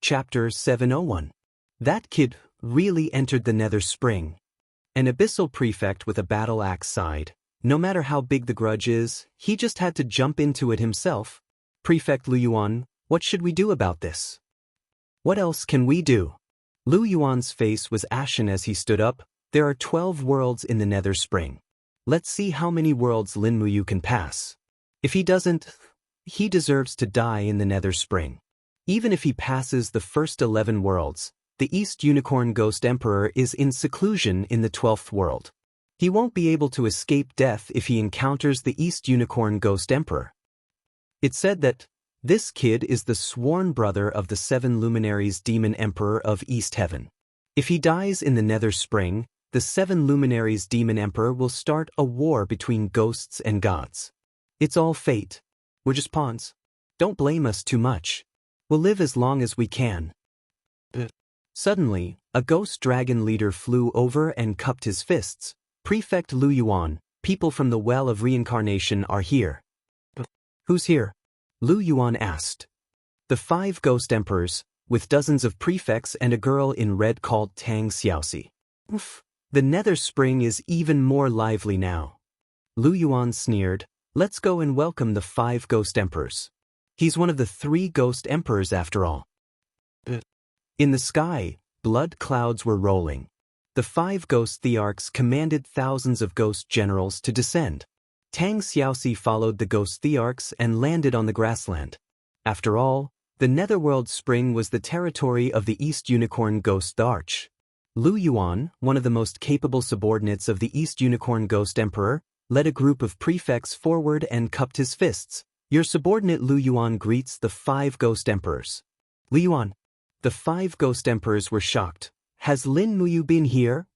Chapter 701. That kid really entered the Nether Spring. An abyssal prefect with a battle axe sighed. No matter how big the grudge is, he just had to jump into it himself. Prefect Lu Yuan, what should we do about this? What else can we do? Lu Yuan's face was ashen as he stood up. There are 12 worlds in the Nether Spring. Let's see how many worlds Lin Muyu can pass. If he doesn't, he deserves to die in the Nether Spring. Even if he passes the first 11 worlds, the East Unicorn Ghost Emperor is in seclusion in the 12th world. He won't be able to escape death if he encounters the East Unicorn Ghost Emperor. It's said that this kid is the sworn brother of the 7 luminaries Demon Emperor of East Heaven. If he dies in the Nether Spring, the 7 luminaries Demon Emperor will start a war between ghosts and gods. It's all fate. We're just pawns. Don't blame us too much. We'll live as long as we can. Suddenly, a ghost dragon leader flew over and cupped his fists. Prefect Lu Yuan, people from the Well of Reincarnation are here. Who's here? Lu Yuan asked. The 5 ghost emperors, with dozens of prefects and a girl in red called Tang Xiaoxi. The Nether Spring is even more lively now. Lu Yuan sneered. Let's go and welcome the 5 ghost emperors. He's one of the 3 ghost emperors after all. In the sky, blood clouds were rolling. The 5 ghost thearchs commanded thousands of ghost generals to descend. Tang Xiaoxi followed the ghost thearchs and landed on the grassland. After all, the Netherworld Spring was the territory of the East Unicorn Ghost Arch. Lu Yuan, one of the most capable subordinates of the East Unicorn Ghost Emperor, led a group of prefects forward and cupped his fists. Your subordinate Lu Yuan greets the 5 ghost emperors. Lu Yuan. The 5 ghost emperors were shocked. Has Lin Muyu been here?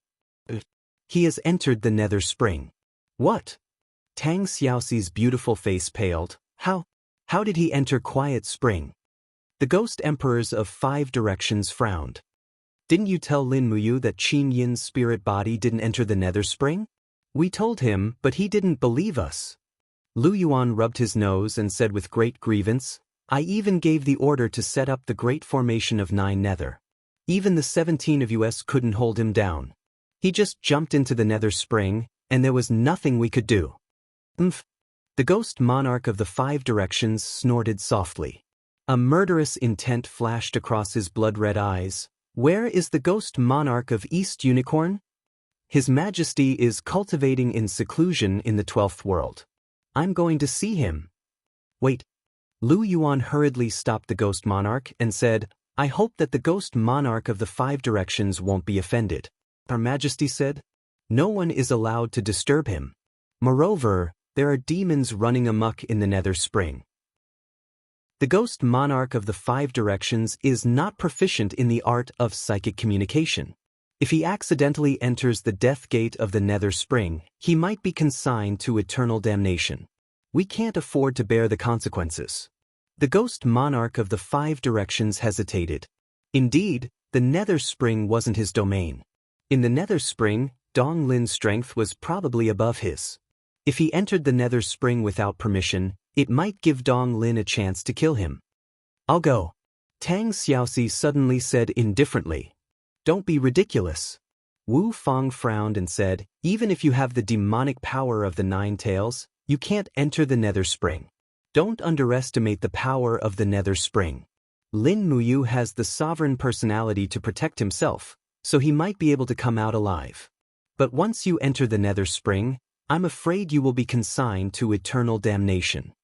He has entered the Nether Spring. What? Tang Xiaoxi's beautiful face paled. How did he enter Quiet Spring? The ghost emperors of 5 directions frowned. Didn't you tell Lin Muyu that Qin Yin's spirit body didn't enter the Nether Spring? We told him, but he didn't believe us. Lu Yuan rubbed his nose and said with great grievance, I even gave the order to set up the great formation of 9 Nether. Even the 17 of us couldn't hold him down. He just jumped into the Nether Spring, and there was nothing we could do. The ghost monarch of the 5 directions snorted softly. A murderous intent flashed across his blood-red eyes. Where is the ghost monarch of East Unicorn? His Majesty is cultivating in seclusion in the 12th world. I'm going to see him. Wait. Lu Yuan hurriedly stopped the ghost monarch and said, I hope that the ghost monarch of the 5 directions won't be offended. Her Majesty said, no one is allowed to disturb him. Moreover, there are demons running amok in the Nether Spring. The ghost monarch of the 5 directions is not proficient in the art of psychic communication. If he accidentally enters the death gate of the Nether Spring, he might be consigned to eternal damnation. We can't afford to bear the consequences. The ghost monarch of the 5 directions hesitated. Indeed, the Nether Spring wasn't his domain. In the Nether Spring, Dong Lin's strength was probably above his. If he entered the Nether Spring without permission, it might give Dong Lin a chance to kill him. I'll go. Tang Xiaoxi suddenly said indifferently. Don't be ridiculous. Wu Fang frowned and said, even if you have the demonic power of the 9 tails, you can't enter the Nether Spring. Don't underestimate the power of the Nether Spring. Lin Muyu has the sovereign personality to protect himself, so he might be able to come out alive. But once you enter the Nether Spring, I'm afraid you will be consigned to eternal damnation.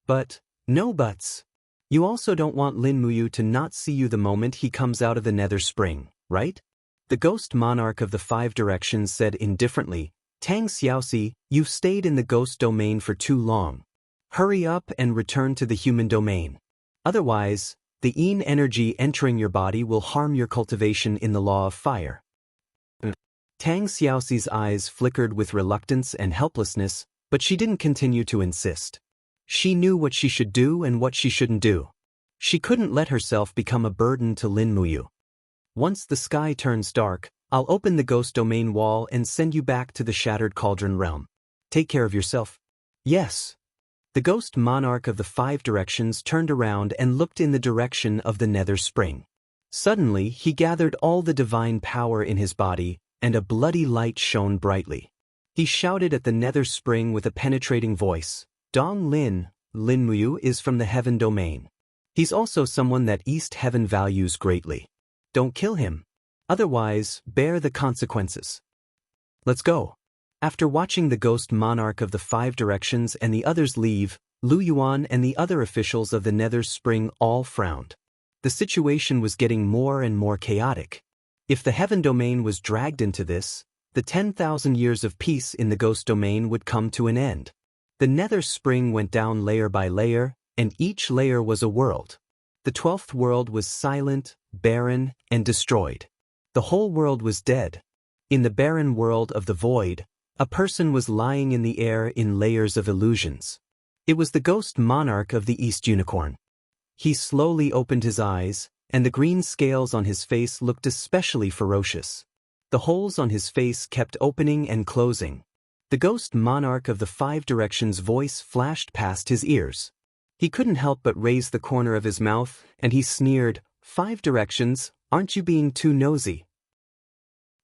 But, no buts. You also don't want Lin Muyu to not see you the moment he comes out of the Nether Spring, right? The ghost monarch of the 5 directions said indifferently, Tang Xiaoxi, you've stayed in the ghost domain for too long. Hurry up and return to the human domain. Otherwise, the Yin energy entering your body will harm your cultivation in the law of fire. Tang Xiaoxi's eyes flickered with reluctance and helplessness, but she didn't continue to insist. She knew what she should do and what she shouldn't do. She couldn't let herself become a burden to Lin Muyu. Once the sky turns dark, I'll open the ghost domain wall and send you back to the Shattered Cauldron realm. Take care of yourself. Yes. The ghost monarch of the 5 directions turned around and looked in the direction of the nether spring. Suddenly, he gathered all the divine power in his body, and a bloody light shone brightly. He shouted at the nether spring with a penetrating voice, "Dong Lin, Lin Muyu is from the heaven domain. He's also someone that East Heaven values greatly. Don't kill him. Otherwise, bear the consequences. Let's go." After watching the ghost monarch of the 5 directions and the others leave, Lu Yuan and the other officials of the nether spring all frowned. The situation was getting more and more chaotic. If the heaven domain was dragged into this, the 10,000 years of peace in the ghost domain would come to an end. The nether spring went down layer by layer, and each layer was a world. The 12th world was silent, barren, and destroyed. The whole world was dead. In the barren world of the void, a person was lying in the air in layers of illusions. It was the ghost monarch of the East Unicorn. He slowly opened his eyes, and the green scales on his face looked especially ferocious. The holes on his face kept opening and closing. The ghost monarch of the 5 directions voice flashed past his ears. He couldn't help but raise the corner of his mouth, and he sneered, "5 directions, aren't you being too nosy?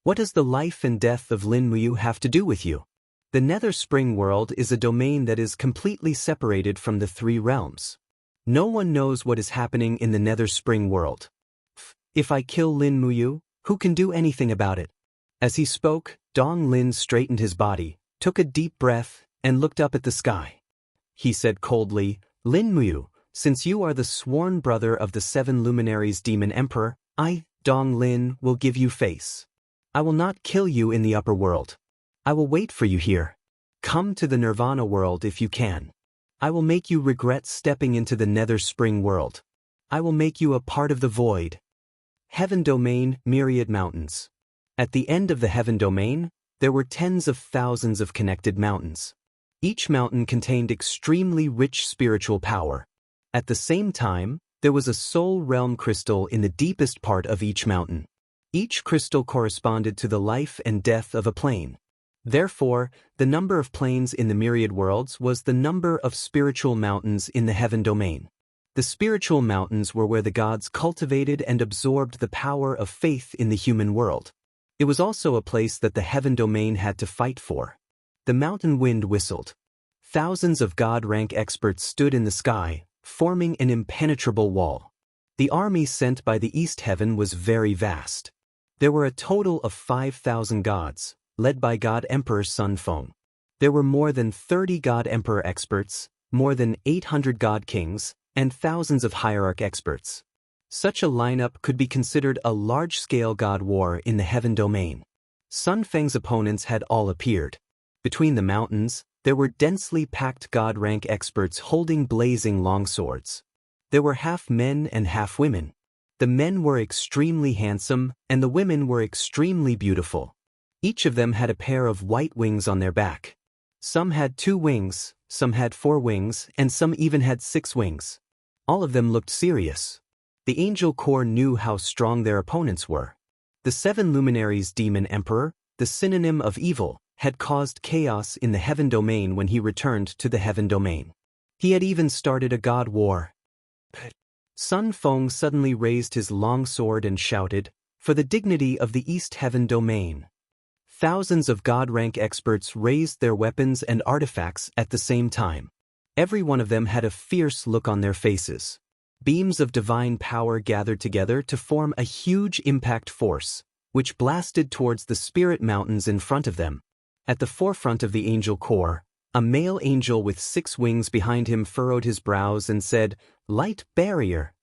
What does the life and death of Lin Muyu have to do with you? The Nether Spring world is a domain that is completely separated from the 3 realms. No one knows what is happening in the Nether Spring world. If I kill Lin Muyu, who can do anything about it?" As he spoke, Dong Lin straightened his body, took a deep breath, and looked up at the sky. He said coldly, "Lin Muyu, since you are the sworn brother of the 7 luminaries demon emperor, I, Dong Lin, will give you face. I will not kill you in the upper world. I will wait for you here. Come to the Nirvana world if you can. I will make you regret stepping into the Nether Spring world. I will make you a part of the void." Heaven Domain, myriad mountains. At the end of the Heaven Domain, there were tens of thousands of connected mountains. Each mountain contained extremely rich spiritual power. At the same time, there was a soul realm crystal in the deepest part of each mountain. Each crystal corresponded to the life and death of a plane. Therefore, the number of planes in the myriad worlds was the number of spiritual mountains in the Heaven Domain. The spiritual mountains were where the gods cultivated and absorbed the power of faith in the human world. It was also a place that the Heaven Domain had to fight for. The mountain wind whistled. Thousands of god-rank experts stood in the sky, forming an impenetrable wall. The army sent by the East Heaven was very vast. There were a total of 5,000 gods, led by God Emperor Sun Feng. There were more than 30 God Emperor experts, more than 800 God Kings, and thousands of hierarch experts. Such a lineup could be considered a large-scale god war in the Heaven Domain. Sun Feng's opponents had all appeared. Between the mountains, there were densely packed god-rank experts holding blazing longswords. There were half men and half women. The men were extremely handsome, and the women were extremely beautiful. Each of them had a pair of white wings on their back. Some had 2 wings, some had 4 wings, and some even had 6 wings. All of them looked serious. The Angel Corps knew how strong their opponents were. The 7 luminaries demon emperor, the synonym of evil, had caused chaos in the Heaven Domain when he returned to the Heaven Domain. He had even started a god war. Sun Feng suddenly raised his long sword and shouted, "For the dignity of the East Heaven Domain." Thousands of god-rank experts raised their weapons and artifacts at the same time. Every one of them had a fierce look on their faces. Beams of divine power gathered together to form a huge impact force, which blasted towards the spirit mountains in front of them. At the forefront of the Angel Corps, a male angel with 6 wings behind him furrowed his brows and said, "Light barrier."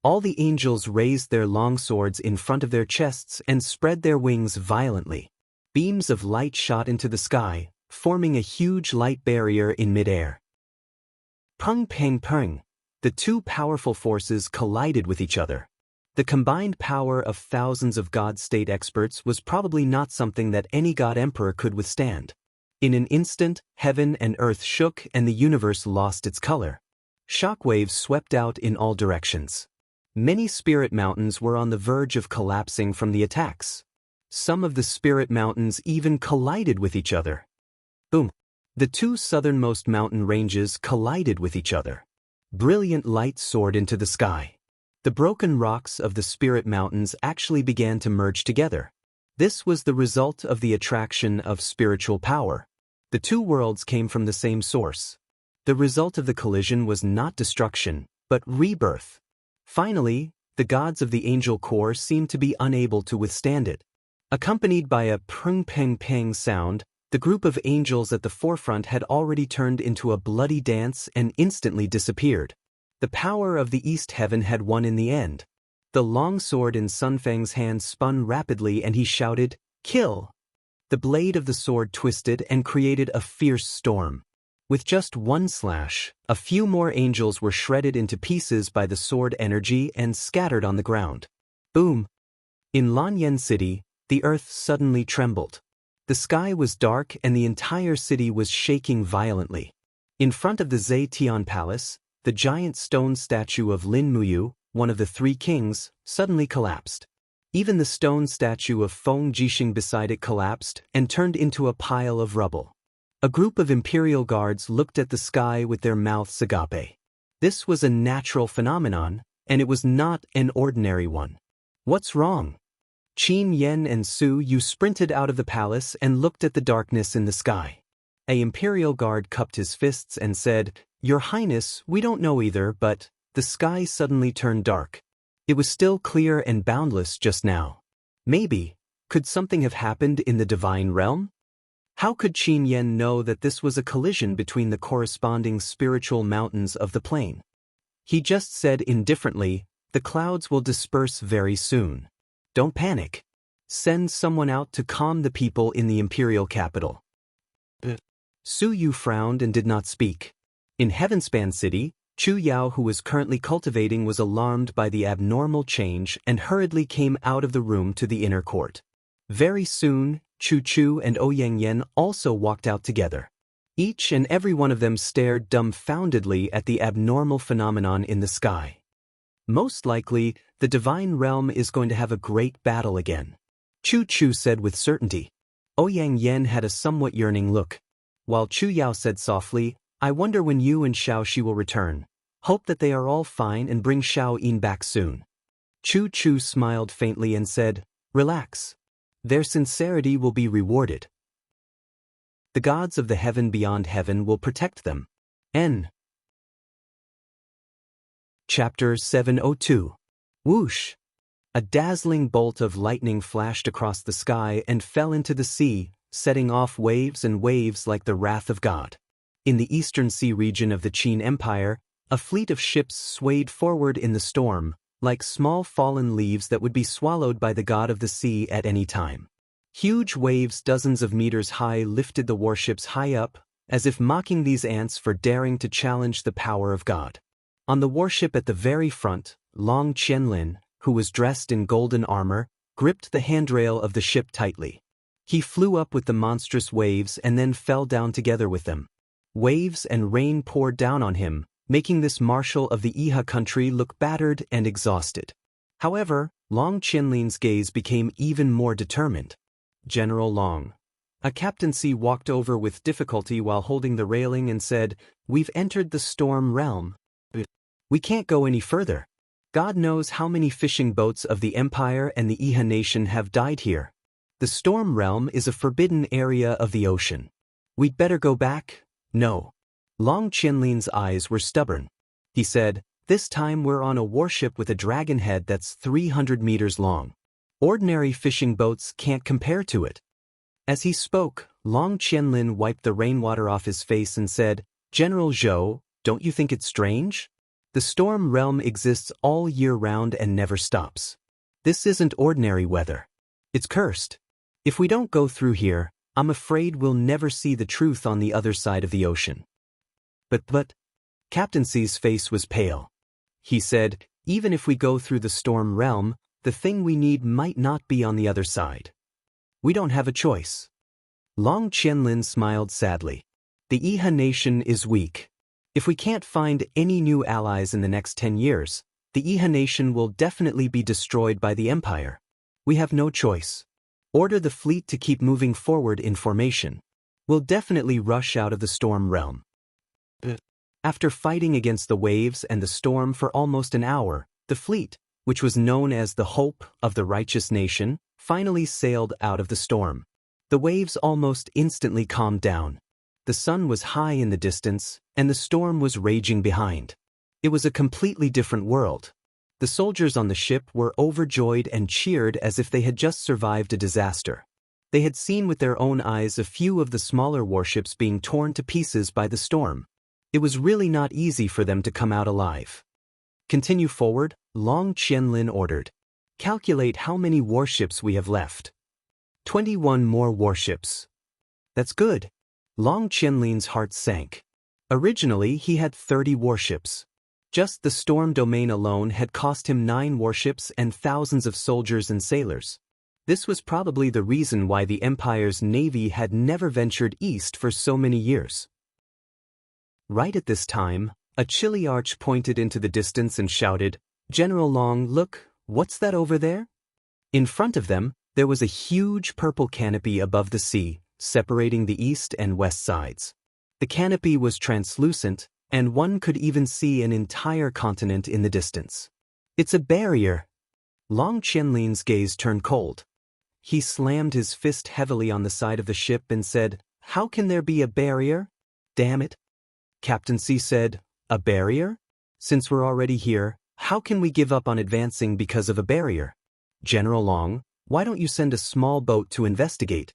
All the angels raised their long swords in front of their chests and spread their wings violently. Beams of light shot into the sky, forming a huge light barrier in midair. Pung peng pung. The 2 powerful forces collided with each other. The combined power of thousands of god-state experts was probably not something that any god emperor could withstand. In an instant, heaven and earth shook and the universe lost its color. Shockwaves swept out in all directions. Many spirit mountains were on the verge of collapsing from the attacks. Some of the spirit mountains even collided with each other. Boom! The two southernmost mountain ranges collided with each other. Brilliant light soared into the sky. The broken rocks of the Spirit Mountains actually began to merge together. This was the result of the attraction of spiritual power. The two worlds came from the same source. The result of the collision was not destruction, but rebirth. Finally, the gods of the angel corps seemed to be unable to withstand it. Accompanied by a prung peng peng sound, the group of angels at the forefront had already turned into a bloody dance and instantly disappeared. The power of the East Heaven had won in the end. The long sword in Sun Feng's hand spun rapidly and he shouted, "Kill!" The blade of the sword twisted and created a fierce storm. With just one slash, a few more angels were shredded into pieces by the sword energy and scattered on the ground. Boom! In Lanyan City, the earth suddenly trembled. The sky was dark and the entire city was shaking violently. In front of the Zetian Palace, the giant stone statue of Lin Muyu, one of the three kings, suddenly collapsed. Even the stone statue of Feng Jixing beside it collapsed and turned into a pile of rubble. A group of imperial guards looked at the sky with their mouths agape. This was a natural phenomenon, and it was not an ordinary one. What's wrong? Qin Yen and Su Yu sprinted out of the palace and looked at the darkness in the sky. An imperial guard cupped his fists and said, "Your Highness, we don't know either, but..." The sky suddenly turned dark. It was still clear and boundless just now. Maybe, could something have happened in the divine realm? How could Qin Yen know that this was a collision between the corresponding spiritual mountains of the plain? He just said indifferently, "The clouds will disperse very soon. Don't panic. Send someone out to calm the people in the imperial capital." Su Yu frowned and did not speak. In Heavenspan City, Chu Yao, who was currently cultivating, was alarmed by the abnormal change and hurriedly came out of the room to the inner court. Very soon, Chu Chu and Ouyang Yen also walked out together. Each and every one of them stared dumbfoundedly at the abnormal phenomenon in the sky. Most likely, the divine realm is going to have a great battle again, Chu Chu said with certainty. Ouyang Yen had a somewhat yearning look. While Chu Yao said softly, "I wonder when you and Xiao Shi will return. Hope that they are all fine and bring Xiao Yin back soon." Chu Chu smiled faintly and said, "Relax. Their sincerity will be rewarded. The gods of the heaven beyond heaven will protect them." N. Chapter 702. Whoosh! A dazzling bolt of lightning flashed across the sky and fell into the sea, setting off waves and waves like the wrath of God. In the eastern sea region of the Qin Empire, a fleet of ships swayed forward in the storm, like small fallen leaves that would be swallowed by the god of the sea at any time. Huge waves dozens of meters high lifted the warships high up, as if mocking these ants for daring to challenge the power of God. On the warship at the very front, Long Qianlin, who was dressed in golden armor, gripped the handrail of the ship tightly. He flew up with the monstrous waves and then fell down together with them. Waves and rain poured down on him, making this marshal of the Iha country look battered and exhausted. However, Long Qianlin's gaze became even more determined. "General Long." A captaincy walked over with difficulty while holding the railing and said, "We've entered the storm realm. We can't go any further. God knows how many fishing boats of the Empire and the Iha nation have died here. The storm realm is a forbidden area of the ocean. We'd better go back." "No." Long Qianlin's eyes were stubborn. He said, "This time we're on a warship with a dragon head that's 300 meters long. Ordinary fishing boats can't compare to it." As he spoke, Long Qianlin wiped the rainwater off his face and said, "General Zhou, don't you think it's strange? The storm realm exists all year round and never stops. This isn't ordinary weather. It's cursed. If we don't go through here, I'm afraid we'll never see the truth on the other side of the ocean." But, Captaincy's face was pale. He said, "Even if we go through the storm realm, the thing we need might not be on the other side. We don't have a choice." Long Qianlin smiled sadly. "The Iha nation is weak. If we can't find any new allies in the next 10 years, the Iha nation will definitely be destroyed by the Empire. We have no choice. Order the fleet to keep moving forward in formation. We'll definitely rush out of the storm realm. After fighting against the waves and the storm for almost an hour, the fleet, which was known as the Hope of the Righteous Nation, finally sailed out of the storm. The waves almost instantly calmed down. The sun was high in the distance, and the storm was raging behind. It was a completely different world. The soldiers on the ship were overjoyed and cheered as if they had just survived a disaster. They had seen with their own eyes a few of the smaller warships being torn to pieces by the storm. It was really not easy for them to come out alive. Continue forward, Long Qianlin ordered. Calculate how many warships we have left. 21 more warships. That's good. Long Qianlin's heart sank. Originally, he had 30 warships. Just the storm domain alone had cost him 9 warships and thousands of soldiers and sailors. This was probably the reason why the Empire's navy had never ventured east for so many years. Right at this time, a Chiliarch pointed into the distance and shouted, "General Long, look, what's that over there?" In front of them, there was a huge purple canopy above the sea, separating the east and west sides. The canopy was translucent, and one could even see an entire continent in the distance. It's a barrier. Long Qianlin's gaze turned cold. He slammed his fist heavily on the side of the ship and said, "How can there be a barrier? Damn it." Captain C said, "A barrier? Since we're already here, how can we give up on advancing because of a barrier? General Long, why don't you send a small boat to investigate?"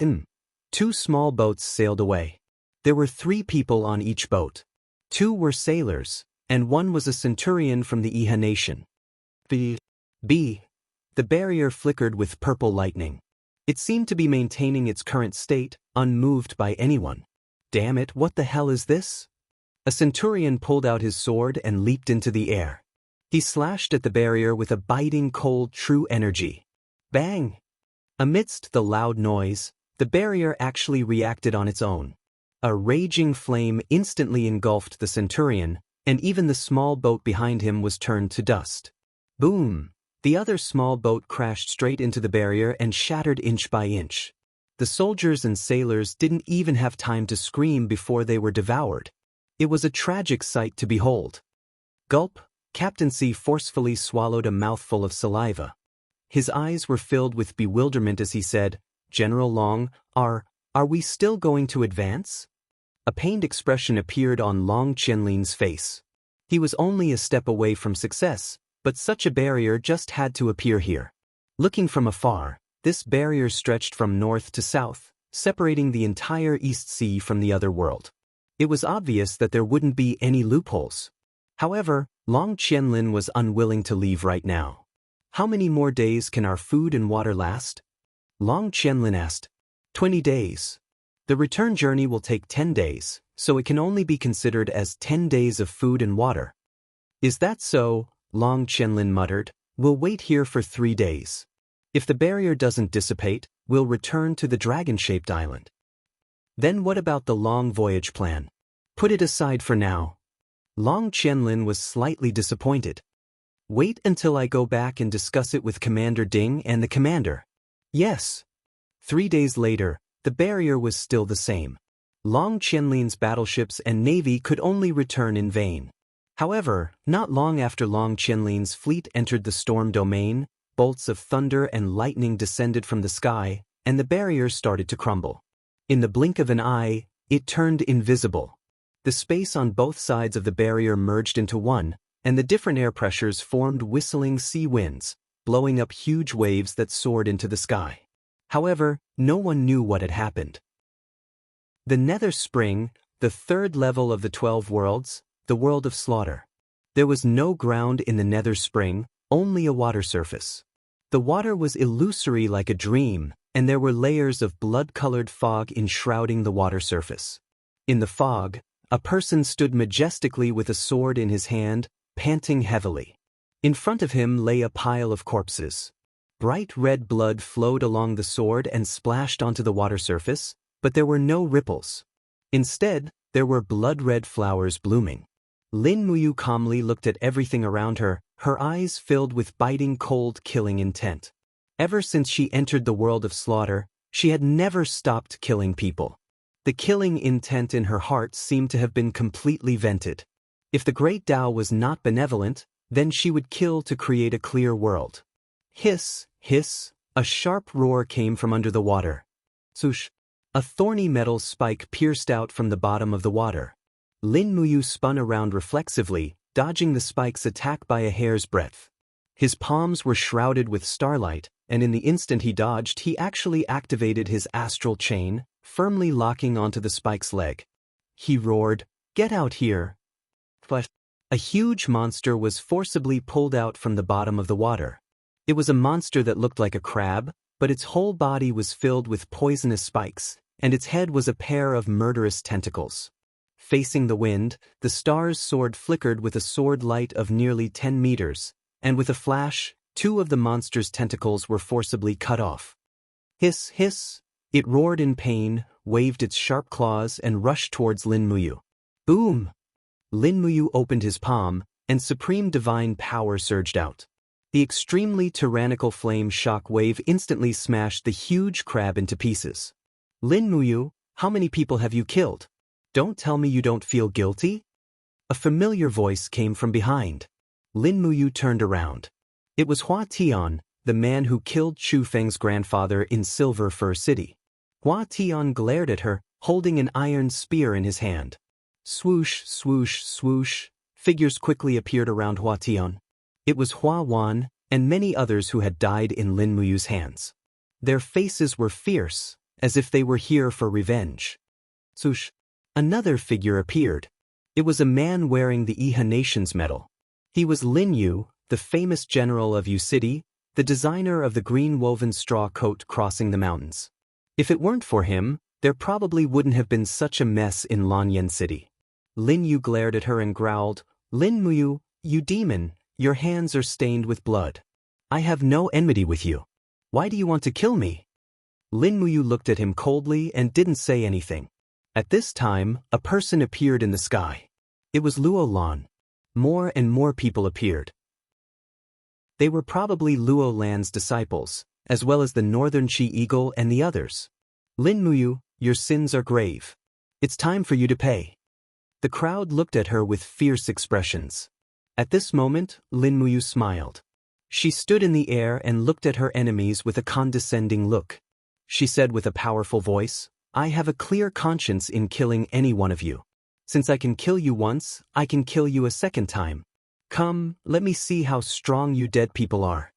2 small boats sailed away. There were 3 people on each boat. 2 were sailors, and 1 was a centurion from the Iha nation. B. The barrier flickered with purple lightning. It seemed to be maintaining its current state, unmoved by anyone. Damn it, what the hell is this? A centurion pulled out his sword and leaped into the air. He slashed at the barrier with a biting cold true energy. Bang! Amidst the loud noise, the barrier actually reacted on its own. A raging flame instantly engulfed the centurion, and even the small boat behind him was turned to dust. Boom! The other small boat crashed straight into the barrier and shattered inch by inch. The soldiers and sailors didn't even have time to scream before they were devoured. It was a tragic sight to behold. Gulp! Captain C forcefully swallowed a mouthful of saliva. His eyes were filled with bewilderment as he said, "General Long, are we still going to advance?" A pained expression appeared on Long Qianlin's face. He was only a step away from success, but such a barrier just had to appear here. Looking from afar, this barrier stretched from north to south, separating the entire East Sea from the other world. It was obvious that there wouldn't be any loopholes. However, Long Qianlin was unwilling to leave right now. "How many more days can our food and water last?" Long Qianlin asked. 20 days. The return journey will take 10 days, so it can only be considered as 10 days of food and water. "Is that so?" Long Qianlin muttered. "We'll wait here for 3 days. If the barrier doesn't dissipate, we'll return to the dragon-shaped island." "Then what about the long voyage plan?" "Put it aside for now." Long Qianlin was slightly disappointed. "Wait until I go back and discuss it with Commander Ding and the commander." "Yes." 3 days later, the barrier was still the same. Long Qianlin's battleships and navy could only return in vain. However, not long after Long Qianlin's fleet entered the storm domain, bolts of thunder and lightning descended from the sky, and the barrier started to crumble. In the blink of an eye, it turned invisible. The space on both sides of the barrier merged into one, and the different air pressures formed whistling sea winds, blowing up huge waves that soared into the sky. However, no one knew what had happened. The Nether Spring, the 3rd level of the 12 worlds, the world of slaughter. There was no ground in the Nether Spring, only a water surface. The water was illusory like a dream, and there were layers of blood-colored fog enshrouding the water surface. In the fog, a person stood majestically with a sword in his hand, panting heavily. In front of him lay a pile of corpses. Bright red blood flowed along the sword and splashed onto the water surface, but there were no ripples. Instead, there were blood-red flowers blooming. Lin Muyu calmly looked at everything around her, her eyes filled with biting cold killing intent. Ever since she entered the world of slaughter, she had never stopped killing people. The killing intent in her heart seemed to have been completely vented. If the great Tao was not benevolent, then she would kill to create a clear world. Hiss, hiss, a sharp roar came from under the water. Swoosh! A thorny metal spike pierced out from the bottom of the water. Lin Muyu spun around reflexively, dodging the spike's attack by a hair's breadth. His palms were shrouded with starlight, and in the instant he dodged, he actually activated his astral chain, firmly locking onto the spike's leg. He roared, "Get out here!" But a huge monster was forcibly pulled out from the bottom of the water. It was a monster that looked like a crab, but its whole body was filled with poisonous spikes, and its head was a pair of murderous tentacles. Facing the wind, the star's sword flickered with a sword light of nearly 10 meters, and with a flash, 2 of the monster's tentacles were forcibly cut off. Hiss, hiss! It roared in pain, waved its sharp claws, and rushed towards Lin Muyu. Boom! Lin Muyu opened his palm, and supreme divine power surged out. The extremely tyrannical flame shock wave instantly smashed the huge crab into pieces. Lin Muyu, how many people have you killed? Don't tell me you don't feel guilty? A familiar voice came from behind. Lin Muyu turned around. It was Hua Tian, the man who killed Chu Feng's grandfather in Silver Fir City. Hua Tian glared at her, holding an iron spear in his hand. Swoosh, swoosh, swoosh, figures quickly appeared around Hua Tian. It was Hua Wan, and many others who had died in Lin Muyu's hands. Their faces were fierce, as if they were here for revenge. Swoosh! Another figure appeared. It was a man wearing the Iha Nation's medal. He was Lin Yu, the famous general of Yu City, the designer of the green woven straw coat crossing the mountains. If it weren't for him, there probably wouldn't have been such a mess in Lanyan City. Lin Yu glared at her and growled, "Lin Muyu, you demon, your hands are stained with blood. I have no enmity with you. Why do you want to kill me?" Lin Muyu looked at him coldly and didn't say anything. At this time, a person appeared in the sky. It was Luo Lan. More and more people appeared. They were probably Luo Lan's disciples, as well as the Northern She-Eagle and the others. "Lin Muyu, your sins are grave. It's time for you to pay." The crowd looked at her with fierce expressions. At this moment, Lin Muyu smiled. She stood in the air and looked at her enemies with a condescending look. She said with a powerful voice, "I have a clear conscience in killing any one of you. Since I can kill you once, I can kill you a second time. Come, let me see how strong you dead people are."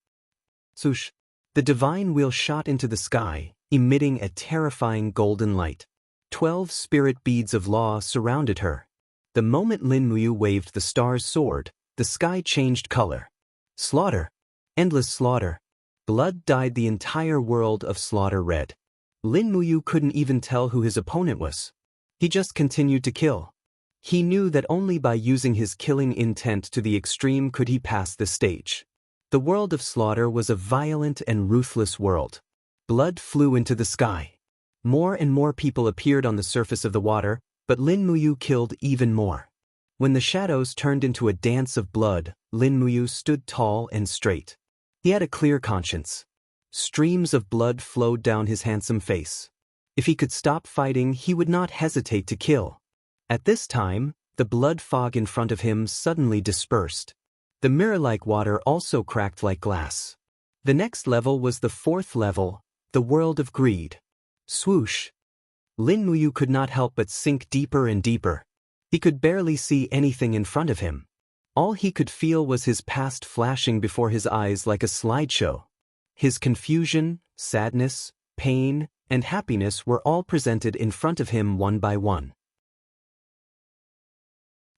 Swoosh! The divine wheel shot into the sky, emitting a terrifying golden light. 12 spirit beads of law surrounded her. The moment Lin Muyu waved the star's sword, the sky changed color. Slaughter! Endless slaughter! Blood dyed the entire world of slaughter red. Lin Muyu couldn't even tell who his opponent was. He just continued to kill. He knew that only by using his killing intent to the extreme could he pass the stage. The world of slaughter was a violent and ruthless world. Blood flew into the sky. More and more people appeared on the surface of the water, but Lin Muyu killed even more. When the shadows turned into a dance of blood, Lin Muyu stood tall and straight. He had a clear conscience. Streams of blood flowed down his handsome face. If he could stop fighting, he would not hesitate to kill. At this time, the blood fog in front of him suddenly dispersed. The mirror-like water also cracked like glass. The next level was the 4th level, the world of greed. Swoosh! Lin Muyu could not help but sink deeper and deeper. He could barely see anything in front of him. All he could feel was his past flashing before his eyes like a slideshow. His confusion, sadness, pain, and happiness were all presented in front of him one by one.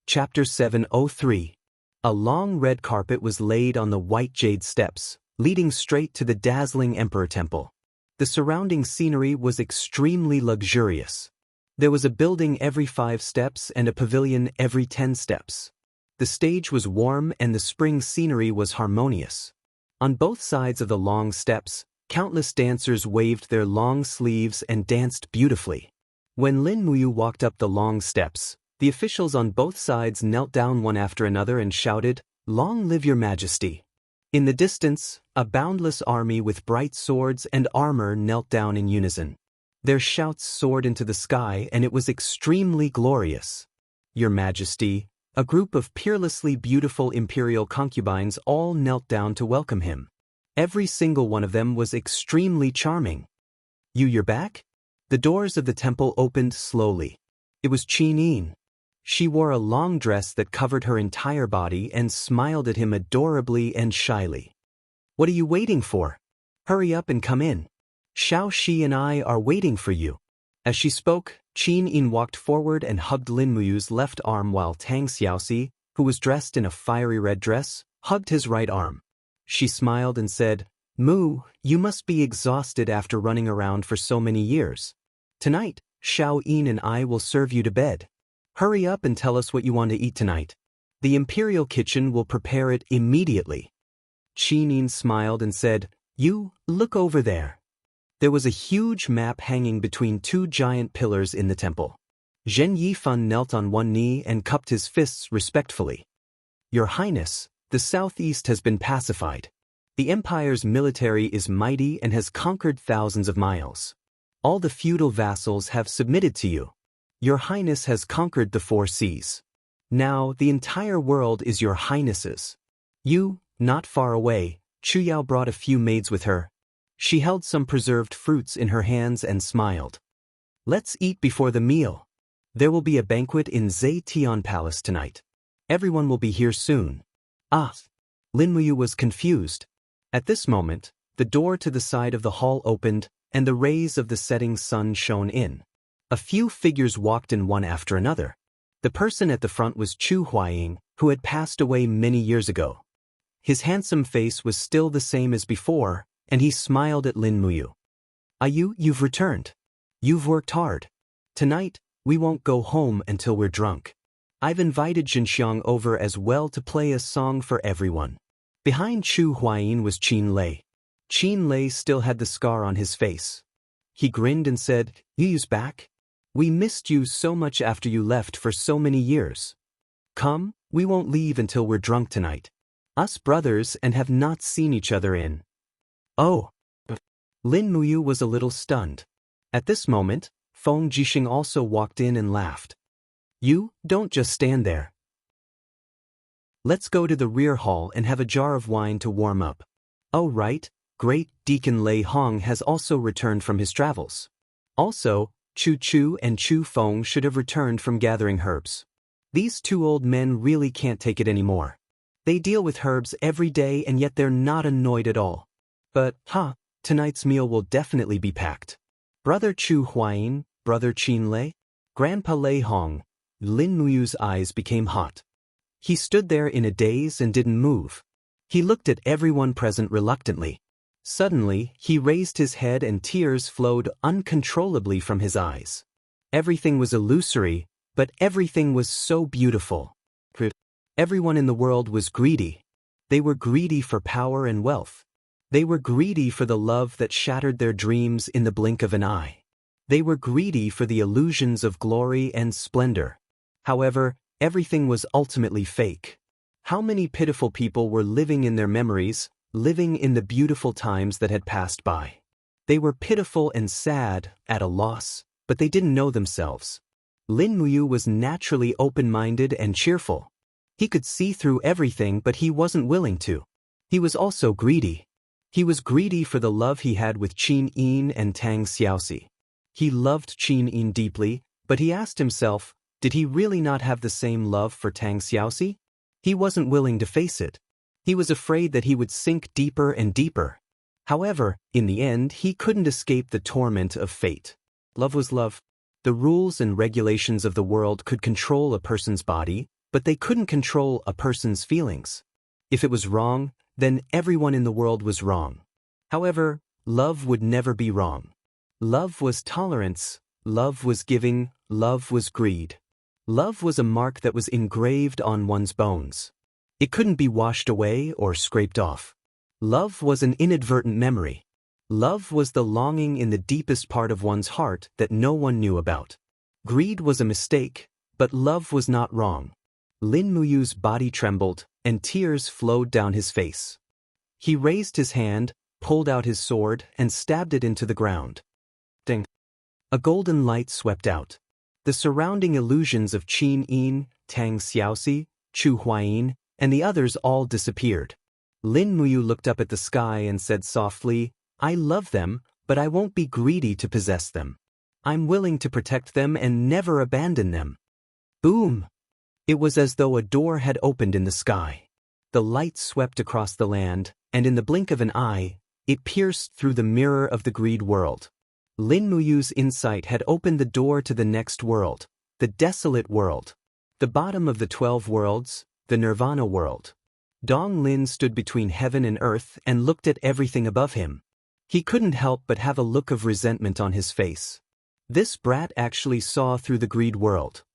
Chapter 703. A long red carpet was laid on the white jade steps, leading straight to the dazzling Emperor Temple. The surrounding scenery was extremely luxurious. There was a building every 5 steps and a pavilion every 10 steps. The stage was warm and the spring scenery was harmonious. On both sides of the long steps, countless dancers waved their long sleeves and danced beautifully. When Lin Muyu walked up the long steps, the officials on both sides knelt down one after another and shouted, "Long live your majesty." In the distance, a boundless army with bright swords and armor knelt down in unison. Their shouts soared into the sky, and it was extremely glorious. Your Majesty, a group of peerlessly beautiful imperial concubines all knelt down to welcome him. Every single one of them was extremely charming. You're back? The doors of the temple opened slowly. It was Qin. She wore a long dress that covered her entire body and smiled at him adorably and shyly. What are you waiting for? Hurry up and come in. Xiao Shi and I are waiting for you. As she spoke, Qin walked forward and hugged Lin Muyu's left arm while Tang Xiaoxi, who was dressed in a fiery red dress, hugged his right arm. She smiled and said, Mu, you must be exhausted after running around for so many years. Tonight, Xiao Yin and I will serve you to bed. Hurry up and tell us what you want to eat tonight. The imperial kitchen will prepare it immediately. Qin smiled and said, You, look over there. There was a huge map hanging between two giant pillars in the temple. Zhen Yifan knelt on one knee and cupped his fists respectfully. Your Highness, the southeast has been pacified. The empire's military is mighty and has conquered thousands of miles. All the feudal vassals have submitted to you. Your Highness has conquered the 4 seas. Now the entire world is your Highness's. You, not far away, Chu Yao brought a few maids with her. She held some preserved fruits in her hands and smiled. Let's eat before the meal. There will be a banquet in Zetian Palace tonight. Everyone will be here soon. Ah! Lin Muyu was confused. At this moment, the door to the side of the hall opened, and the rays of the setting sun shone in. A few figures walked in one after another. The person at the front was Chu Huaying, who had passed away many years ago. His handsome face was still the same as before, and he smiled at Lin Muyu. You've returned. You've worked hard. Tonight, we won't go home until we're drunk. I've invited Jinxiang over as well to play a song for everyone. Behind Chu Huayin was Qin Lei. Qin Lei still had the scar on his face. He grinned and said, Yu's back? We missed you so much after you left for so many years. Come, we won't leave until we're drunk tonight. Us brothers and have not seen each other in. Oh. Lin Muyu was a little stunned. At this moment, Feng Jixing also walked in and laughed. You, don't just stand there. Let's go to the rear hall and have a jar of wine to warm up. Oh right, Great Deacon Lei Hong has also returned from his travels. Also, Chu Chu and Chu Feng should have returned from gathering herbs. These 2 old men really can't take it anymore. They deal with herbs every day and yet they're not annoyed at all. But, tonight's meal will definitely be packed. Brother Chu Huayin, Brother Qin Lei, Grandpa Lei Hong. Lin Muyu's eyes became hot. He stood there in a daze and didn't move. He looked at everyone present reluctantly. Suddenly, he raised his head and tears flowed uncontrollably from his eyes. Everything was illusory, but everything was so beautiful. Everyone in the world was greedy. They were greedy for power and wealth. They were greedy for the love that shattered their dreams in the blink of an eye. They were greedy for the illusions of glory and splendor. However, everything was ultimately fake. How many pitiful people were living in their memories, living in the beautiful times that had passed by? They were pitiful and sad, at a loss, but they didn't know themselves. Lin Muyu was naturally open-minded and cheerful. He could see through everything, but he wasn't willing to. He was also greedy. He was greedy for the love he had with Qin Yin and Tang Xiaoxi. He loved Qin Yin deeply, but he asked himself, did he really not have the same love for Tang Xiaoxi? He wasn't willing to face it. He was afraid that he would sink deeper and deeper. However, in the end, he couldn't escape the torment of fate. Love was love. The rules and regulations of the world could control a person's body, but they couldn't control a person's feelings. If it was wrong, then everyone in the world was wrong. However, love would never be wrong. Love was tolerance, love was giving, love was greed. Love was a mark that was engraved on one's bones. It couldn't be washed away or scraped off. Love was an inadvertent memory. Love was the longing in the deepest part of one's heart that no one knew about. Greed was a mistake, but love was not wrong. Lin Muyu's body trembled, and tears flowed down his face. He raised his hand, pulled out his sword, and stabbed it into the ground. Ding! A golden light swept out. The surrounding illusions of Qin Yin, Tang Xiaoxi, Chu Huayin, and the others all disappeared. Lin Muyu looked up at the sky and said softly, "I love them, but I won't be greedy to possess them. I'm willing to protect them and never abandon them." Boom! It was as though a door had opened in the sky. The light swept across the land, and in the blink of an eye, it pierced through the mirror of the greed world. Lin Muyu's insight had opened the door to the next world, the desolate world. The bottom of the 12 worlds, the Nirvana world. Dong Lin stood between heaven and earth and looked at everything above him. He couldn't help but have a look of resentment on his face. This brat actually saw through the greed world.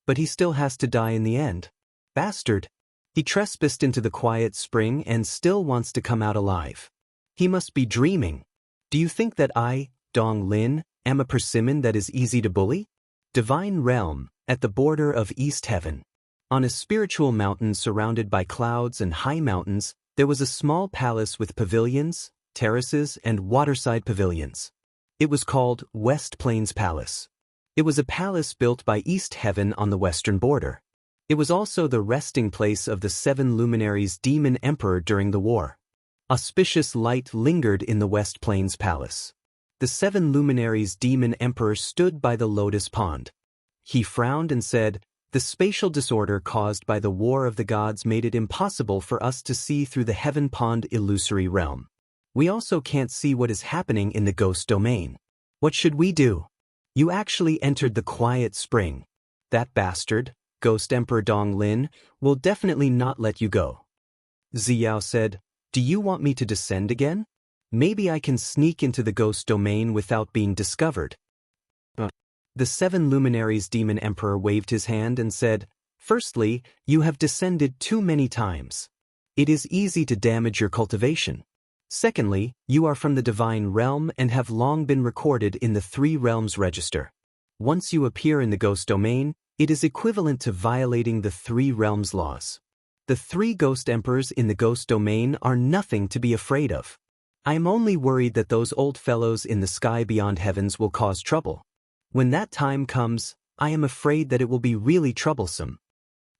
But he still has to die in the end. Bastard. He trespassed into the quiet spring and still wants to come out alive. He must be dreaming. Do you think that I, Dong Lin, am a persimmon that is easy to bully? Divine realm, at the border of East Heaven. On a spiritual mountain surrounded by clouds and high mountains, there was a small palace with pavilions, terraces, and waterside pavilions. It was called West Plains Palace. It was a palace built by East Heaven on the western border. It was also the resting place of the 7 luminaries Demon Emperor during the war. Auspicious light lingered in the West Plains Palace. The 7 luminaries Demon Emperor stood by the lotus pond. He frowned and said, "The spatial disorder caused by the war of the gods made it impossible for us to see through the heaven pond illusory realm. We also can't see what is happening in the ghost domain. What should we do? You actually entered the quiet spring. That bastard, Ghost Emperor Dong Lin, will definitely not let you go." Ziyao said, "Do you want me to descend again? Maybe I can sneak into the ghost domain without being discovered." The 7 luminaries Demon Emperor waved his hand and said, "Firstly, you have descended too many times. It is easy to damage your cultivation. Secondly, you are from the divine realm and have long been recorded in the 3 realms register. Once you appear in the ghost domain, it is equivalent to violating the 3 realms laws. The 3 ghost emperors in the ghost domain are nothing to be afraid of. I am only worried that those old fellows in the sky beyond heavens will cause trouble. When that time comes, I am afraid that it will be really troublesome."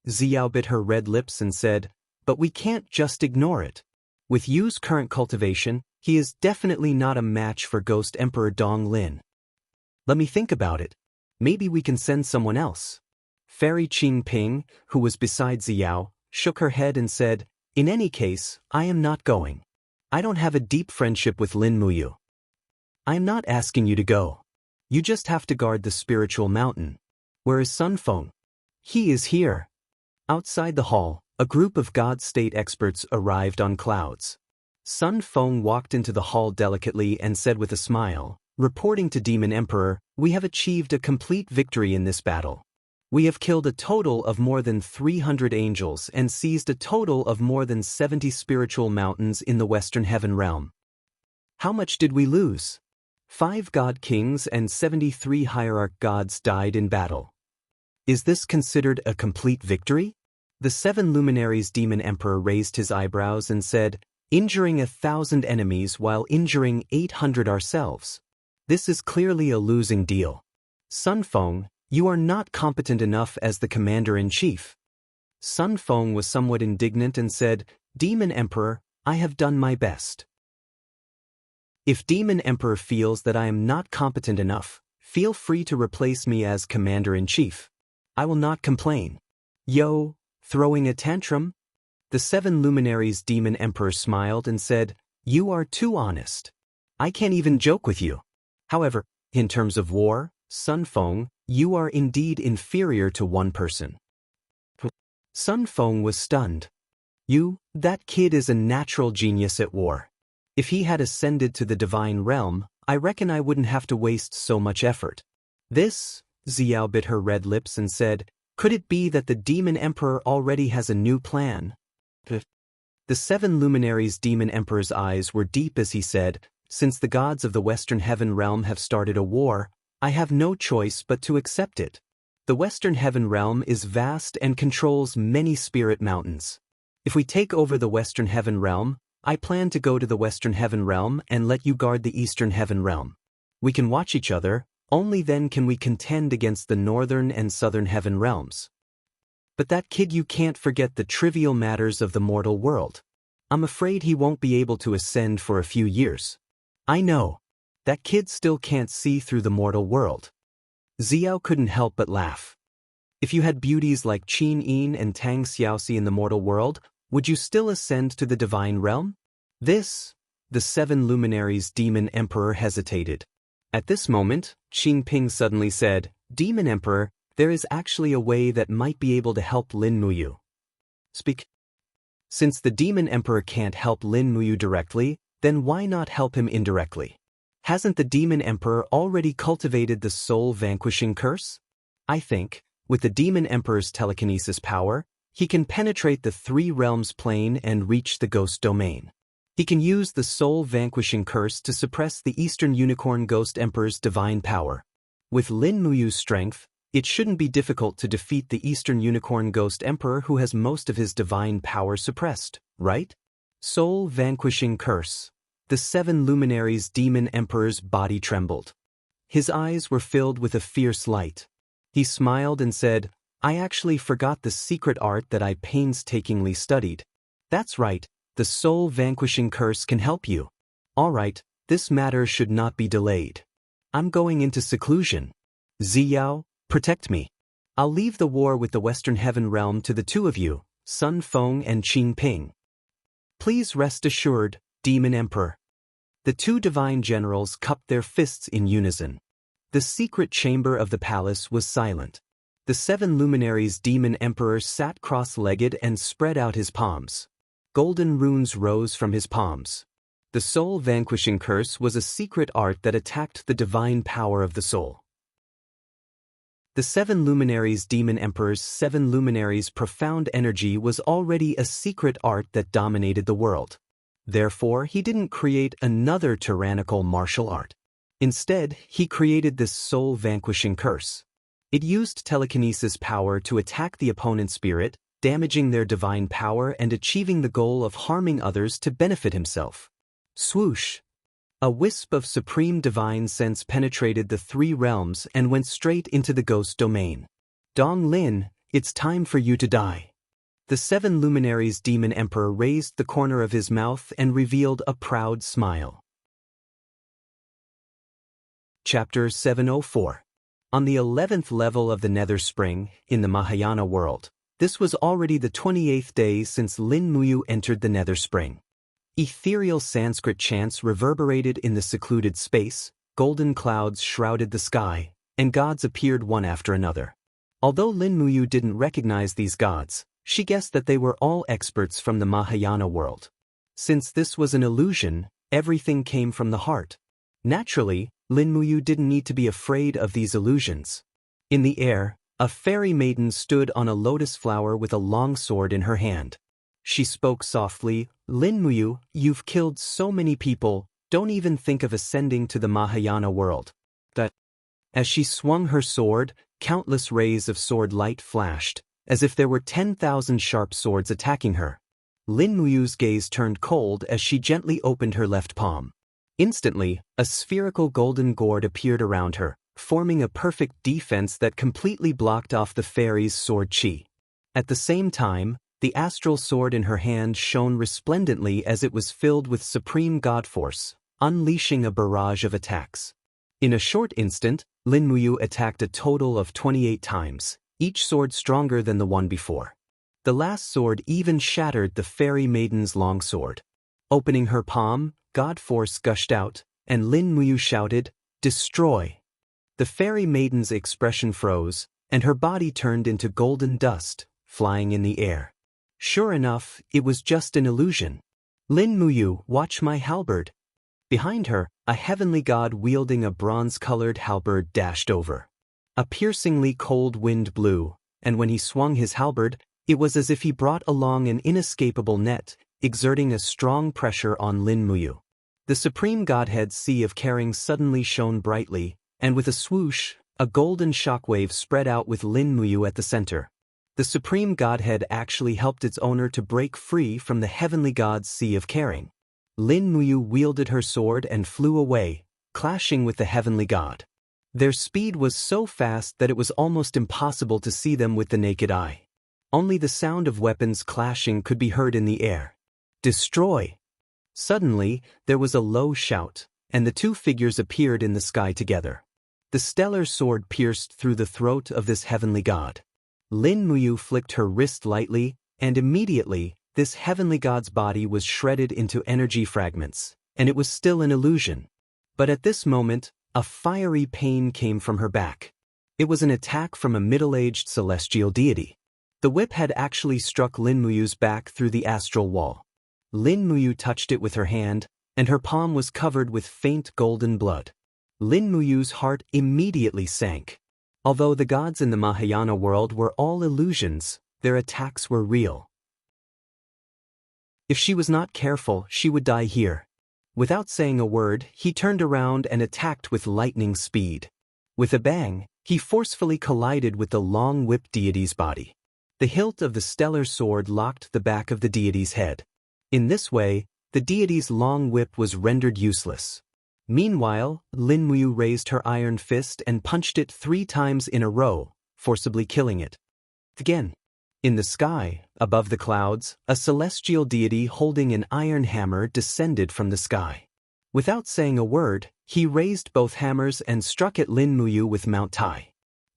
Ziyao bit her red lips and said, "But we can't just ignore it. With Yu's current cultivation, he is definitely not a match for Ghost Emperor Dong Lin. Let me think about it. Maybe we can send someone else." Fairy Qing Ping, who was beside Ziyao, shook her head and said, "In any case, I am not going. I don't have a deep friendship with Lin Muyu. I am not asking you to go. You just have to guard the spiritual mountain. Where is Sun Feng? He is here." Outside the hall, a group of God State experts arrived on clouds. Sun Feng walked into the hall delicately and said with a smile, "Reporting to Demon Emperor, we have achieved a complete victory in this battle. We have killed a total of more than 300 angels and seized a total of more than 70 spiritual mountains in the Western Heaven realm. How much did we lose? 5 god kings and 73 hierarch gods died in battle. Is this considered a complete victory?" The 7 luminaries Demon Emperor raised his eyebrows and said, "Injuring 1,000 enemies while injuring 800 ourselves. This is clearly a losing deal. Sun Feng, you are not competent enough as the commander-in-chief." Sun Feng was somewhat indignant and said, "Demon Emperor, I have done my best. If Demon Emperor feels that I am not competent enough, feel free to replace me as Commander-in-Chief. I will not complain." "Yo, throwing a tantrum?" The 7 luminaries Demon Emperor smiled and said, "You are too honest. I can't even joke with you. However, in terms of war, Sun Feng, you are indeed inferior to one person." Sun Feng was stunned. That kid is a natural genius at war. If he had ascended to the divine realm, I reckon I wouldn't have to waste so much effort. Ziyao bit her red lips and said, "Could it be that the Demon Emperor already has a new plan?" The 7 luminaries Demon Emperor's eyes were deep as he said, "Since the gods of the Western Heaven realm have started a war, I have no choice but to accept it. The Western Heaven realm is vast and controls many spirit mountains. If we take over the Western Heaven realm, I plan to go to the Western Heaven realm and let you guard the Eastern Heaven realm. We can watch each other, only then can we contend against the northern and southern heaven realms. But that kid, you can't forget the trivial matters of the mortal world. I'm afraid he won't be able to ascend for a few years. I know. That kid still can't see through the mortal world. Xiao couldn't help but laugh. If you had beauties like Qin Yin and Tang Xiaoxi in the mortal world, would you still ascend to the divine realm? The seven luminaries' demon emperor hesitated. At this moment, Qin Ping suddenly said, "Demon Emperor, there is actually a way that might be able to help Lin Muyu." Speak. Since the demon emperor can't help Lin Muyu directly, then why not help him indirectly? Hasn't the demon emperor already cultivated the soul-vanquishing curse? I think, with the demon emperor's telekinesis power, he can penetrate the three realms plane and reach the ghost domain. He can use the soul-vanquishing curse to suppress the Eastern Unicorn Ghost Emperor's divine power. With Lin Muyu's strength, it shouldn't be difficult to defeat the Eastern Unicorn Ghost Emperor who has most of his divine power suppressed, right? Soul-vanquishing curse. The seven luminaries' demon emperor's body trembled. His eyes were filled with a fierce light. He smiled and said, "I actually forgot the secret art that I painstakingly studied." "That's right. The soul-vanquishing curse can help you." "All right, this matter should not be delayed. I'm going into seclusion. Ziyao, protect me. I'll leave the war with the Western Heaven Realm to the two of you, Sun Feng and Qin Ping." "Please rest assured, Demon Emperor." The two divine generals cupped their fists in unison. The secret chamber of the palace was silent. The seven luminaries' demon emperor sat cross-legged and spread out his palms. Golden runes rose from his palms. The soul-vanquishing curse was a secret art that attacked the divine power of the soul. The seven luminaries' demon emperor's seven luminaries' profound energy was already a secret art that dominated the world. Therefore, he didn't create another tyrannical martial art. Instead, he created this soul-vanquishing curse. It used telekinesis power to attack the opponent's spirit, damaging their divine power and achieving the goal of harming others to benefit himself. Swoosh! A wisp of supreme divine sense penetrated the three realms and went straight into the ghost domain. "Dong Lin, it's time for you to die." The seven luminaries' demon emperor raised the corner of his mouth and revealed a proud smile. Chapter 704. On the 11th level of the Nether Spring, in the Mahayana world, this was already the 28th day since Lin Muyu entered the Nether Spring. Ethereal Sanskrit chants reverberated in the secluded space, golden clouds shrouded the sky, and gods appeared one after another. Although Lin Muyu didn't recognize these gods, she guessed that they were all experts from the Mahayana world. Since this was an illusion, everything came from the heart. Naturally, Lin Muyu didn't need to be afraid of these illusions. In the air, a fairy maiden stood on a lotus flower with a long sword in her hand. She spoke softly, "Lin Muyu, you've killed so many people, don't even think of ascending to the Mahayana world." As she swung her sword, countless rays of sword light flashed, as if there were 10,000 sharp swords attacking her. Lin Muyu's gaze turned cold as she gently opened her left palm. Instantly, a spherical golden gourd appeared around her, forming a perfect defense that completely blocked off the fairy's sword chi. At the same time, the astral sword in her hand shone resplendently as it was filled with supreme god force, unleashing a barrage of attacks. In a short instant, Lin Muyu attacked a total of 28 times, each sword stronger than the one before. The last sword even shattered the fairy maiden's long sword. Opening her palm, god force gushed out, and Lin Muyu shouted, "Destroy!" The fairy maiden's expression froze, and her body turned into golden dust, flying in the air. Sure enough, it was just an illusion. "Lin Muyu, watch my halberd." Behind her, a heavenly god wielding a bronze-colored halberd dashed over. A piercingly cold wind blew, and when he swung his halberd, it was as if he brought along an inescapable net, exerting a strong pressure on Lin Muyu. The supreme godhead's sea of caring suddenly shone brightly, and with a swoosh, a golden shockwave spread out with Lin Muyu at the center. The supreme godhead actually helped its owner to break free from the heavenly god's sea of caring. Lin Muyu wielded her sword and flew away, clashing with the heavenly god. Their speed was so fast that it was almost impossible to see them with the naked eye. Only the sound of weapons clashing could be heard in the air. Destroy! Suddenly, there was a low shout, and the two figures appeared in the sky together. The stellar sword pierced through the throat of this heavenly god. Lin Muyu flicked her wrist lightly, and immediately, this heavenly god's body was shredded into energy fragments, and it was still an illusion. But at this moment, a fiery pain came from her back. It was an attack from a middle-aged celestial deity. The whip had actually struck Lin Muyu's back through the astral wall. Lin Muyu touched it with her hand, and her palm was covered with faint golden blood. Lin Muyu's heart immediately sank. Although the gods in the Mahayana world were all illusions, their attacks were real. If she was not careful, she would die here. Without saying a word, he turned around and attacked with lightning speed. With a bang, he forcefully collided with the long whip deity's body. The hilt of the stellar sword locked the back of the deity's head. In this way, the deity's long whip was rendered useless. Meanwhile, Lin Muyu raised her iron fist and punched it 3 times in a row, forcibly killing it. Again. In the sky, above the clouds, a celestial deity holding an iron hammer descended from the sky. Without saying a word, he raised both hammers and struck at Lin Muyu with Mount Tai.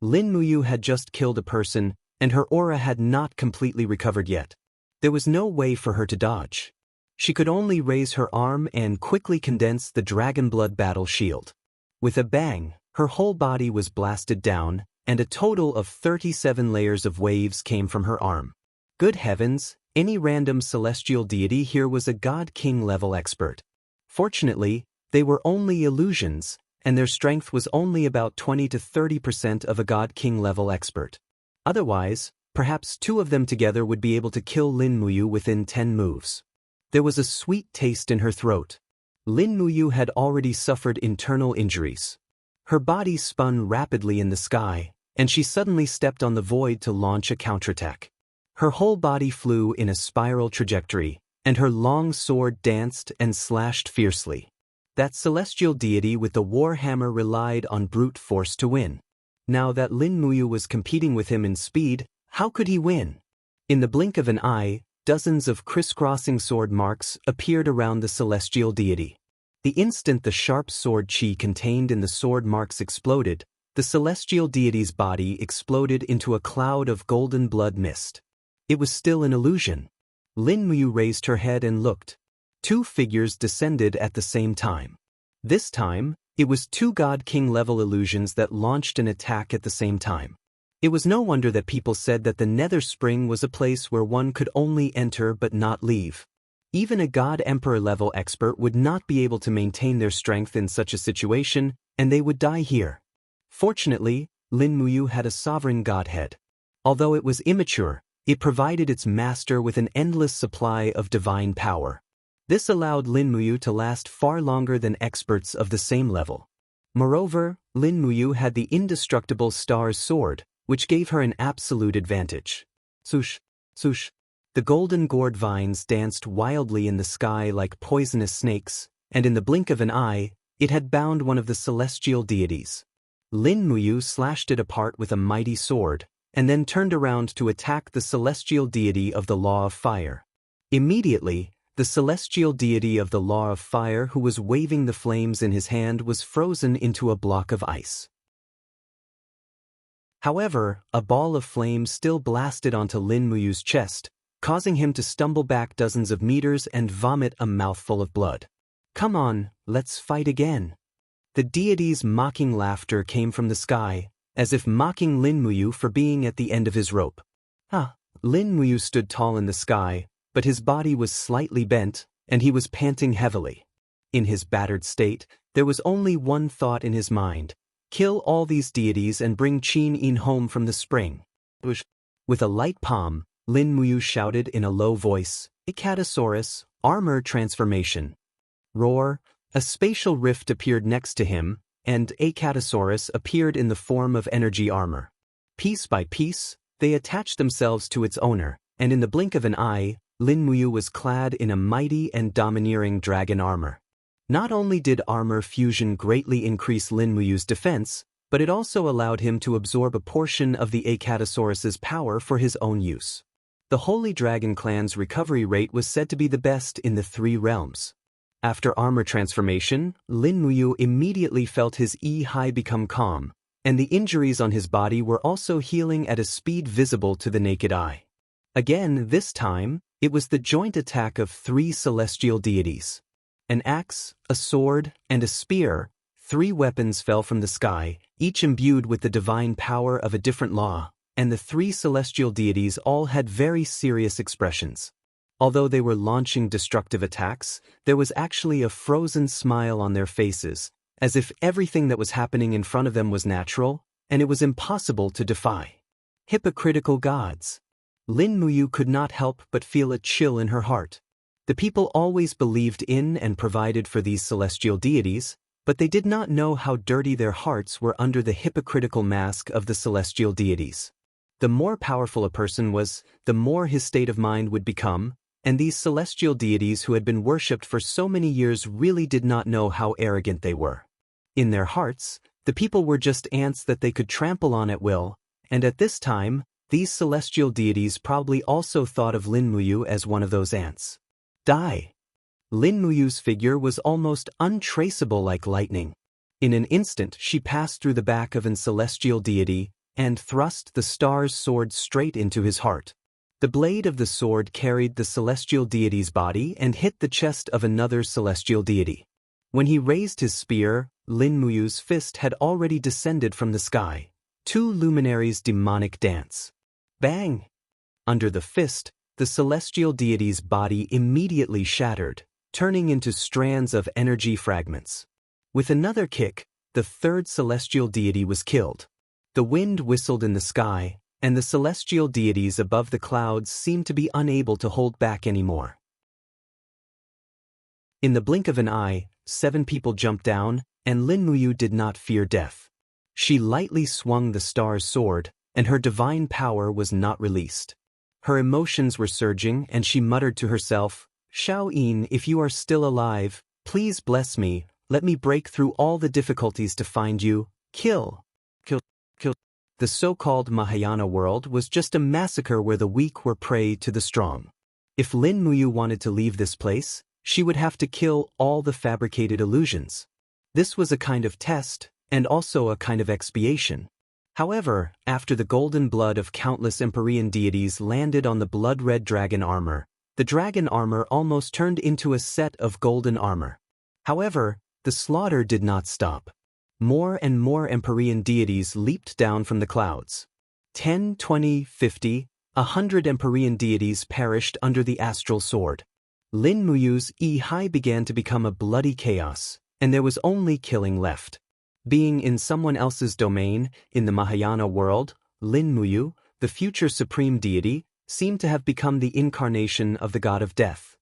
Lin Muyu had just killed a person, and her aura had not completely recovered yet. There was no way for her to dodge. She could only raise her arm and quickly condense the dragon blood battle shield. With a bang, her whole body was blasted down, and a total of 37 layers of waves came from her arm. Good heavens, any random celestial deity here was a god-king level expert. Fortunately, they were only illusions, and their strength was only about 20 to 30% of a god-king level expert. Otherwise, perhaps 2 of them together would be able to kill Lin Muyu within 10 moves. There was a sweet taste in her throat. Lin Muyu had already suffered internal injuries. Her body spun rapidly in the sky, and she suddenly stepped on the void to launch a counterattack. Her whole body flew in a spiral trajectory, and her long sword danced and slashed fiercely. That celestial deity with the war hammer relied on brute force to win. Now that Lin Muyu was competing with him in speed, how could he win? In the blink of an eye, dozens of crisscrossing sword marks appeared around the celestial deity. The instant the sharp sword chi contained in the sword marks exploded, the celestial deity's body exploded into a cloud of golden blood mist. It was still an illusion. Lin Muyu raised her head and looked. 2 figures descended at the same time. This time, it was 2 god-king level illusions that launched an attack at the same time. It was no wonder that people said that the Nether Spring was a place where one could only enter but not leave. Even a God-Emperor level expert would not be able to maintain their strength in such a situation, and they would die here. Fortunately, Lin Muyu had a sovereign godhead. Although it was immature, it provided its master with an endless supply of divine power. This allowed Lin Muyu to last far longer than experts of the same level. Moreover, Lin Muyu had the indestructible Star's sword, which gave her an absolute advantage. Swoosh, swoosh. The golden gourd vines danced wildly in the sky like poisonous snakes, and in the blink of an eye, it had bound one of the celestial deities. Lin Muyu slashed it apart with a mighty sword, and then turned around to attack the celestial deity of the Law of Fire. Immediately, the celestial deity of the Law of Fire who was waving the flames in his hand was frozen into a block of ice. However, a ball of flame still blasted onto Lin Muyu's chest, causing him to stumble back dozens of meters and vomit a mouthful of blood. Come on, let's fight again. The deity's mocking laughter came from the sky, as if mocking Lin Muyu for being at the end of his rope. Lin Muyu stood tall in the sky, but his body was slightly bent, and he was panting heavily. In his battered state, there was only one thought in his mind: kill all these deities and bring Qin home from the spring. With a light palm, Lin Muyu shouted in a low voice, "Icatosaurus, armor transformation." Roar! A spatial rift appeared next to him, and Icatosaurus appeared in the form of energy armor. Piece by piece, they attached themselves to its owner, and in the blink of an eye, Lin Muyu was clad in a mighty and domineering dragon armor. Not only did armor fusion greatly increase Lin Muyu's defense, but it also allowed him to absorb a portion of the Acatosaurus's power for his own use. The Holy Dragon Clan's recovery rate was said to be the best in the 3 realms. After armor transformation, Lin Muyu immediately felt his E-high become calm, and the injuries on his body were also healing at a speed visible to the naked eye. Again, this time, it was the joint attack of 3 celestial deities. An axe, a sword, and a spear, 3 weapons fell from the sky, each imbued with the divine power of a different law, and the 3 celestial deities all had very serious expressions. Although they were launching destructive attacks, there was actually a frozen smile on their faces, as if everything that was happening in front of them was natural, and it was impossible to defy. Hypocritical gods. Lin Muyu could not help but feel a chill in her heart. The people always believed in and provided for these celestial deities, but they did not know how dirty their hearts were under the hypocritical mask of the celestial deities. The more powerful a person was, the more his state of mind would become, and these celestial deities who had been worshipped for so many years really did not know how arrogant they were. In their hearts, the people were just ants that they could trample on at will, and at this time, these celestial deities probably also thought of Lin Muyu as one of those ants. Die! Lin Muyu's figure was almost untraceable like lightning. In an instant she passed through the back of an celestial deity and thrust the star's sword straight into his heart. The blade of the sword carried the celestial deity's body and hit the chest of another celestial deity. When he raised his spear, Lin Muyu's fist had already descended from the sky. 2 luminaries' demonic dance. Bang! Under the fist, the celestial deity's body immediately shattered, turning into strands of energy fragments. With another kick, the 3rd celestial deity was killed. The wind whistled in the sky, and the celestial deities above the clouds seemed to be unable to hold back anymore. In the blink of an eye, 7 people jumped down, and Lin Muyu did not fear death. She lightly swung the star's sword, and her divine power was not released. Her emotions were surging, and she muttered to herself, "Shao-yin, if you are still alive, please bless me, let me break through all the difficulties to find you, kill. The so-called Mahayana world was just a massacre where the weak were prey to the strong. If Lin Muyu wanted to leave this place, she would have to kill all the fabricated illusions. This was a kind of test, and also a kind of expiation. However, after the golden blood of countless Empyrean deities landed on the blood-red dragon armor, the dragon armor almost turned into a set of golden armor. However, the slaughter did not stop. More and more Empyrean deities leaped down from the clouds. 10, 20, 50, 100 Empyrean deities perished under the astral sword. Lin Muyu's E-high began to become a bloody chaos, and there was only killing left. Being in someone else's domain, in the Mahayana world, Lin Muyu, the future supreme deity, seemed to have become the incarnation of the god of death.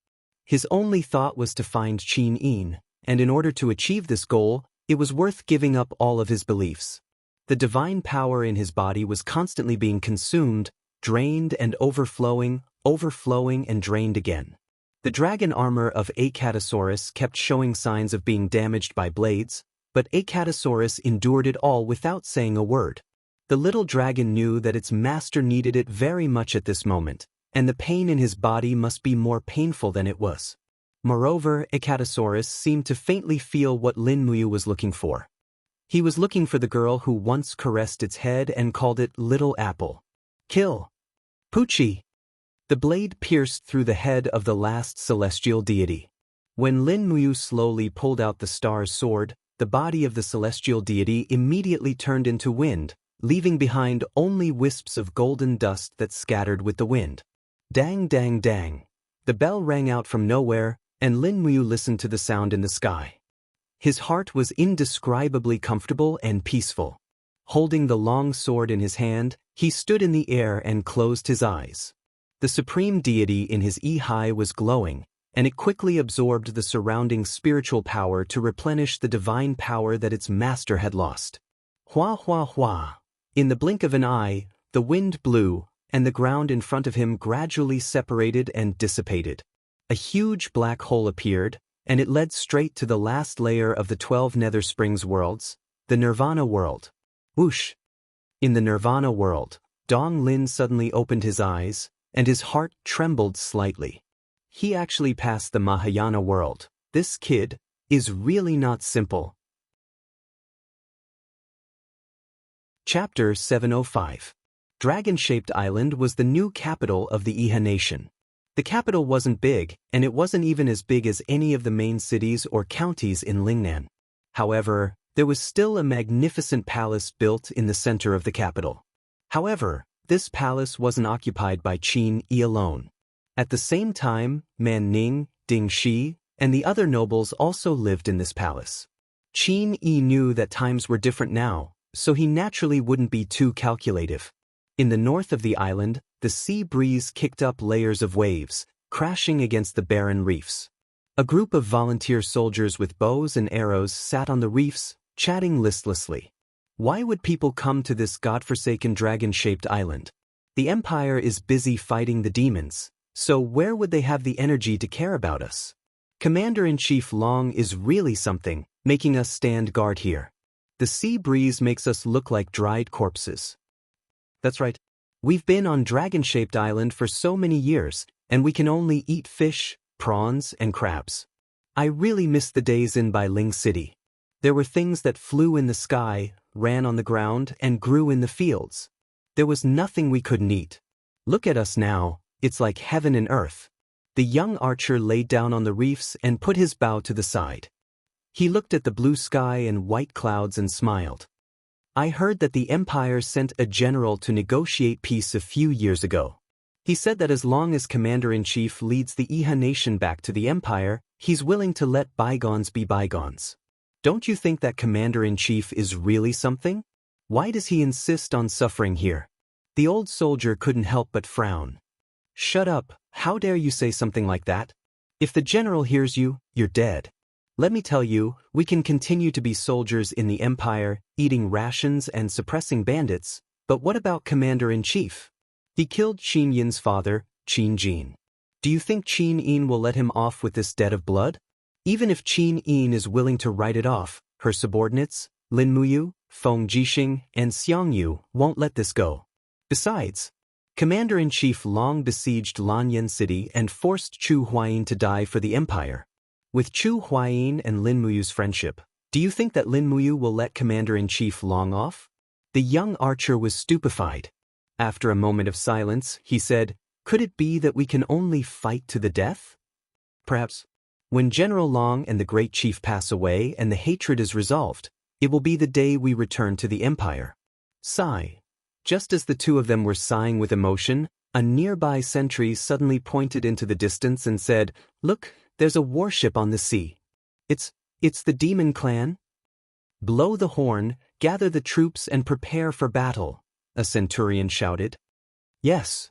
His only thought was to find Qin-yin, and in order to achieve this goal, it was worth giving up all of his beliefs. The divine power in his body was constantly being consumed, drained and overflowing and drained again. The dragon armor of Acatosaurus kept showing signs of being damaged by blades, but Acatosaurus endured it all without saying a word. The little dragon knew that its master needed it very much at this moment, and the pain in his body must be more painful than it was. Moreover, Acatosaurus seemed to faintly feel what Lin Muyu was looking for. He was looking for the girl who once caressed its head and called it Little Apple. Kill! Poochie! The blade pierced through the head of the last celestial deity. When Lin Muyu slowly pulled out the star's sword, the body of the celestial deity immediately turned into wind, leaving behind only wisps of golden dust that scattered with the wind. Dang, dang, dang. The bell rang out from nowhere, and Lin Muyu listened to the sound in the sky. His heart was indescribably comfortable and peaceful. Holding the long sword in his hand, he stood in the air and closed his eyes. The supreme deity in his E-high was glowing, and it quickly absorbed the surrounding spiritual power to replenish the divine power that its master had lost. Hua hua hua. In the blink of an eye, the wind blew, and the ground in front of him gradually separated and dissipated. A huge black hole appeared, and it led straight to the last layer of the 12 Nether Springs worlds, the Nirvana world. Whoosh! In the Nirvana world, Dong Lin suddenly opened his eyes, and his heart trembled slightly. He actually passed the Mahayana world. This kid is really not simple. Chapter 705. Dragon-shaped island was the new capital of the Iha nation. The capital wasn't big, and it wasn't even as big as any of the main cities or counties in Lingnan. However, there was still a magnificent palace built in the center of the capital. However, this palace wasn't occupied by Qin Yi alone. At the same time, Man Ning, Ding Shi, and the other nobles also lived in this palace. Qin Yi knew that times were different now, so he naturally wouldn't be too calculative. In the north of the island, the sea breeze kicked up layers of waves, crashing against the barren reefs. A group of volunteer soldiers with bows and arrows sat on the reefs, chatting listlessly. Why would people come to this godforsaken dragon-shaped island? The Empire is busy fighting the demons, so where would they have the energy to care about us? Commander-in-Chief Long is really something, making us stand guard here. The sea breeze makes us look like dried corpses. That's right. We've been on dragon-shaped island for so many years, and we can only eat fish, prawns, and crabs. I really miss the days in Bailing City. There were things that flew in the sky, ran on the ground, and grew in the fields. There was nothing we couldn't eat. Look at us now, it's like heaven and earth. The young archer laid down on the reefs and put his bow to the side. He looked at the blue sky and white clouds and smiled. I heard that the Empire sent a general to negotiate peace a few years ago. He said that as long as Commander-in-Chief leads the Iha nation back to the Empire, he's willing to let bygones be bygones. Don't you think that Commander-in-Chief is really something? Why does he insist on suffering here? The old soldier couldn't help but frown. Shut up, how dare you say something like that? If the general hears you, you're dead. Let me tell you, we can continue to be soldiers in the Empire, eating rations and suppressing bandits, but what about Commander-in-Chief? He killed Qin Yin's father, Qin Jin. Do you think Qin Yin will let him off with this debt of blood? Even if Qin Yin is willing to write it off, her subordinates, Lin Muyu, Feng Jixing, and Xiang Yu, won't let this go. Besides, Commander-in-Chief Long besieged Lanyan City and forced Chu Huayin to die for the Empire. With Chu Huayin and Lin Muyu's friendship, do you think that Lin Muyu will let Commander-in-Chief Long off? The young archer was stupefied. After a moment of silence, he said, "Could it be that we can only fight to the death? Perhaps. When General Long and the great chief pass away and the hatred is resolved, it will be the day we return to the Empire." Sigh. Just as the two of them were sighing with emotion, a nearby sentry suddenly pointed into the distance and said, "Look, there's a warship on the sea. It's the demon clan." "Blow the horn, gather the troops and prepare for battle," a centurion shouted. "Yes."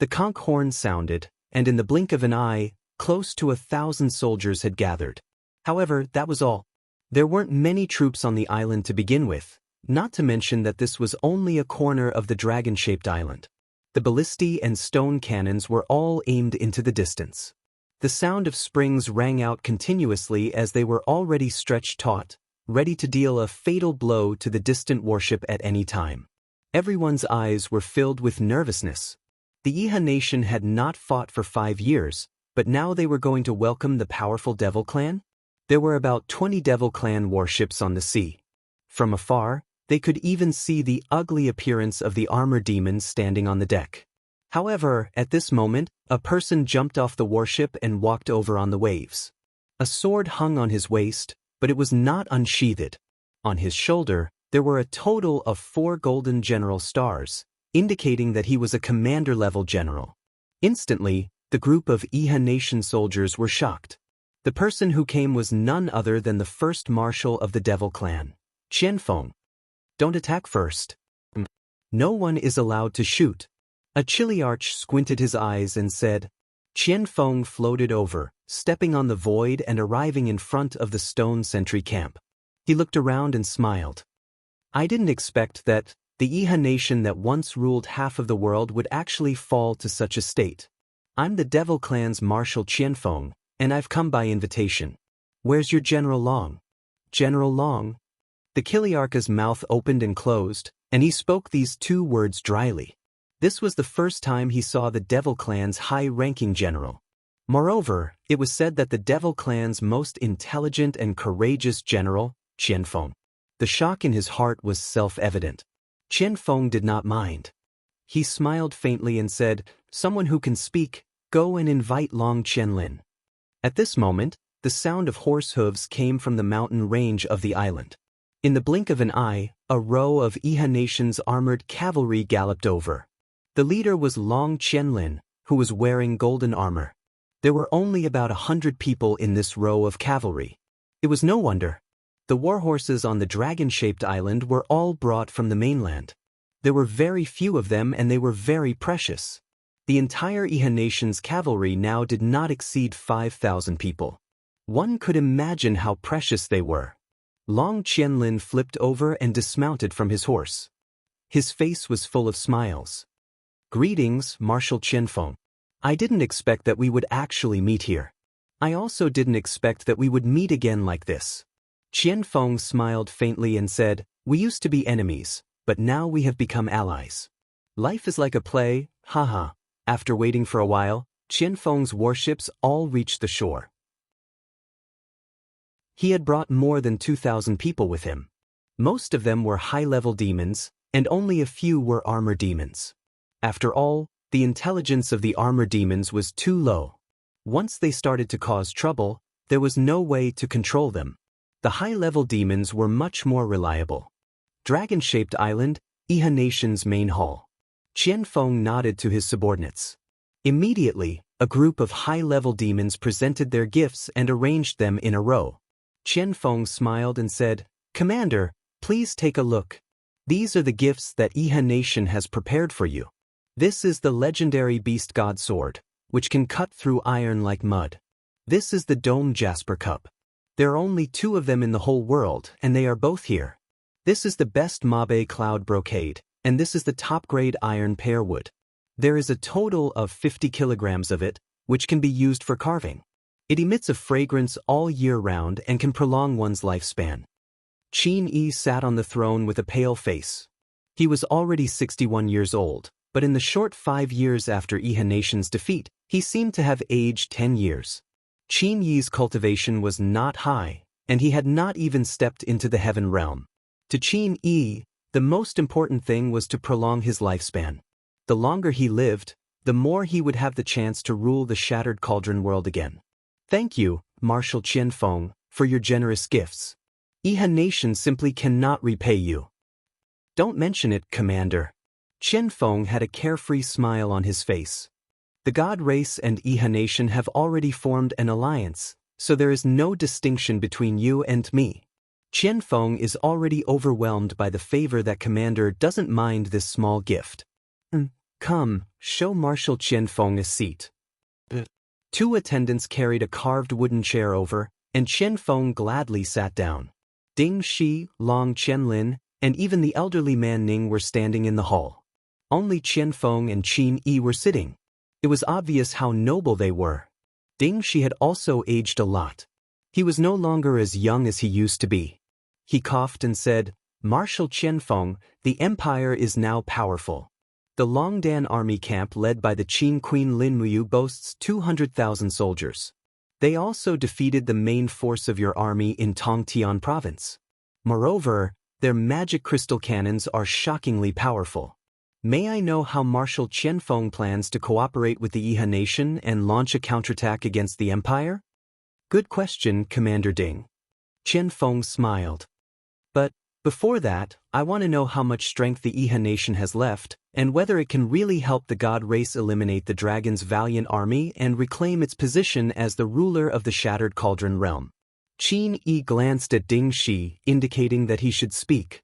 The conch horn sounded, and in the blink of an eye, close to 1,000 soldiers had gathered. However, that was all. There weren't many troops on the island to begin with, not to mention that this was only a corner of the dragon-shaped island. The ballistae and stone cannons were all aimed into the distance. The sound of springs rang out continuously as they were already stretched taut, ready to deal a fatal blow to the distant warship at any time. Everyone's eyes were filled with nervousness. The Iha nation had not fought for 5 years, but now they were going to welcome the powerful Devil Clan? There were about 20 Devil Clan warships on the sea. From afar, they could even see the ugly appearance of the armor demons standing on the deck. However, at this moment, a person jumped off the warship and walked over on the waves. A sword hung on his waist, but it was not unsheathed. On his shoulder, there were a total of 4 golden general stars, indicating that he was a commander-level general. Instantly, the group of Iha nation soldiers were shocked. The person who came was none other than the first marshal of the Devil Clan, Qianfeng. "Don't attack first. No one is allowed to shoot." A Chiliarch squinted his eyes and said. Qianfeng floated over, stepping on the void and arriving in front of the stone sentry camp. He looked around and smiled. "I didn't expect that the Iha nation that once ruled half of the world would actually fall to such a state. I'm the Devil Clan's Marshal Qianfeng, and I've come by invitation. Where's your General Long? General Long? The Kiliarka's mouth opened and closed, and he spoke these two words dryly. This was the first time he saw the Devil Clan's high-ranking general. Moreover, it was said that the Devil Clan's most intelligent and courageous general, Qianfeng. The shock in his heart was self-evident. Qianfeng did not mind. He smiled faintly and said, "Someone who can speak, go and invite Long Qianlin." At this moment, the sound of horse hooves came from the mountain range of the island. In the blink of an eye, a row of Iha Nation's armored cavalry galloped over. The leader was Long Qianlin, who was wearing golden armor. There were only about 100 people in this row of cavalry. It was no wonder. The warhorses on the dragon-shaped island were all brought from the mainland. There were very few of them and they were very precious. The entire Iha Nation's cavalry now did not exceed 5,000 people. One could imagine how precious they were. Long Qianlin flipped over and dismounted from his horse. His face was full of smiles. "Greetings, Marshal Qianfeng. I didn't expect that we would actually meet here. I also didn't expect that we would meet again like this." Qianfeng smiled faintly and said, "We used to be enemies, but now we have become allies. Life is like a play, haha." After waiting for a while, Qianfeng's warships all reached the shore. He had brought more than 2,000 people with him. Most of them were high-level demons, and only a few were armor demons. After all, the intelligence of the armor demons was too low. Once they started to cause trouble, there was no way to control them. The high-level demons were much more reliable. Dragon-shaped island, Iha Nation's main hall. Qianfeng nodded to his subordinates. Immediately, a group of high-level demons presented their gifts and arranged them in a row. Qianfeng smiled and said, "Commander, please take a look. These are the gifts that Iha Nation has prepared for you. This is the legendary Beast God Sword, which can cut through iron like mud. This is the Dome Jasper Cup. There are only 2 of them in the whole world, and they are both here. This is the best Mabe Cloud Brocade, and this is the top-grade iron pearwood. There is a total of 50 kilograms of it, which can be used for carving. It emits a fragrance all year round and can prolong one's lifespan." Qin Yi sat on the throne with a pale face. He was already 61 years old, but in the short 5 years after Iha Nation's defeat, he seemed to have aged 10 years. Qin Yi's cultivation was not high, and he had not even stepped into the heaven realm. To Qin Yi, the most important thing was to prolong his lifespan. The longer he lived, the more he would have the chance to rule the Shattered Cauldron world again. "Thank you, Marshal Qianfeng, for your generous gifts. Iha Nation simply cannot repay you." "Don't mention it, Commander." Qianfeng had a carefree smile on his face. "The God race and Iha Nation have already formed an alliance, so there is no distinction between you and me. Qianfeng is already overwhelmed by the favor that Commander doesn't mind this small gift. Come, show Marshal Qianfeng a seat." 2 attendants carried a carved wooden chair over, and Qianfeng gladly sat down. Ding Shi, Long Qianlin, and even the elderly man Ning were standing in the hall. Only Qianfeng and Qin Yi were sitting. It was obvious how noble they were. Ding Shi had also aged a lot. He was no longer as young as he used to be. He coughed and said, "Marshal Qianfeng, the empire is now powerful. The Longdan army camp led by the Qin Queen Lin Muyu boasts 200,000 soldiers. They also defeated the main force of your army in Tongtian province. Moreover, their magic crystal cannons are shockingly powerful. May I know how Marshal Qianfeng plans to cooperate with the Iha Nation and launch a counterattack against the empire?" "Good question, Commander Ding." Qianfeng smiled. "But before that, I want to know how much strength the Iha Nation has left, and whether it can really help the God race eliminate the dragon's valiant army and reclaim its position as the ruler of the Shattered Cauldron realm." Qin Yi glanced at Ding Shi, indicating that he should speak.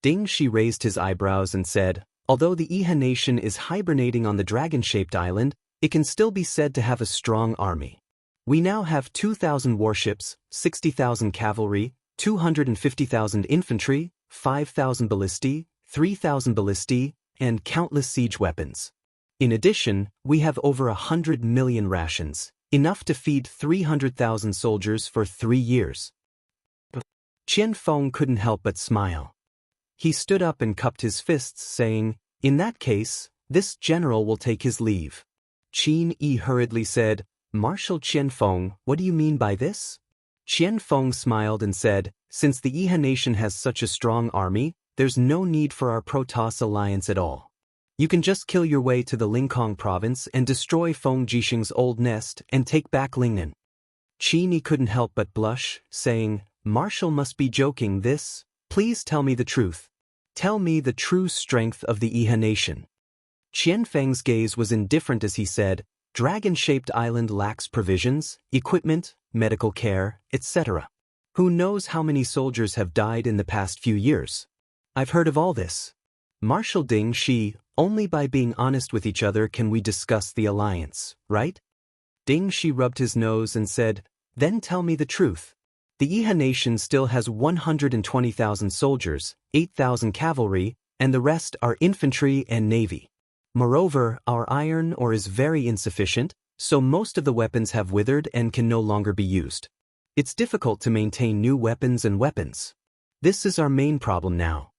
Ding Shi raised his eyebrows and said, "Although the Iha Nation is hibernating on the dragon-shaped island, it can still be said to have a strong army. We now have 2,000 warships, 60,000 cavalry, 250,000 infantry, 5,000 ballistae, 3,000 ballistae, and countless siege weapons. In addition, we have over 100 million rations, enough to feed 300,000 soldiers for 3 years. Qian Feng couldn't help but smile. He stood up and cupped his fists, saying, "In that case, this general will take his leave." Qin Yi hurriedly said, "Marshal Qian Feng, what do you mean by this?" Qian Feng smiled and said, "Since the Yihe nation has such a strong army, there's no need for our Protoss alliance at all. You can just kill your way to the Lingang province and destroy Feng Jisheng's old nest and take back Lingnan." Qin Yi couldn't help but blush, saying, "Marshal must be joking this. Please tell me the truth. Tell me the true strength of the Yihe nation." Qian Feng's gaze was indifferent as he said, "Dragon-shaped island lacks provisions, equipment, medical care, etc. Who knows how many soldiers have died in the past few years? I've heard of all this. Marshal Ding Shi, only by being honest with each other can we discuss the alliance, right?" Ding Shi rubbed his nose and said, "Then tell me the truth. The Yihe nation still has 120,000 soldiers, 8,000 cavalry, and the rest are infantry and navy. Moreover, our iron ore is very insufficient, so most of the weapons have withered and can no longer be used. It's difficult to maintain new weapons and weapons. This is our main problem now."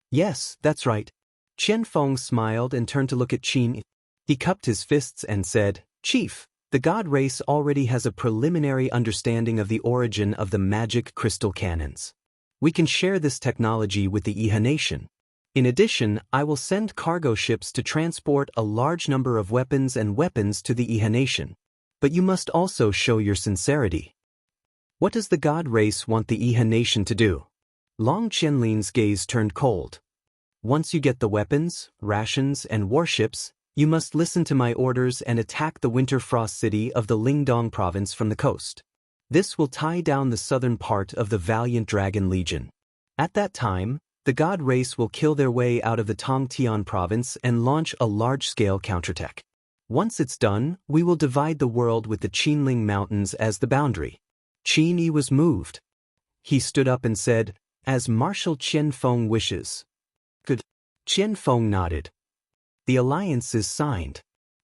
"Yes, that's right." Qian Feng smiled and turned to look at Qin. He cupped his fists and said, "Chief, the god race already has a preliminary understanding of the origin of the magic crystal cannons. We can share this technology with the Yihe nation. In addition, I will send cargo ships to transport a large number of weapons to the Yihe nation. But you must also show your sincerity. What does the god race want the Yihe nation to do?" Long Qianlin's gaze turned cold. "Once you get the weapons, rations, and warships, you must listen to my orders and attack the Winter Frost city of the Lingdong province from the coast. This will tie down the southern part of the valiant Dragon Legion. At that time, the god race will kill their way out of the Tongtian province and launch a large-scale counterattack. Once it's done, we will divide the world with the Qinling Mountains as the boundary." Qin Yi was moved. He stood up and said, "As Marshal Qian Feng wishes." "Good." Qian Feng nodded. "The alliance is signed.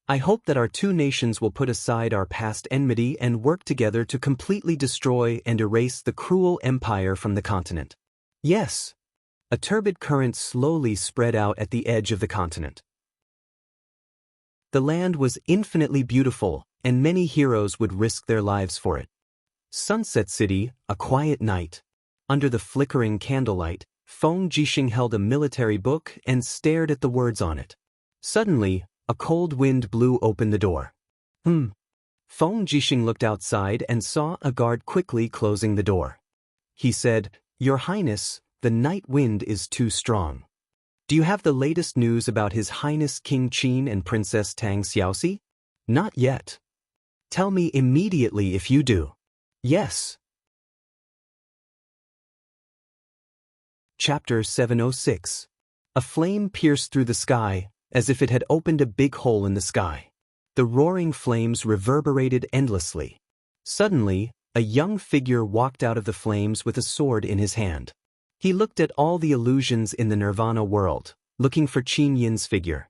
I hope that our two nations will put aside our past enmity and work together to completely destroy and erase the cruel empire from the continent." "Yes." A turbid current slowly spread out at the edge of the continent. The land was infinitely beautiful, and many heroes would risk their lives for it. Sunset City, a quiet night. Under the flickering candlelight, Feng Jisheng held a military book and stared at the words on it. Suddenly, a cold wind blew open the door. Feng Jisheng looked outside and saw a guard quickly closing the door. He said, "Your Highness, the night wind is too strong. Do you have the latest news about His Highness King Qin and Princess Tang Xiaoxi?" "Not yet." "Tell me immediately if you do." "Yes." Chapter 706. A flame pierced through the sky, as if it had opened a big hole in the sky. The roaring flames reverberated endlessly. Suddenly, a young figure walked out of the flames with a sword in his hand. He looked at all the illusions in the Nirvana world, looking for Qin Yin's figure.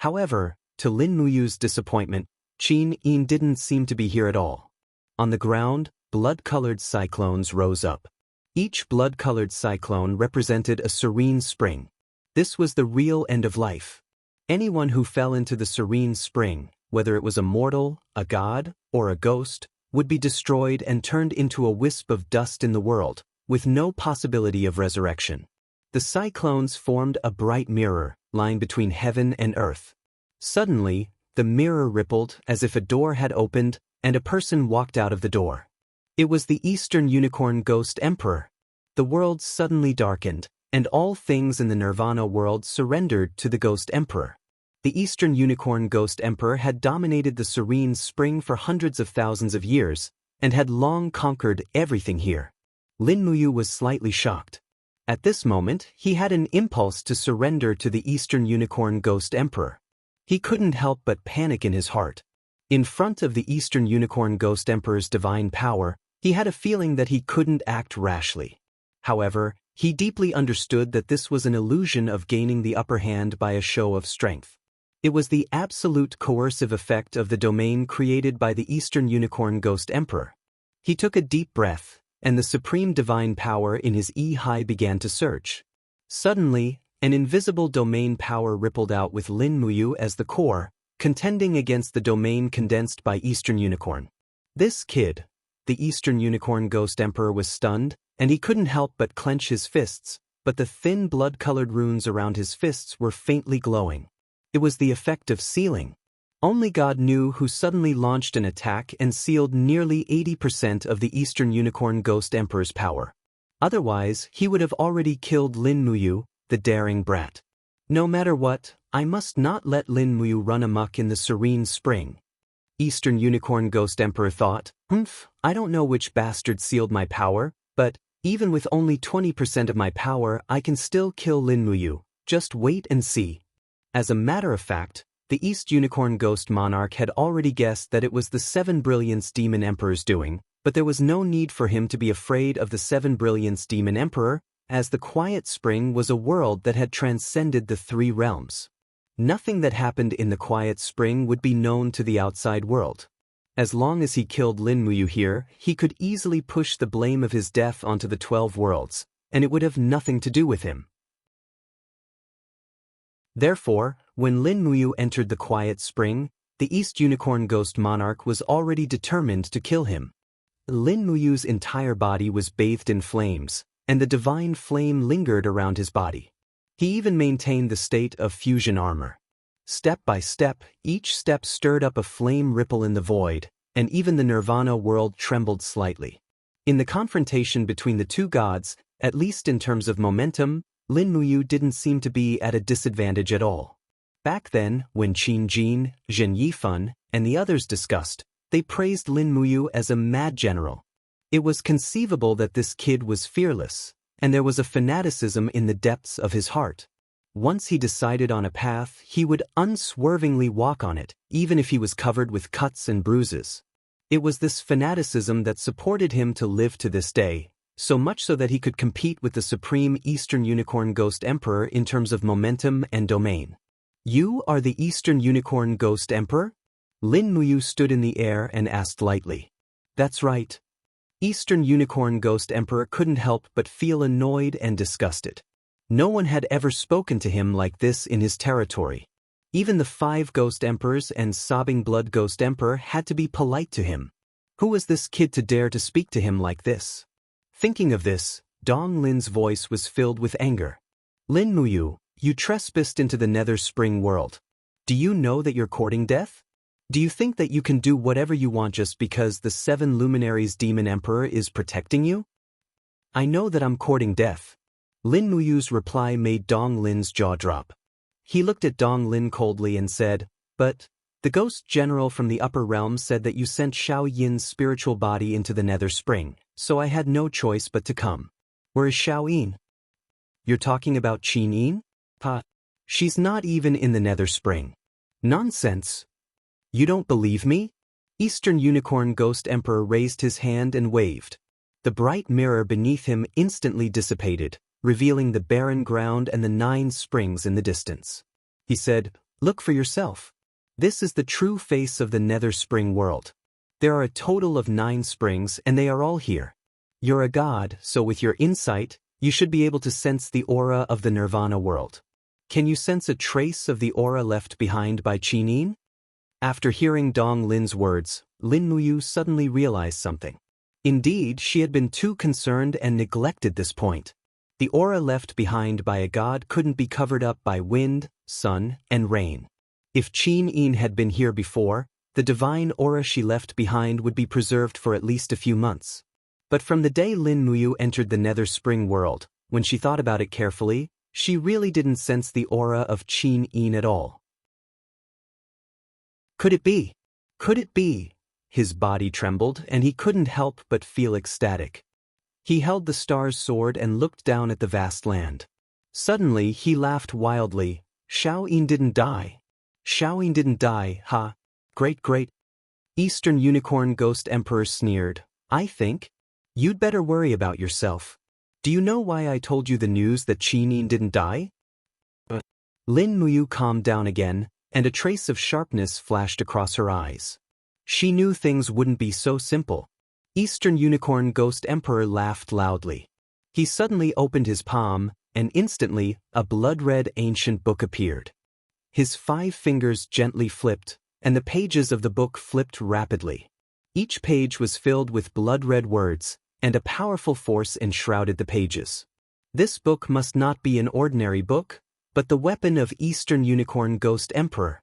However, to Lin Muyu's disappointment, Qin Yin didn't seem to be here at all. On the ground, blood-colored cyclones rose up. Each blood-colored cyclone represented a serene spring. This was the real end of life. Anyone who fell into the serene spring, whether it was a mortal, a god, or a ghost, would be destroyed and turned into a wisp of dust in the world, with no possibility of resurrection. The cyclones formed a bright mirror, lying between heaven and earth. Suddenly, the mirror rippled as if a door had opened, and a person walked out of the door. It was the Eastern Unicorn Ghost Emperor. The world suddenly darkened, and all things in the Nirvana world surrendered to the Ghost Emperor. The Eastern Unicorn Ghost Emperor had dominated the serene spring for hundreds of thousands of years, and had long conquered everything here. Lin Muyu was slightly shocked. At this moment, he had an impulse to surrender to the Eastern Unicorn Ghost Emperor. He couldn't help but panic in his heart. In front of the Eastern Unicorn Ghost Emperor's divine power, he had a feeling that he couldn't act rashly. However, he deeply understood that this was an illusion of gaining the upper hand by a show of strength. It was the absolute coercive effect of the domain created by the Eastern Unicorn Ghost Emperor. He took a deep breath, and the supreme divine power in his High began to surge. Suddenly, an invisible domain power rippled out with Lin Muyu as the core, contending against the domain condensed by Eastern Unicorn. This kid, the Eastern Unicorn Ghost Emperor, was stunned, and he couldn't help but clench his fists, but the thin blood-colored runes around his fists were faintly glowing. It was the effect of sealing. Only God knew who suddenly launched an attack and sealed nearly 80% of the Eastern Unicorn Ghost Emperor's power. Otherwise, he would have already killed Lin Muyu, the daring brat. No matter what, I must not let Lin Muyu run amok in the serene spring. Eastern Unicorn Ghost Emperor thought, I don't know which bastard sealed my power, but even with only 20% of my power, I can still kill Lin Muyu. Just wait and see. As a matter of fact, the East Unicorn Ghost Monarch had already guessed that it was the Seven Brilliance Demon Emperor's doing, but there was no need for him to be afraid of the Seven Brilliance Demon Emperor, as the Quiet Spring was a world that had transcended the three realms. Nothing that happened in the Quiet Spring would be known to the outside world. As long as he killed Lin Muyu here, he could easily push the blame of his death onto the 12 worlds, and it would have nothing to do with him. Therefore, when Lin Muyu entered the Quiet Spring, the East Unicorn Ghost Monarch was already determined to kill him. Lin Muyu's entire body was bathed in flames, and the divine flame lingered around his body. He even maintained the state of fusion armor. Step by step, each step stirred up a flame ripple in the void, and even the Nirvana world trembled slightly. In the confrontation between the two gods, at least in terms of momentum, Lin Muyu didn't seem to be at a disadvantage at all. Back then, when Qin Jin, Zhen Yifan, and the others discussed, they praised Lin Muyu as a mad general. It was conceivable that this kid was fearless, and there was a fanaticism in the depths of his heart. Once he decided on a path, he would unswervingly walk on it, even if he was covered with cuts and bruises. It was this fanaticism that supported him to live to this day, so much so that he could compete with the supreme Eastern Unicorn Ghost Emperor in terms of momentum and domain. You are the Eastern Unicorn Ghost Emperor? Lin Muyu stood in the air and asked lightly. That's right. Eastern Unicorn Ghost Emperor couldn't help but feel annoyed and disgusted. No one had ever spoken to him like this in his territory. Even the 5 Ghost Emperors and Sobbing Blood Ghost Emperor had to be polite to him. Who was this kid to dare to speak to him like this? Thinking of this, Dong Lin's voice was filled with anger. Lin Muyu, you trespassed into the Nether Spring world. Do you know that you're courting death? Do you think that you can do whatever you want just because the 7 Luminaries Demon Emperor is protecting you? I know that I'm courting death. Lin Muyu's reply made Dong Lin's jaw drop. He looked at Dong Lin coldly and said, but the ghost general from the upper realms said that you sent Xiao Yin's spiritual body into the Nether Spring, so I had no choice but to come. Where is Xiao Yin? You're talking about Qin Yin? Pa. She's not even in the Nether Spring. Nonsense. You don't believe me? Eastern Unicorn Ghost Emperor raised his hand and waved. The bright mirror beneath him instantly dissipated, revealing the barren ground and the 9 springs in the distance. He said, look for yourself. This is the true face of the Nether Spring world. There are a total of 9 springs and they are all here. You're a god, so with your insight, you should be able to sense the aura of the Nirvana world. Can you sense a trace of the aura left behind by Qin Yin? After hearing Dong Lin's words, Lin Muyu suddenly realized something. Indeed, she had been too concerned and neglected this point. The aura left behind by a god couldn't be covered up by wind, sun, and rain. If Qin Yin had been here before, the divine aura she left behind would be preserved for at least a few months. But from the day Lin Muyu entered the Nether Spring world, when she thought about it carefully, she really didn't sense the aura of Qin Yin at all. Could it be? Could it be? His body trembled, and he couldn't help but feel ecstatic. He held the star's sword and looked down at the vast land. Suddenly, he laughed wildly. Xiao Yin didn't die. Xiao Yin didn't die, ha. Great. Eastern Unicorn Ghost Emperor sneered. I think you'd better worry about yourself. Do you know why I told you the news that Qin Yin didn't die? Lin Muyu calmed down again, and a trace of sharpness flashed across her eyes. She knew things wouldn't be so simple. Eastern Unicorn Ghost Emperor laughed loudly. He suddenly opened his palm, and instantly, a blood-red ancient book appeared. His 5 fingers gently flipped, and the pages of the book flipped rapidly. Each page was filled with blood-red words, and a powerful force enshrouded the pages. This book must not be an ordinary book, but the weapon of Eastern Unicorn Ghost Emperor.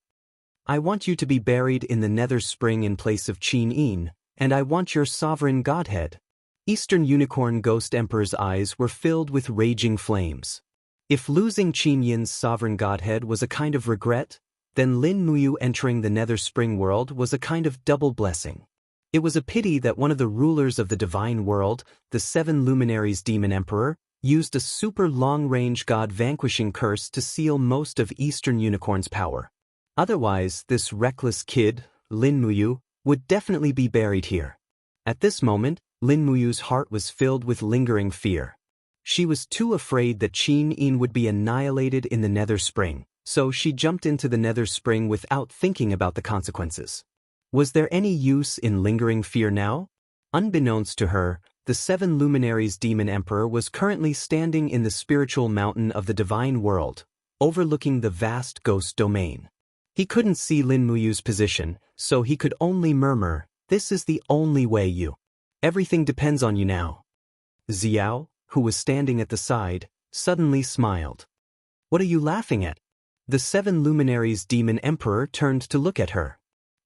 I want you to be buried in the Nether Spring in place of Qin Yin, and I want your sovereign godhead. Eastern Unicorn Ghost Emperor's eyes were filled with raging flames. If losing Qin Yin's sovereign godhead was a kind of regret, then Lin Muyu entering the Nether Spring world was a kind of double blessing. It was a pity that one of the rulers of the divine world, the 7 Luminaries Demon Emperor, used a super long-range god-vanquishing curse to seal most of Eastern Unicorn's power. Otherwise, this reckless kid, Lin Muyu, would definitely be buried here. At this moment, Lin Muyu's heart was filled with lingering fear. She was too afraid that Qin Yin would be annihilated in the Nether Spring, so she jumped into the Nether Spring without thinking about the consequences. Was there any use in lingering fear now? Unbeknownst to her, the 7 Luminaries Demon Emperor was currently standing in the spiritual mountain of the divine world, overlooking the vast ghost domain. He couldn't see Lin Muyu's position, so he could only murmur, "This is the only way you. Everything depends on you now." Xiao, who was standing at the side, suddenly smiled. "What are you laughing at?" The 7 Luminaries Demon Emperor turned to look at her.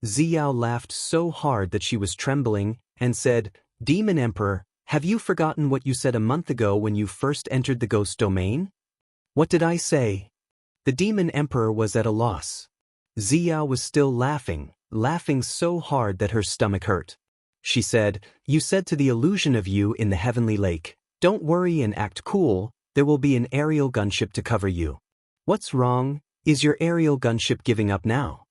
Xiao laughed so hard that she was trembling, and said, "Demon Emperor, have you forgotten what you said a month ago when you first entered the ghost domain?" "What did I say?" The Demon Emperor was at a loss. Xiao was still laughing so hard that her stomach hurt. She said, "You said to the illusion of you in the heavenly lake, 'Don't worry and act cool, there will be an aerial gunship to cover you.' What's wrong? Is your aerial gunship giving up now?"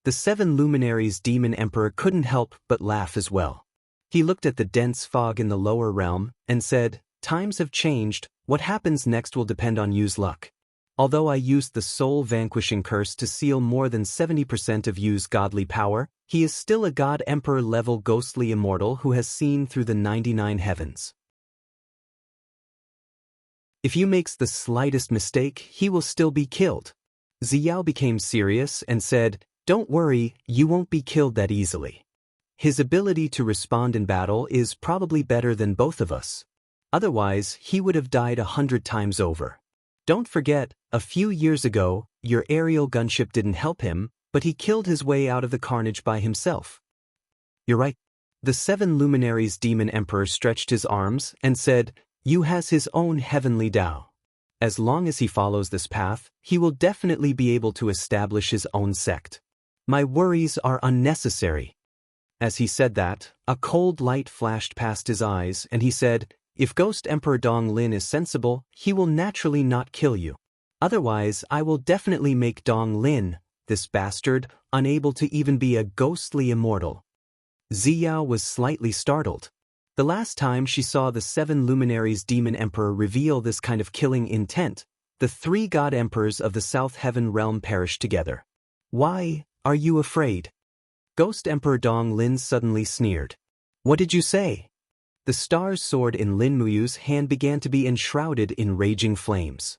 The 7 Luminaries Demon Emperor couldn't help but laugh as well. He looked at the dense fog in the lower realm, and said, "Times have changed, what happens next will depend on you's luck. Although I used the soul-vanquishing curse to seal more than 70% of you's godly power, he is still a God Emperor-level ghostly immortal who has seen through the 99 heavens. If you makes the slightest mistake, he will still be killed." Xiao became serious and said, "Don't worry, you won't be killed that easily. His ability to respond in battle is probably better than both of us. Otherwise, he would have died 100 times over. Don't forget, a few years ago, your aerial gunship didn't help him, but he killed his way out of the carnage by himself." "You're right." The 7 Luminaries Demon Emperor stretched his arms and said, "You has his own heavenly Tao. As long as he follows this path, he will definitely be able to establish his own sect. My worries are unnecessary." As he said that, a cold light flashed past his eyes, and he said, "If Ghost Emperor Dong Lin is sensible, he will naturally not kill you. Otherwise, I will definitely make Dong Lin, this bastard, unable to even be a ghostly immortal." Xiao was slightly startled. The last time she saw the 7 Luminaries Demon Emperor reveal this kind of killing intent, the 3 God Emperors of the South Heaven realm perished together. "Why, are you afraid?" Ghost Emperor Dong Lin suddenly sneered. "What did you say?" The star's sword in Lin Muyu's hand began to be enshrouded in raging flames.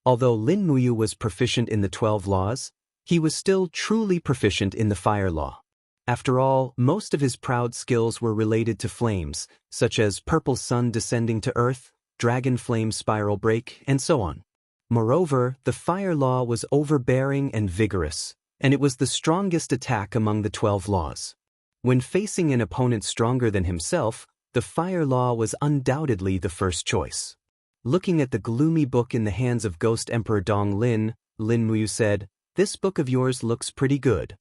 Although Lin Muyu was proficient in the 12 laws, he was still truly proficient in the fire law. After all, most of his proud skills were related to flames, such as purple sun descending to earth, dragon flame spiral break, and so on. Moreover, the fire law was overbearing and vigorous, and it was the strongest attack among the 12 laws. When facing an opponent stronger than himself, the fire law was undoubtedly the first choice. Looking at the gloomy book in the hands of Ghost Emperor Dong Lin, Lin Muyu said, "This book of yours looks pretty good."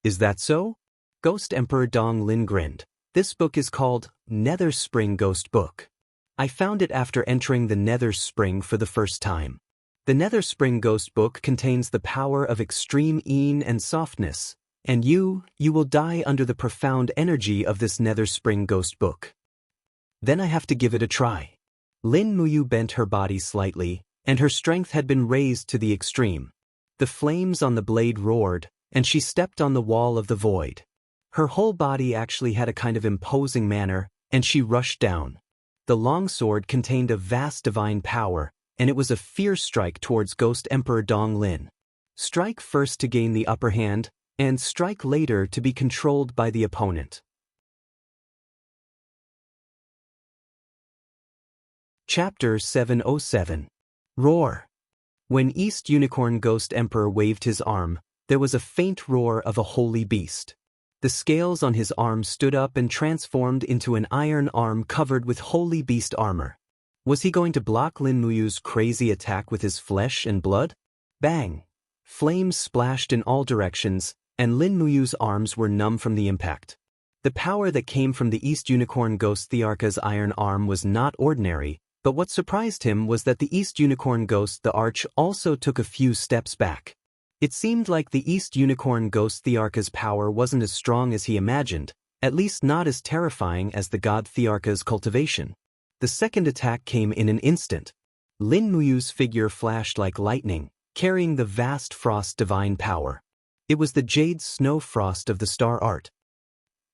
"Is that so?" Ghost Emperor Dong Lin grinned. "This book is called Nether Spring Ghost Book. I found it after entering the Nether Spring for the first time. The Nether Spring Ghost Book contains the power of extreme Yin and softness, and you will die under the profound energy of this Nether Spring Ghost Book. Then I have to give it a try." Lin Muyu bent her body slightly, and her strength had been raised to the extreme. The flames on the blade roared, and she stepped on the wall of the void. Her whole body actually had a kind of imposing manner, and she rushed down. The longsword contained a vast divine power, and it was a fierce strike towards Ghost Emperor Dong Lin. Strike first to gain the upper hand, and strike later to be controlled by the opponent. Chapter 707. Roar. When East Unicorn Ghost Emperor waved his arm, there was a faint roar of a holy beast. The scales on his arm stood up and transformed into an iron arm covered with holy beast armor. Was he going to block Lin Muyu's crazy attack with his flesh and blood? Bang! Flames splashed in all directions, and Lin Muyu's arms were numb from the impact. The power that came from the East Unicorn Ghost Thearka's iron arm was not ordinary, but what surprised him was that the East Unicorn Ghost the Arch also took a few steps back. It seemed like the East Unicorn Ghost Thearka's power wasn't as strong as he imagined, at least not as terrifying as the god Thearka's cultivation. The second attack came in an instant. Lin Muyu's figure flashed like lightning, carrying the vast frost divine power. It was the jade snow frost of the star art.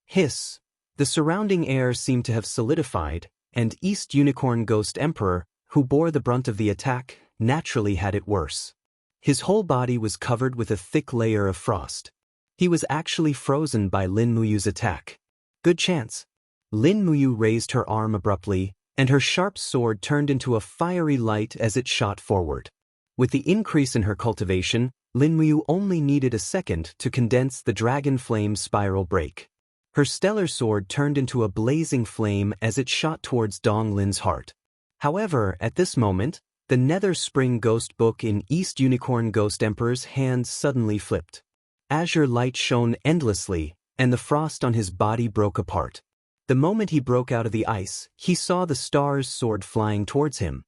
Hiss! The surrounding air seemed to have solidified, and East Unicorn Ghost Emperor, who bore the brunt of the attack, naturally had it worse. His whole body was covered with a thick layer of frost. He was actually frozen by Lin Muyu's attack. Good chance. Lin Muyu raised her arm abruptly, and her sharp sword turned into a fiery light as it shot forward. With the increase in her cultivation, Lin Muyu only needed a second to condense the dragon flame spiral break. Her stellar sword turned into a blazing flame as it shot towards Dong Lin's heart. However, at this moment, the Nether Spring Ghost Book in East Unicorn Ghost Emperor's hand suddenly flipped. Azure light shone endlessly, and the frost on his body broke apart. The moment he broke out of the ice, he saw the star's sword flying towards him.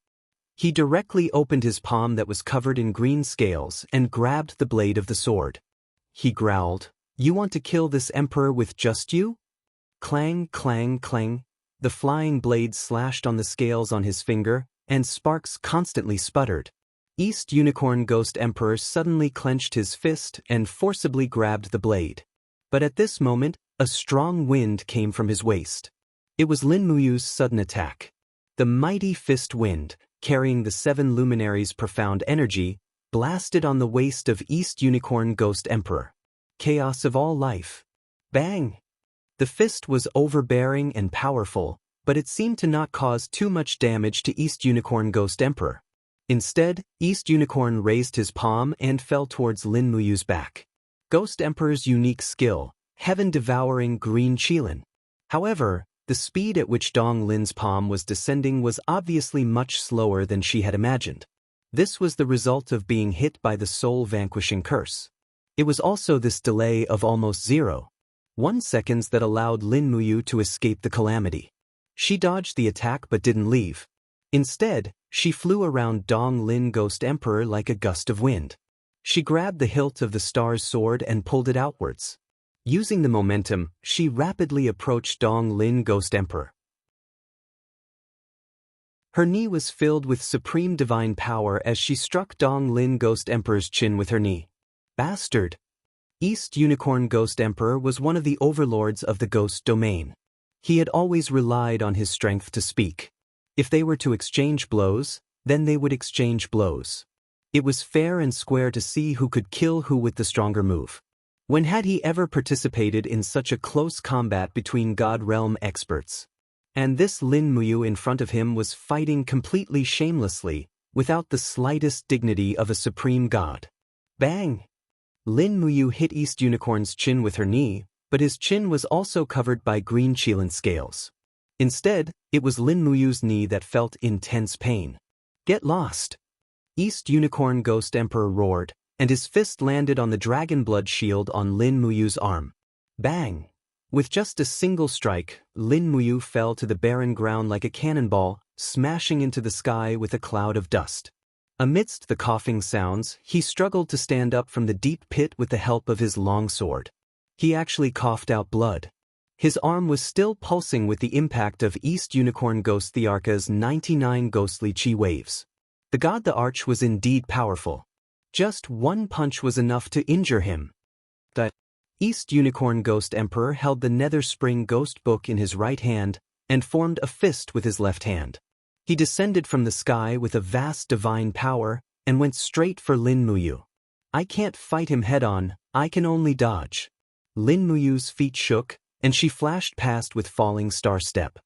He directly opened his palm that was covered in green scales and grabbed the blade of the sword. He growled, "You want to kill this emperor with just you?" Clang, clang, clang. The flying blade slashed on the scales on his finger, and sparks constantly sputtered. East Unicorn Ghost Emperor suddenly clenched his fist and forcibly grabbed the blade. But at this moment, a strong wind came from his waist. It was Lin Muyu's sudden attack. The mighty fist wind, carrying the 7 luminaries' profound energy, blasted on the waist of East Unicorn Ghost Emperor. Chaos of all life. Bang! The fist was overbearing and powerful, but it seemed to not cause too much damage to East Unicorn Ghost Emperor. Instead, East Unicorn raised his palm and fell towards Lin Muyu's back. Ghost Emperor's unique skill, heaven-devouring green Qilin. However, the speed at which Dong Lin's palm was descending was obviously much slower than she had imagined. This was the result of being hit by the soul-vanquishing curse. It was also this delay of almost 0.1 seconds that allowed Lin Muyu to escape the calamity. She dodged the attack but didn't leave. Instead, she flew around Dong Lin Ghost Emperor like a gust of wind. She grabbed the hilt of the star's sword and pulled it outwards. Using the momentum, she rapidly approached Dong Lin Ghost Emperor. Her knee was filled with supreme divine power as she struck Dong Lin Ghost Emperor's chin with her knee. Bastard! East Unicorn Ghost Emperor was one of the overlords of the ghost domain. He had always relied on his strength to speak. If they were to exchange blows, then they would exchange blows. It was fair and square to see who could kill who with the stronger move. When had he ever participated in such a close combat between God Realm experts? And this Lin Muyu in front of him was fighting completely shamelessly, without the slightest dignity of a supreme god. Bang! Lin Muyu hit East Unicorn's chin with her knee, but his chin was also covered by green Qilin scales. Instead, it was Lin Muyu's knee that felt intense pain. Get lost! East Unicorn Ghost Emperor roared, and his fist landed on the dragon blood shield on Lin Muyu's arm. Bang! With just a single strike, Lin Muyu fell to the barren ground like a cannonball, smashing into the sky with a cloud of dust. Amidst the coughing sounds, he struggled to stand up from the deep pit with the help of his long sword. He actually coughed out blood. His arm was still pulsing with the impact of East Unicorn Ghost Thearka's 99 ghostly chi waves. The god the Arch was indeed powerful. Just one punch was enough to injure him. The East Unicorn Ghost Emperor held the Nether Spring Ghost Book in his right hand and formed a fist with his left hand. He descended from the sky with a vast divine power and went straight for Lin Muyu. I can't fight him head-on, I can only dodge. Lin Muyu's feet shook, and she flashed past with falling star step.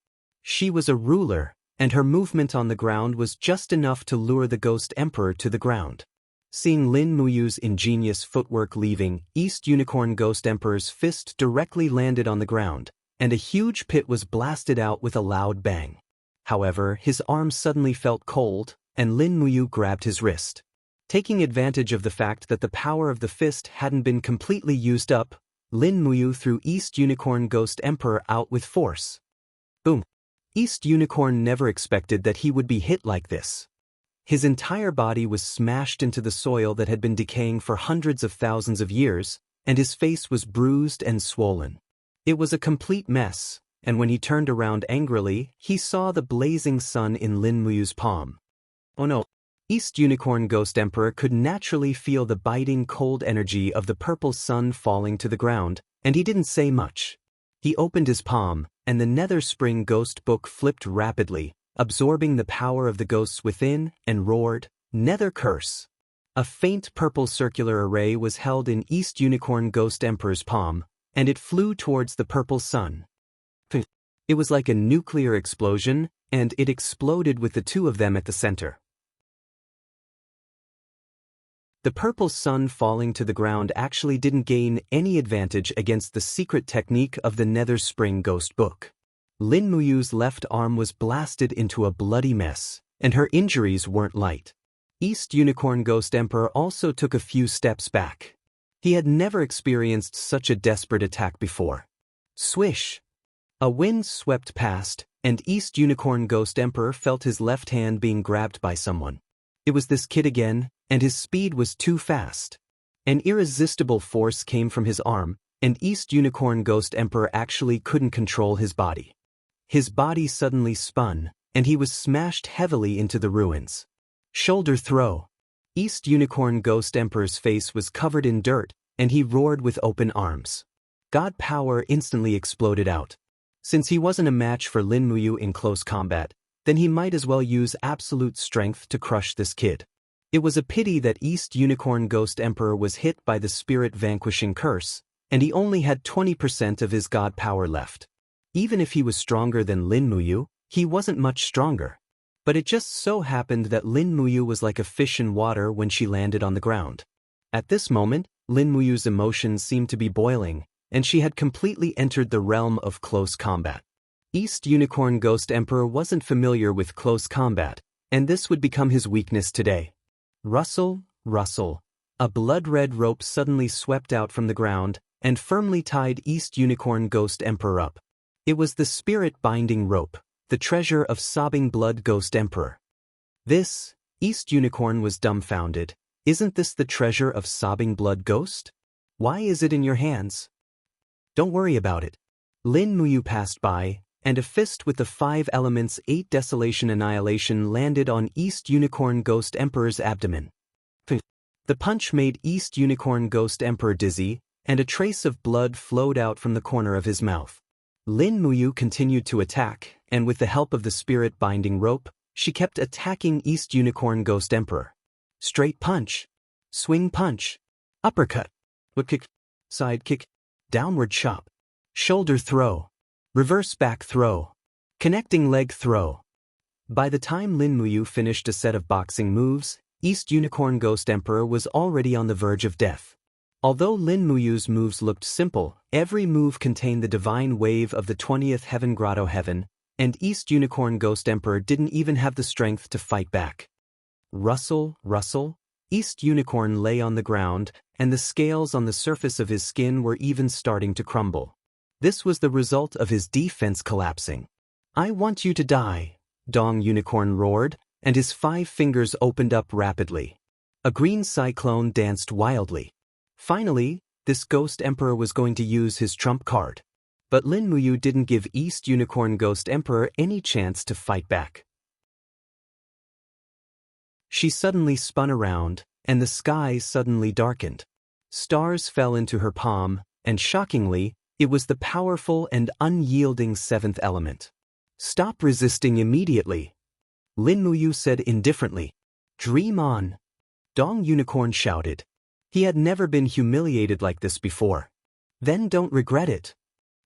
She was a ruler, and her movement on the ground was just enough to lure the Ghost Emperor to the ground. Seeing Lin Muyu's ingenious footwork leaving, East Unicorn Ghost Emperor's fist directly landed on the ground, and a huge pit was blasted out with a loud bang. However, his arm suddenly felt cold, and Lin Muyu grabbed his wrist. Taking advantage of the fact that the power of the fist hadn't been completely used up, Lin Muyu threw East Unicorn Ghost Emperor out with force. Boom! East Unicorn never expected that he would be hit like this. His entire body was smashed into the soil that had been decaying for hundreds of thousands of years, and his face was bruised and swollen. It was a complete mess, and when he turned around angrily, he saw the blazing sun in Lin Muyu's palm. Oh no! East Unicorn Ghost Emperor could naturally feel the biting cold energy of the purple sun falling to the ground, and he didn't say much. He opened his palm, and the Nether Spring Ghost Book flipped rapidly, absorbing the power of the ghosts within, and roared, "Nether Curse!" A faint purple circular array was held in East Unicorn Ghost Emperor's palm, and it flew towards the purple sun. It was like a nuclear explosion, and it exploded with the two of them at the center. The purple sun falling to the ground actually didn't gain any advantage against the secret technique of the Nether Spring Ghost Book. Lin Muyu's left arm was blasted into a bloody mess, and her injuries weren't light. East Unicorn Ghost Emperor also took a few steps back. He had never experienced such a desperate attack before. Swish! A wind swept past, and East Unicorn Ghost Emperor felt his left hand being grabbed by someone. It was this kid again, and his speed was too fast. An irresistible force came from his arm, and East Unicorn Ghost Emperor actually couldn't control his body. His body suddenly spun, and he was smashed heavily into the ruins. Shoulder throw! East Unicorn Ghost Emperor's face was covered in dirt, and he roared with open arms. God power instantly exploded out. Since he wasn't a match for Lin Muyu in close combat, then he might as well use absolute strength to crush this kid. It was a pity that East Unicorn Ghost Emperor was hit by the spirit vanquishing curse, and he only had 20% of his god power left. Even if he was stronger than Lin Muyu, he wasn't much stronger. But it just so happened that Lin Muyu was like a fish in water when she landed on the ground. At this moment, Lin Muyu's emotions seemed to be boiling, and she had completely entered the realm of close combat. East Unicorn Ghost Emperor wasn't familiar with close combat, and this would become his weakness today. Rustle, rustle. A blood-red rope suddenly swept out from the ground and firmly tied East Unicorn Ghost Emperor up. It was the spirit-binding rope, the treasure of Sobbing Blood Ghost Emperor. This, East Unicorn was dumbfounded. Isn't this the treasure of Sobbing Blood Ghost? Why is it in your hands? Don't worry about it. Lin Muyu passed by, and a fist with the 5 elements 8 Desolation Annihilation landed on East Unicorn Ghost Emperor's abdomen. The punch made East Unicorn Ghost Emperor dizzy, and a trace of blood flowed out from the corner of his mouth. Lin Muyu continued to attack, and with the help of the spirit-binding rope, she kept attacking East Unicorn Ghost Emperor. Straight punch. Swing punch. Uppercut. Whip kick. Side kick. Downward chop. Shoulder throw. Reverse back throw. Connecting leg throw. By the time Lin Muyu finished a set of boxing moves, East Unicorn Ghost Emperor was already on the verge of death. Although Lin Muyu's moves looked simple, every move contained the divine wave of the 20th Heaven Grotto Heaven, and East Unicorn Ghost Emperor didn't even have the strength to fight back. Rustle, rustle. East Unicorn lay on the ground, and the scales on the surface of his skin were even starting to crumble. This was the result of his defense collapsing. "I want you to die," Dong Unicorn roared, and his 5 fingers opened up rapidly. A green cyclone danced wildly. Finally, this Ghost Emperor was going to use his trump card. But Lin Muyu didn't give East Unicorn Ghost Emperor any chance to fight back. She suddenly spun around, and the sky suddenly darkened. Stars fell into her palm, and shockingly, it was the powerful and unyielding seventh element. "Stop resisting immediately," Lin Muyu said indifferently. "Dream on," Dong Unicorn shouted. He had never been humiliated like this before. "Then don't regret it,"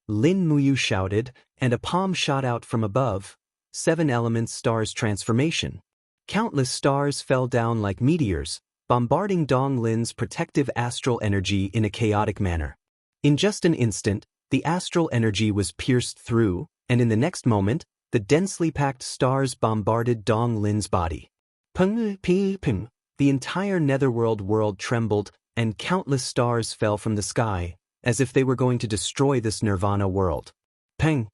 Lin Muyu shouted, and a palm shot out from above. Seven elements stars transformation. Countless stars fell down like meteors, bombarding Dong Lin's protective astral energy in a chaotic manner. In just an instant, the astral energy was pierced through, and in the next moment, the densely packed stars bombarded Dong Lin's body. Peng, ping, ping. The entire netherworld world trembled, and countless stars fell from the sky, as if they were going to destroy this nirvana world. Peng.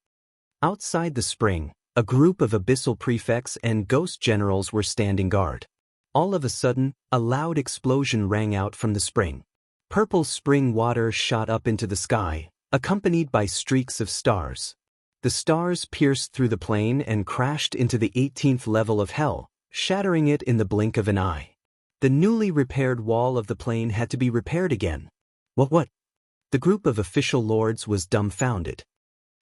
Outside the spring, a group of abyssal prefects and ghost generals were standing guard. All of a sudden, a loud explosion rang out from the spring. Purple spring water shot up into the sky, accompanied by streaks of stars. The stars pierced through the plane and crashed into the 18th level of hell, shattering it in the blink of an eye. The newly repaired wall of the plane had to be repaired again. What? The group of official lords was dumbfounded.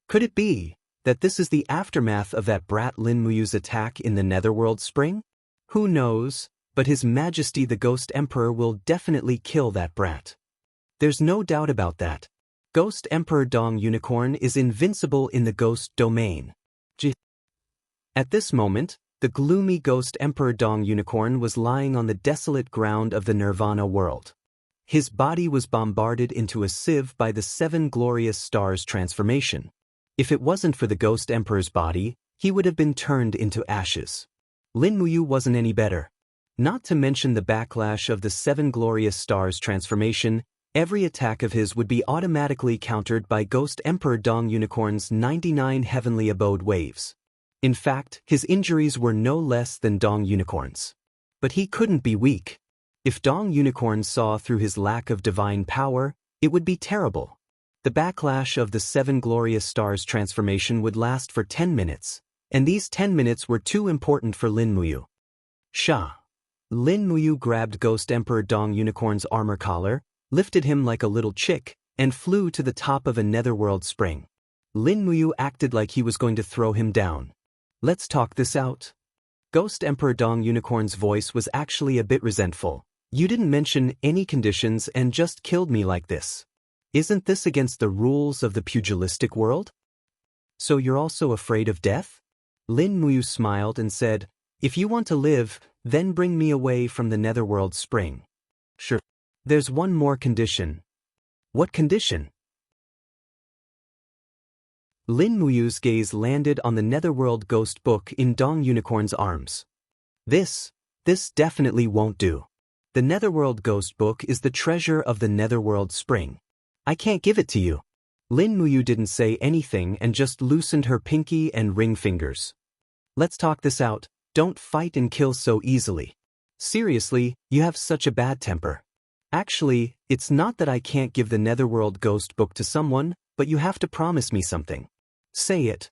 Could it be that this is the aftermath of that brat Lin Muyu's attack in the Netherworld Spring? Who knows, but His Majesty the Ghost Emperor will definitely kill that brat. There's no doubt about that. Ghost Emperor Dong Unicorn is invincible in the ghost domain. At this moment, the gloomy Ghost Emperor Dong Unicorn was lying on the desolate ground of the Nirvana world. His body was bombarded into a sieve by the seven glorious stars transformation. If it wasn't for the Ghost Emperor's body, he would have been turned into ashes. Lin Muyu wasn't any better. Not to mention the backlash of the seven glorious stars transformation, every attack of his would be automatically countered by Ghost Emperor Dong Unicorn's 99 heavenly abode waves. In fact, his injuries were no less than Dong Unicorn's. But he couldn't be weak. If Dong Unicorn saw through his lack of divine power, it would be terrible. The backlash of the seven glorious stars transformation would last for 10 minutes, and these 10 minutes were too important for Lin Muyu. Sha! Lin Muyu grabbed Ghost Emperor Dong Unicorn's armor collar, lifted him like a little chick, and flew to the top of a netherworld spring. Lin Muyu acted like he was going to throw him down. "Let's talk this out." Ghost Emperor Dong Unicorn's voice was actually a bit resentful. "You didn't mention any conditions and just killed me like this. Isn't this against the rules of the pugilistic world? So you're also afraid of death?" Lin Muyu smiled and said, "If you want to live, then bring me away from the netherworld spring." "Sure. There's one more condition." "What condition?" Lin Muyu's gaze landed on the netherworld ghost book in Dong Unicorn's arms. This definitely won't do. The netherworld ghost book is the treasure of the netherworld spring. I can't give it to you." Lin Muyu didn't say anything and just loosened her pinky and ring fingers. "Let's talk this out. Don't fight and kill so easily. Seriously, you have such a bad temper. Actually, it's not that I can't give the netherworld ghost book to someone, but you have to promise me something. Say it.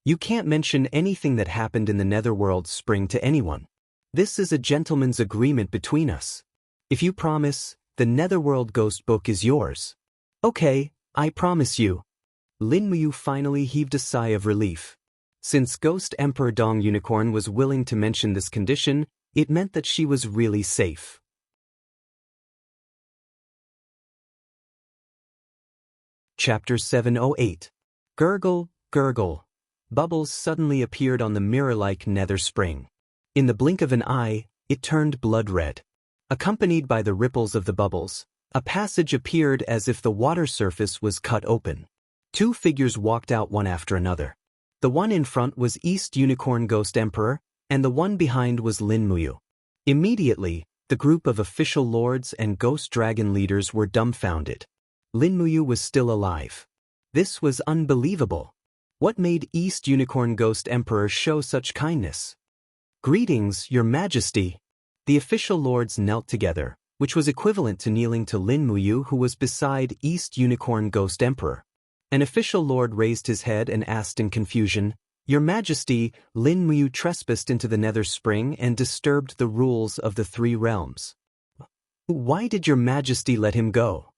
You can't mention anything that happened in the netherworld spring to anyone. This is a gentleman's agreement between us. If you promise, the netherworld ghost book is yours." "Okay, I promise you." Lin Muyu finally heaved a sigh of relief. Since Ghost Emperor Dong Unicorn was willing to mention this condition, it meant that she was really safe. Chapter 708. Gurgle, gurgle. Bubbles suddenly appeared on the mirror-like nether spring. In the blink of an eye, it turned blood red. Accompanied by the ripples of the bubbles, a passage appeared as if the water surface was cut open. Two figures walked out one after another. The one in front was East Unicorn Ghost Emperor, and the one behind was Lin Muyu. Immediately, the group of official lords and ghost dragon leaders were dumbfounded. Lin Muyu was still alive. This was unbelievable. What made East Unicorn Ghost Emperor show such kindness? "Greetings, Your Majesty." The official lords knelt together, which was equivalent to kneeling to Lin Muyu, who was beside East Unicorn Ghost Emperor. An official lord raised his head and asked in confusion, "Your Majesty, Lin Muyu trespassed into the nether spring and disturbed the rules of the three realms." Why did your majesty let him go?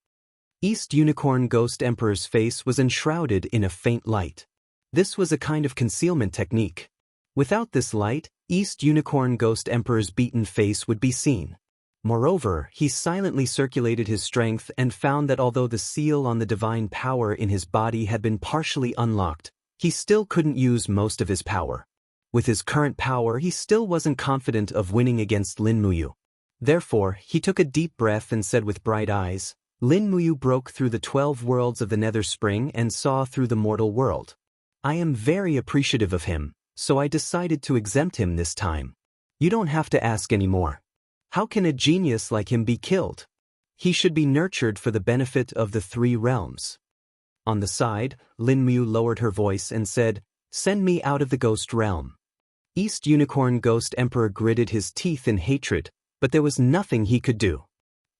East Unicorn Ghost Emperor's face was enshrouded in a faint light. This was a kind of concealment technique. Without this light, East Unicorn Ghost Emperor's beaten face would be seen. Moreover, he silently circulated his strength and found that although the seal on the divine power in his body had been partially unlocked, he still couldn't use most of his power. With his current power, he still wasn't confident of winning against Lin Muyu. Therefore, he took a deep breath and said with bright eyes, Lin Muyu broke through the 12 worlds of the Nether Spring and saw through the mortal world. I am very appreciative of him, so I decided to exempt him this time. You don't have to ask anymore. How can a genius like him be killed? He should be nurtured for the benefit of the 3 realms. On the side, Lin Muyu lowered her voice and said, Send me out of the ghost realm. East Unicorn Ghost Emperor gritted his teeth in hatred, but there was nothing he could do.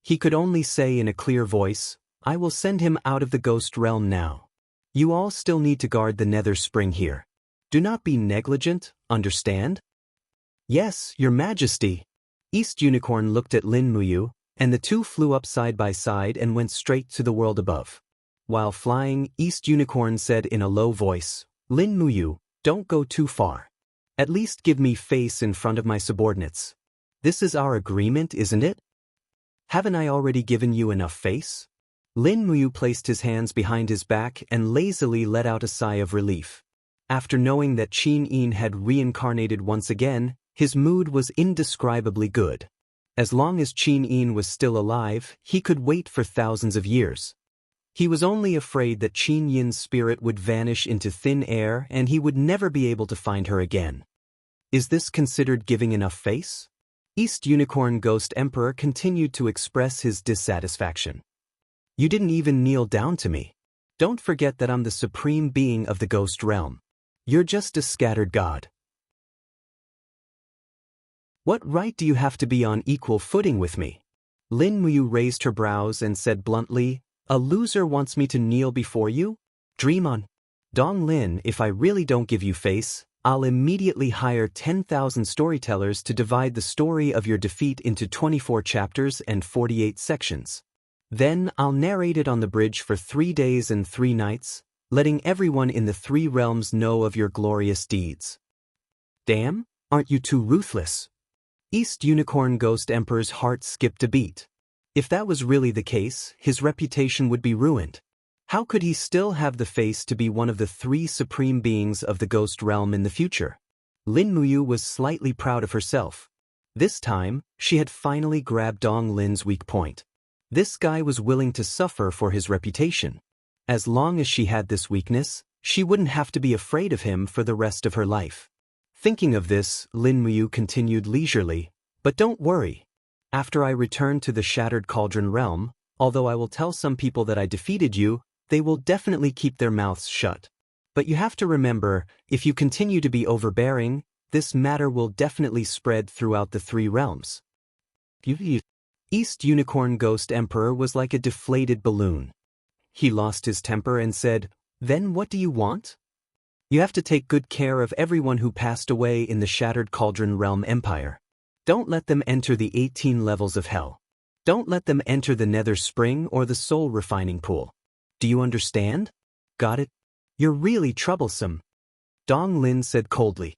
He could only say in a clear voice, I will send him out of the ghost realm now. You all still need to guard the Nether Spring here. Do not be negligent, understand? Yes, Your Majesty. East Unicorn looked at Lin Muyu, and the two flew up side by side and went straight to the world above. While flying, East Unicorn said in a low voice, Lin Muyu, don't go too far. At least give me face in front of my subordinates. This is our agreement, isn't it? Haven't I already given you enough face? Lin Muyu placed his hands behind his back and lazily let out a sigh of relief. After knowing that Qin Yin had reincarnated once again, his mood was indescribably good. As long as Qin Yin was still alive, he could wait for thousands of years. He was only afraid that Qin Yin's spirit would vanish into thin air and he would never be able to find her again. Is this considered giving enough face? East Unicorn Ghost Emperor continued to express his dissatisfaction. You didn't even kneel down to me. Don't forget that I'm the supreme being of the ghost realm. You're just a scattered god. What right do you have to be on equal footing with me? Lin Muyu raised her brows and said bluntly, A loser wants me to kneel before you? Dream on. Dong Lin, if I really don't give you face, I'll immediately hire 10,000 storytellers to divide the story of your defeat into 24 chapters and 48 sections. Then I'll narrate it on the bridge for 3 days and 3 nights, letting everyone in the 3 realms know of your glorious deeds. Damn, aren't you too ruthless? East Unicorn Ghost Emperor's heart skipped a beat. If that was really the case, his reputation would be ruined. How could he still have the face to be one of the 3 supreme beings of the ghost realm in the future? Lin Muyu was slightly proud of herself. This time, she had finally grabbed Dong Lin's weak point. This guy was willing to suffer for his reputation. As long as she had this weakness, she wouldn't have to be afraid of him for the rest of her life. Thinking of this, Lin Muyu continued leisurely, but don't worry. After I return to the Shattered Cauldron realm, although I will tell some people that I defeated you, they will definitely keep their mouths shut. But you have to remember, if you continue to be overbearing, this matter will definitely spread throughout the 3 realms. East Unicorn Ghost Emperor was like a deflated balloon. He lost his temper and said, Then what do you want? You have to take good care of everyone who passed away in the Shattered Cauldron Realm Empire. Don't let them enter the 18 levels of hell. Don't let them enter the Nether Spring or the Soul Refining Pool. Do you understand? Got it? You're really troublesome. Dong Lin said coldly.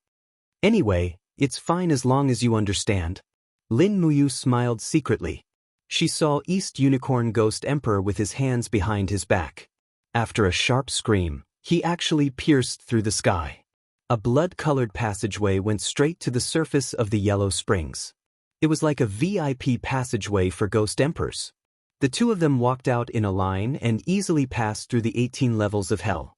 Anyway, it's fine as long as you understand. Lin Muyu smiled secretly. She saw East Unicorn Ghost Emperor with his hands behind his back. After a sharp scream, he actually pierced through the sky. A blood-colored passageway went straight to the surface of the Yellow Springs. It was like a VIP passageway for ghost emperors. The two of them walked out in a line and easily passed through the 18 levels of hell.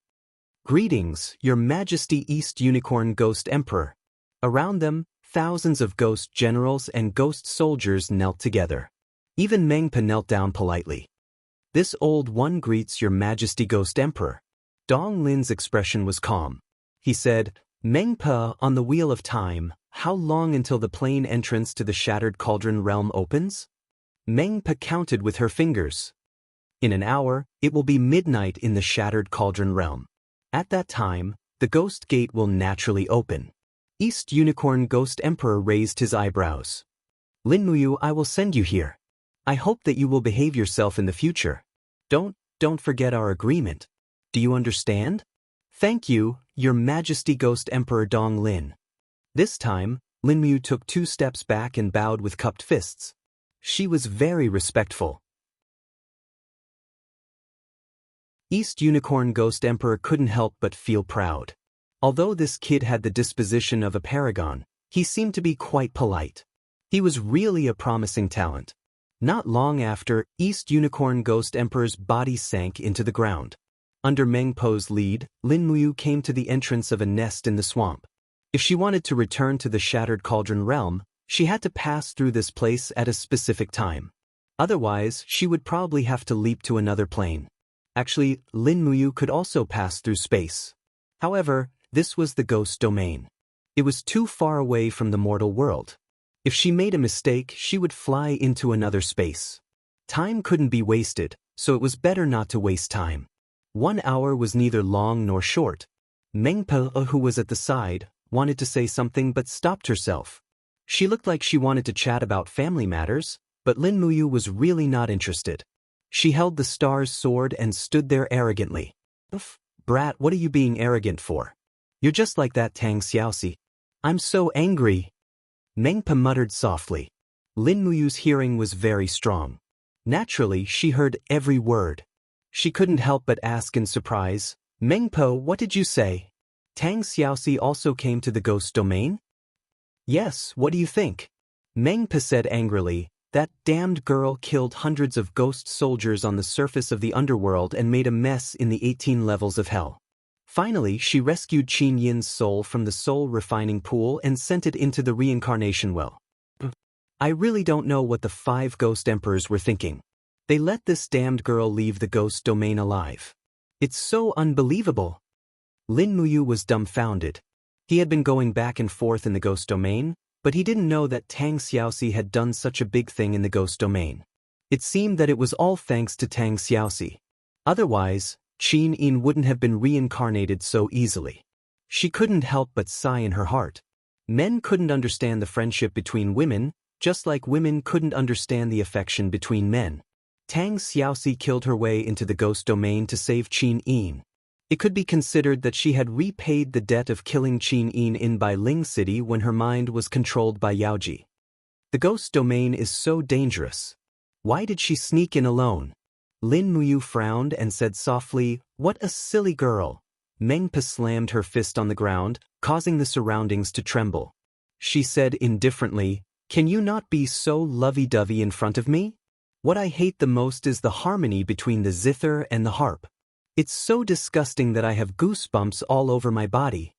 Greetings, Your Majesty East Unicorn Ghost Emperor. Around them, thousands of ghost generals and ghost soldiers knelt together. Even Mengpa knelt down politely. This old one greets Your Majesty Ghost Emperor. Dong Lin's expression was calm. He said, Mengpa, on the wheel of time, how long until the plain entrance to the Shattered Cauldron realm opens? Mengpa counted with her fingers. In an hour, it will be midnight in the Shattered Cauldron realm. At that time, the Ghost Gate will naturally open. East Unicorn Ghost Emperor raised his eyebrows. Lin Muyu, I will send you here. I hope that you will behave yourself in the future. Don't forget our agreement. Do you understand? Thank you, Your Majesty Ghost Emperor Dong Lin. This time, Lin Mu took 2 steps back and bowed with cupped fists. She was very respectful. East Unicorn Ghost Emperor couldn't help but feel proud. Although this kid had the disposition of a paragon, he seemed to be quite polite. He was really a promising talent. Not long after, East Unicorn Ghost Emperor's body sank into the ground. Under Meng Po's lead, Lin Muyu came to the entrance of a nest in the swamp. If she wanted to return to the Shattered Cauldron realm, she had to pass through this place at a specific time. Otherwise, she would probably have to leap to another plane. Actually, Lin Muyu could also pass through space. However, this was the ghost domain. It was too far away from the mortal world. If she made a mistake, she would fly into another space. Time couldn't be wasted, so it was better not to waste time. 1 hour was neither long nor short. Meng Po, who was at the side, wanted to say something but stopped herself. She looked like she wanted to chat about family matters, but Lin Muyu was really not interested. She held the star's sword and stood there arrogantly. Brat, what are you being arrogant for? You're just like that Tang Xiaoxi. I'm so angry. Meng Po muttered softly. Lin Muyu's hearing was very strong. Naturally, she heard every word. She couldn't help but ask in surprise, Meng Po, what did you say? Tang Xiaoxi also came to the ghost domain? Yes, what do you think? Meng Po said angrily, that damned girl killed hundreds of ghost soldiers on the surface of the underworld and made a mess in the 18 levels of hell. Finally, she rescued Qin Yin's soul from the soul refining pool and sent it into the reincarnation well. I really don't know what the 5 ghost emperors were thinking. They let this damned girl leave the ghost domain alive. It's so unbelievable. Lin Muyu was dumbfounded. He had been going back and forth in the ghost domain, but he didn't know that Tang Xiaoxi had done such a big thing in the ghost domain. It seemed that it was all thanks to Tang Xiaoxi. Otherwise, Qin Yin wouldn't have been reincarnated so easily. She couldn't help but sigh in her heart. Men couldn't understand the friendship between women, just like women couldn't understand the affection between men. Tang Xiaoxi killed her way into the ghost domain to save Qin Yin. It could be considered that she had repaid the debt of killing Qin Yin in Bailing City when her mind was controlled by Yaoji. The ghost domain is so dangerous. Why did she sneak in alone? Lin Muyu frowned and said softly, what a silly girl. Meng Po slammed her fist on the ground, causing the surroundings to tremble. She said indifferently, can you not be so lovey-dovey in front of me? What I hate the most is the harmony between the zither and the harp. It's so disgusting that I have goosebumps all over my body.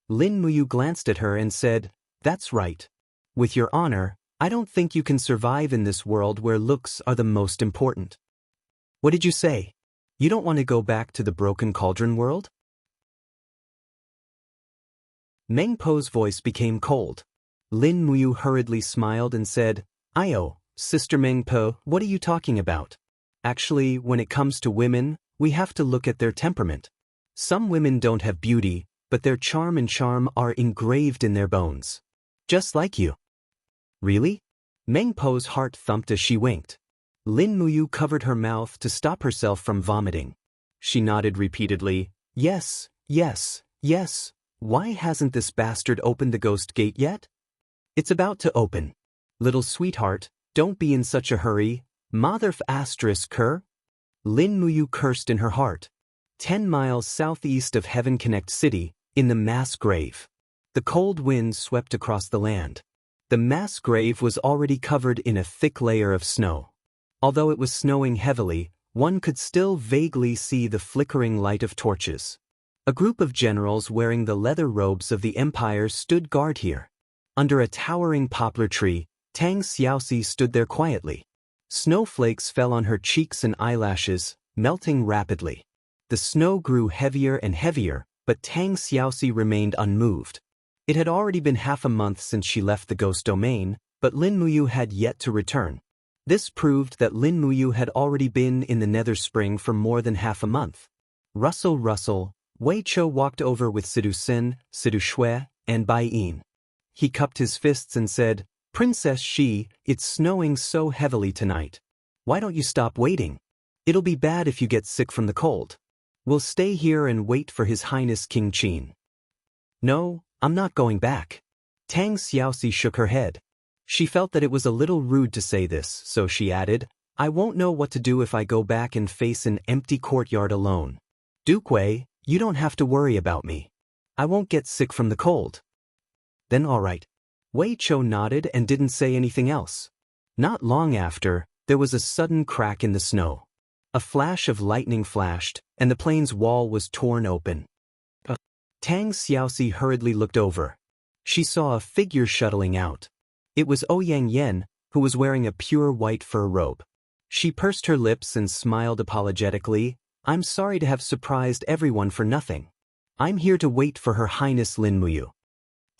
Lin Muyu glanced at her and said, that's right. With your honor, I don't think you can survive in this world where looks are the most important. What did you say? You don't want to go back to the broken cauldron world? Meng Po's voice became cold. Lin Muyu hurriedly smiled and said, Io, Sister Meng Po, what are you talking about? Actually, when it comes to women, we have to look at their temperament. Some women don't have beauty, but their charm are engraved in their bones. Just like you. Really? Meng Po's heart thumped as she winked. Lin Muyu covered her mouth to stop herself from vomiting. She nodded repeatedly, yes, yes, yes. Why hasn't this bastard opened the ghost gate yet? It's about to open. Little sweetheart, don't be in such a hurry. Motherf asterisk her. Lin Muyu cursed in her heart. 10 miles southeast of Heaven Connect City, in the mass grave. The cold wind swept across the land. The mass grave was already covered in a thick layer of snow. Although it was snowing heavily, one could still vaguely see the flickering light of torches. A group of generals wearing the leather robes of the empire stood guard here. Under a towering poplar tree, Tang Xiaoxi stood there quietly. Snowflakes fell on her cheeks and eyelashes, melting rapidly. The snow grew heavier and heavier, but Tang Xiaoxi remained unmoved. It had already been half a month since she left the ghost domain, but Lin Muyu had yet to return. This proved that Lin Muyu had already been in the Nether Spring for more than half a month. Rustle, rustle, Wei Chou walked over with Sidu Sin, Sidu Shui, and Bai Yin. He cupped his fists and said, Princess Shi, it's snowing so heavily tonight. Why don't you stop waiting? It'll be bad if you get sick from the cold. We'll stay here and wait for His Highness King Qin. No, I'm not going back. Tang Xiaoxi shook her head. She felt that it was a little rude to say this, so she added, I won't know what to do if I go back and face an empty courtyard alone. Duke Wei, you don't have to worry about me. I won't get sick from the cold. Then all right. Wei Chou nodded and didn't say anything else. Not long after, there was a sudden crack in the snow. A flash of lightning flashed, and the plane's wall was torn open. Tang Xiaoxi hurriedly looked over. She saw a figure shuttling out. It was Ouyang Yen, who was wearing a pure white fur robe. She pursed her lips and smiled apologetically. I'm sorry to have surprised everyone for nothing. I'm here to wait for Her Highness Lin Muyu.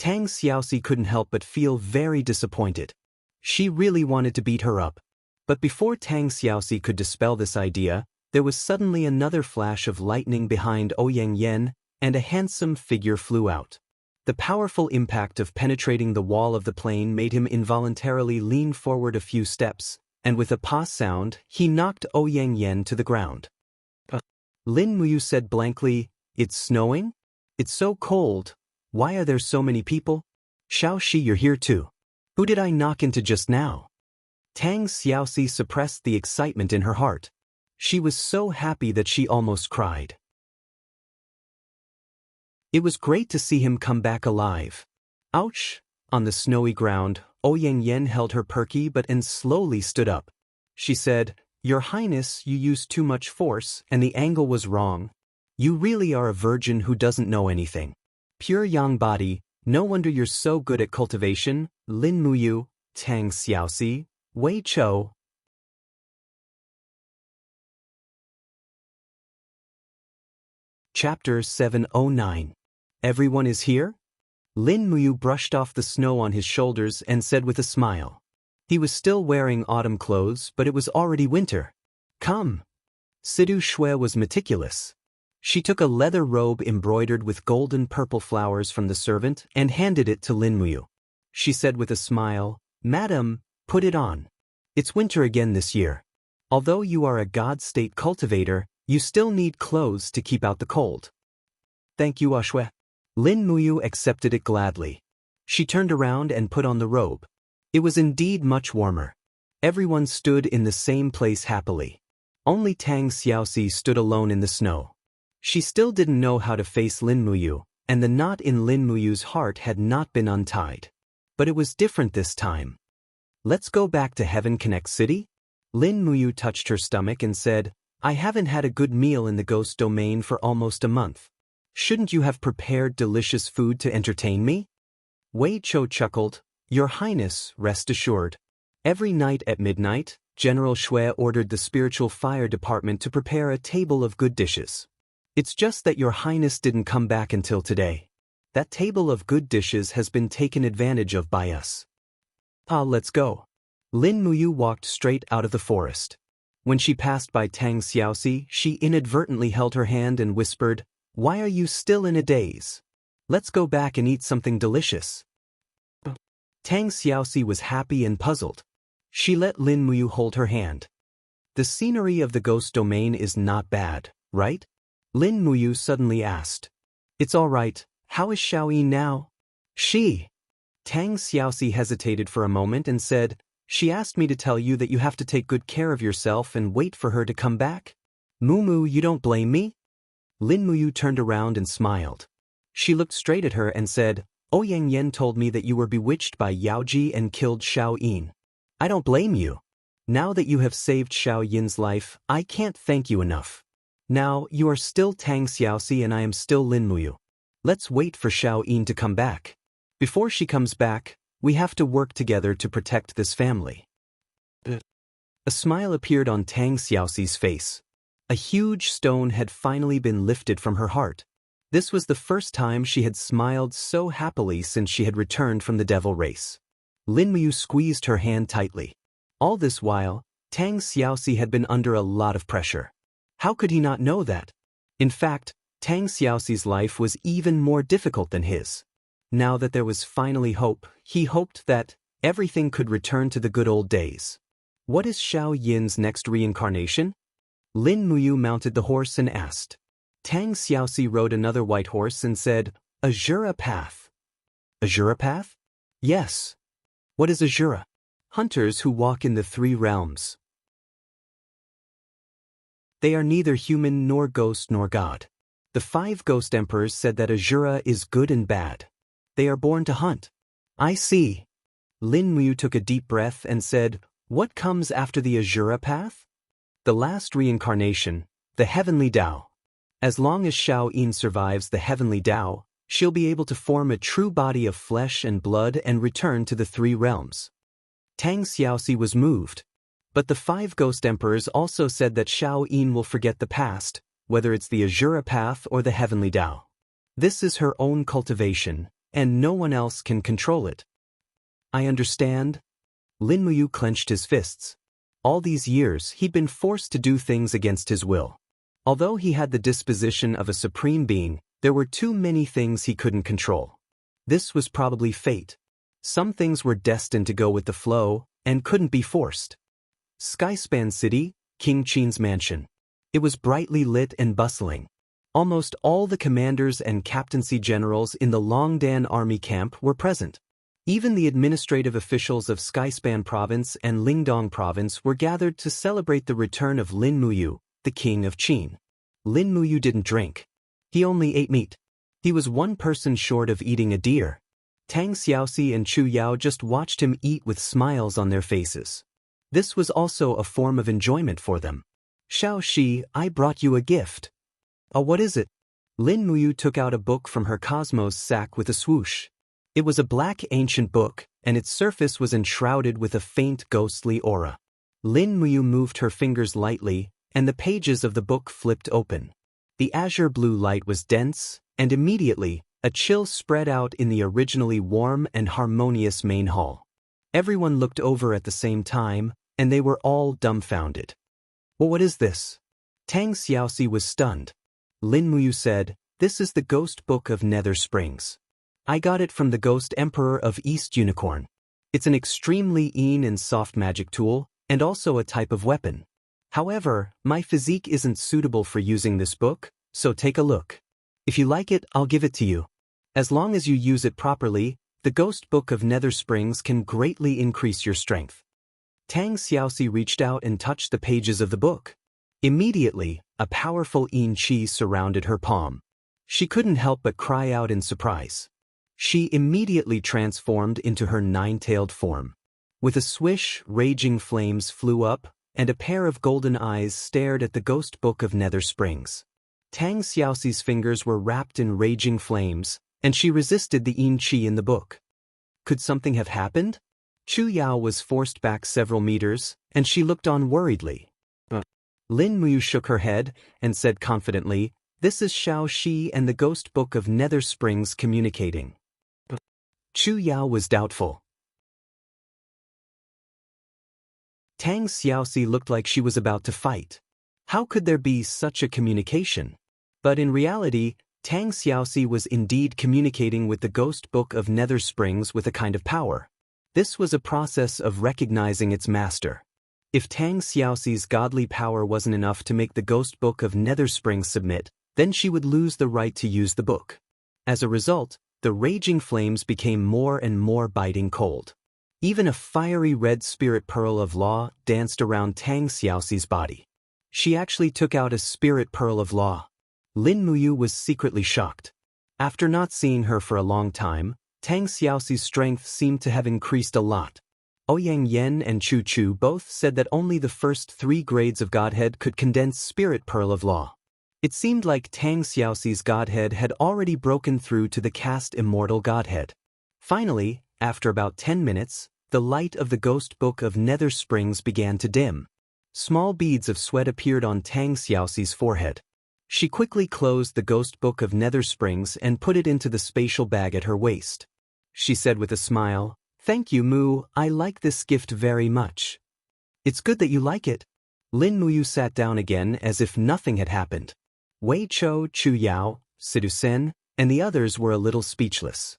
Tang Xiaoxi couldn't help but feel very disappointed. She really wanted to beat her up. But before Tang Xiaoxi could dispel this idea, there was suddenly another flash of lightning behind Ouyang Yen, and a handsome figure flew out. The powerful impact of penetrating the wall of the plane made him involuntarily lean forward a few steps, and with a pa sound, he knocked Ouyang Yen to the ground. Lin Muyu said blankly, It's snowing? It's so cold. Why are there so many people? Xiao Shi, you're here too. Who did I knock into just now? Tang Xiaoxi suppressed the excitement in her heart. She was so happy that she almost cried. It was great to see him come back alive. Ouch! On the snowy ground, Ouyang Yen held her perky and slowly stood up. She said, Your Highness, you used too much force, and the angle was wrong. You really are a virgin who doesn't know anything. Pure yang body, no wonder you're so good at cultivation. Lin Muyu, Tang Xiaoxi, Wei Chou. Chapter 709. Everyone is here? Lin Muyu brushed off the snow on his shoulders and said with a smile. He was still wearing autumn clothes, but it was already winter. Come. Sidu Shui was meticulous. She took a leather robe embroidered with golden purple flowers from the servant and handed it to Lin Muyu. She said with a smile, Madam, put it on. It's winter again this year. Although you are a God-state cultivator, you still need clothes to keep out the cold. Thank you, Ashue. Lin Muyu accepted it gladly. She turned around and put on the robe. It was indeed much warmer. Everyone stood in the same place happily. Only Tang Xiaoxi stood alone in the snow. She still didn't know how to face Lin Muyu, and the knot in Lin Muyu's heart had not been untied. But it was different this time. Let's go back to Heaven Connect City? Lin Muyu touched her stomach and said, I haven't had a good meal in the ghost domain for almost a month. Shouldn't you have prepared delicious food to entertain me? Wei Chou chuckled, Your Highness, rest assured. Every night at midnight, General Shui ordered the Spiritual Fire Department to prepare a table of good dishes. It's just that Your Highness didn't come back until today. That table of good dishes has been taken advantage of by us. Let's go. Lin Muyu walked straight out of the forest. When she passed by Tang Xiaoxi, she inadvertently held her hand and whispered, Why are you still in a daze? Let's go back and eat something delicious. Tang Xiaoxi was happy and puzzled. She let Lin Muyu hold her hand. The scenery of the ghost domain is not bad, right? Lin Muyu suddenly asked. It's all right. How is Xiaoyin now? She. Tang Xiaoxi hesitated for a moment and said, She asked me to tell you that you have to take good care of yourself and wait for her to come back. Mumu, you don't blame me? Lin Muyu turned around and smiled. She looked straight at her and said, Ouyang Yen told me that you were bewitched by Yaoji and killed Xiaoyin. I don't blame you. Now that you have saved Xiaoyin's life, I can't thank you enough. Now, you are still Tang Xiaoxi and I am still Lin Muyu. Let's wait for Xiaoyin to come back. Before she comes back, we have to work together to protect this family. A smile appeared on Tang Xiaoxi's face. A huge stone had finally been lifted from her heart. This was the first time she had smiled so happily since she had returned from the devil race. Lin Muyu squeezed her hand tightly. All this while, Tang Xiaoxi had been under a lot of pressure. How could he not know that? In fact, Tang Xiaoxi's life was even more difficult than his. Now that there was finally hope, he hoped that, Everything could return to the good old days. What is Xiao Yin's next reincarnation? Lin Muyu mounted the horse and asked. Tang Xiaoxi rode another white horse and said, Azura Path. Azura Path? Yes. What is Azura? Hunters who walk in the three realms. They are neither human nor ghost nor god. The 5 ghost emperors said that Azura is good and bad. They are born to hunt. I see. Lin Muyu took a deep breath and said, What comes after the Azura Path? The last reincarnation, the Heavenly Tao. As long as Xiao Yin survives the Heavenly Tao, she'll be able to form a true body of flesh and blood and return to the 3 realms. Tang Xiaoxi was moved. But the 5 ghost emperors also said that Xiao Yin will forget the past, whether it's the Azura Path or the Heavenly Tao. This is her own cultivation, and no one else can control it. I understand. Lin Muyu clenched his fists. All these years he'd been forced to do things against his will. Although he had the disposition of a supreme being, there were too many things he couldn't control. This was probably fate. Some things were destined to go with the flow, and couldn't be forced. Skyspan City, King Qin's mansion. It was brightly lit and bustling. Almost all the commanders and captaincy generals in the Longdan army camp were present. Even the administrative officials of Skyspan Province and Lingdong Province were gathered to celebrate the return of Lin Muyu, the king of Qin. Lin Muyu didn't drink. He only ate meat. He was one person short of eating a deer. Tang Xiaoxi and Chu Yao just watched him eat with smiles on their faces. This was also a form of enjoyment for them. Xiao Shi, I brought you a gift. Oh, what is it? Lin Muyu took out a book from her cosmos sack with a swoosh. It was a black ancient book, and its surface was enshrouded with a faint ghostly aura. Lin Muyu moved her fingers lightly, and the pages of the book flipped open. The azure blue light was dense, and immediately, a chill spread out in the originally warm and harmonious main hall. Everyone looked over at the same time, and they were all dumbfounded. Well, what is this? Tang Xiaoxi was stunned. Lin Muyu said, This is the Ghost Book of Nether Springs. I got it from the Ghost Emperor of East Unicorn. It's an extremely and soft magic tool, and also a type of weapon. However, my physique isn't suitable for using this book, so take a look. If you like it, I'll give it to you. As long as you use it properly, the Ghost Book of Nether Springs can greatly increase your strength. Tang Xiaoxi reached out and touched the pages of the book. Immediately, a powerful yin qi surrounded her palm. She couldn't help but cry out in surprise. She immediately transformed into her 9-tailed form. With a swish, raging flames flew up, and a pair of golden eyes stared at the Ghost Book of Nether Springs. Tang Xiaoxi's fingers were wrapped in raging flames, and she resisted the yin qi in the book. Could something have happened? Chu Yao was forced back several meters, and she looked on worriedly. Lin Muyu shook her head and said confidently, This is Xiao Shi and the Ghost Book of Nether Springs communicating. Chu Yao was doubtful. Tang Xiaoxi looked like she was about to fight. How could there be such a communication? But in reality, Tang Xiaoxi was indeed communicating with the Ghost Book of Nether Springs with a kind of power. This was a process of recognizing its master. If Tang Xiaoxi's godly power wasn't enough to make the Ghost Book of Nether Springs submit, then she would lose the right to use the book. As a result, the raging flames became more and more biting cold. Even a fiery red spirit pearl of law danced around Tang Xiaoxi's body. She actually took out a spirit pearl of law. Lin Muyu was secretly shocked. After not seeing her for a long time, Tang Xiaoxi's strength seemed to have increased a lot. Ouyang Yen and Chu Chu both said that only the first 3 grades of Godhead could condense Spirit Pearl of Law. It seemed like Tang Xiaoxi's Godhead had already broken through to the caste Immortal Godhead. Finally, after about 10 minutes, the light of the Ghost Book of Nether Springs began to dim. Small beads of sweat appeared on Tang Xiaoxi's forehead. She quickly closed the Ghost Book of Nether Springs and put it into the spatial bag at her waist. She said with a smile, Thank you, Mu, I like this gift very much. It's good that you like it. Lin Muyu sat down again as if nothing had happened. Wei Chou, Chu Yao, Sidu Sen, and the others were a little speechless.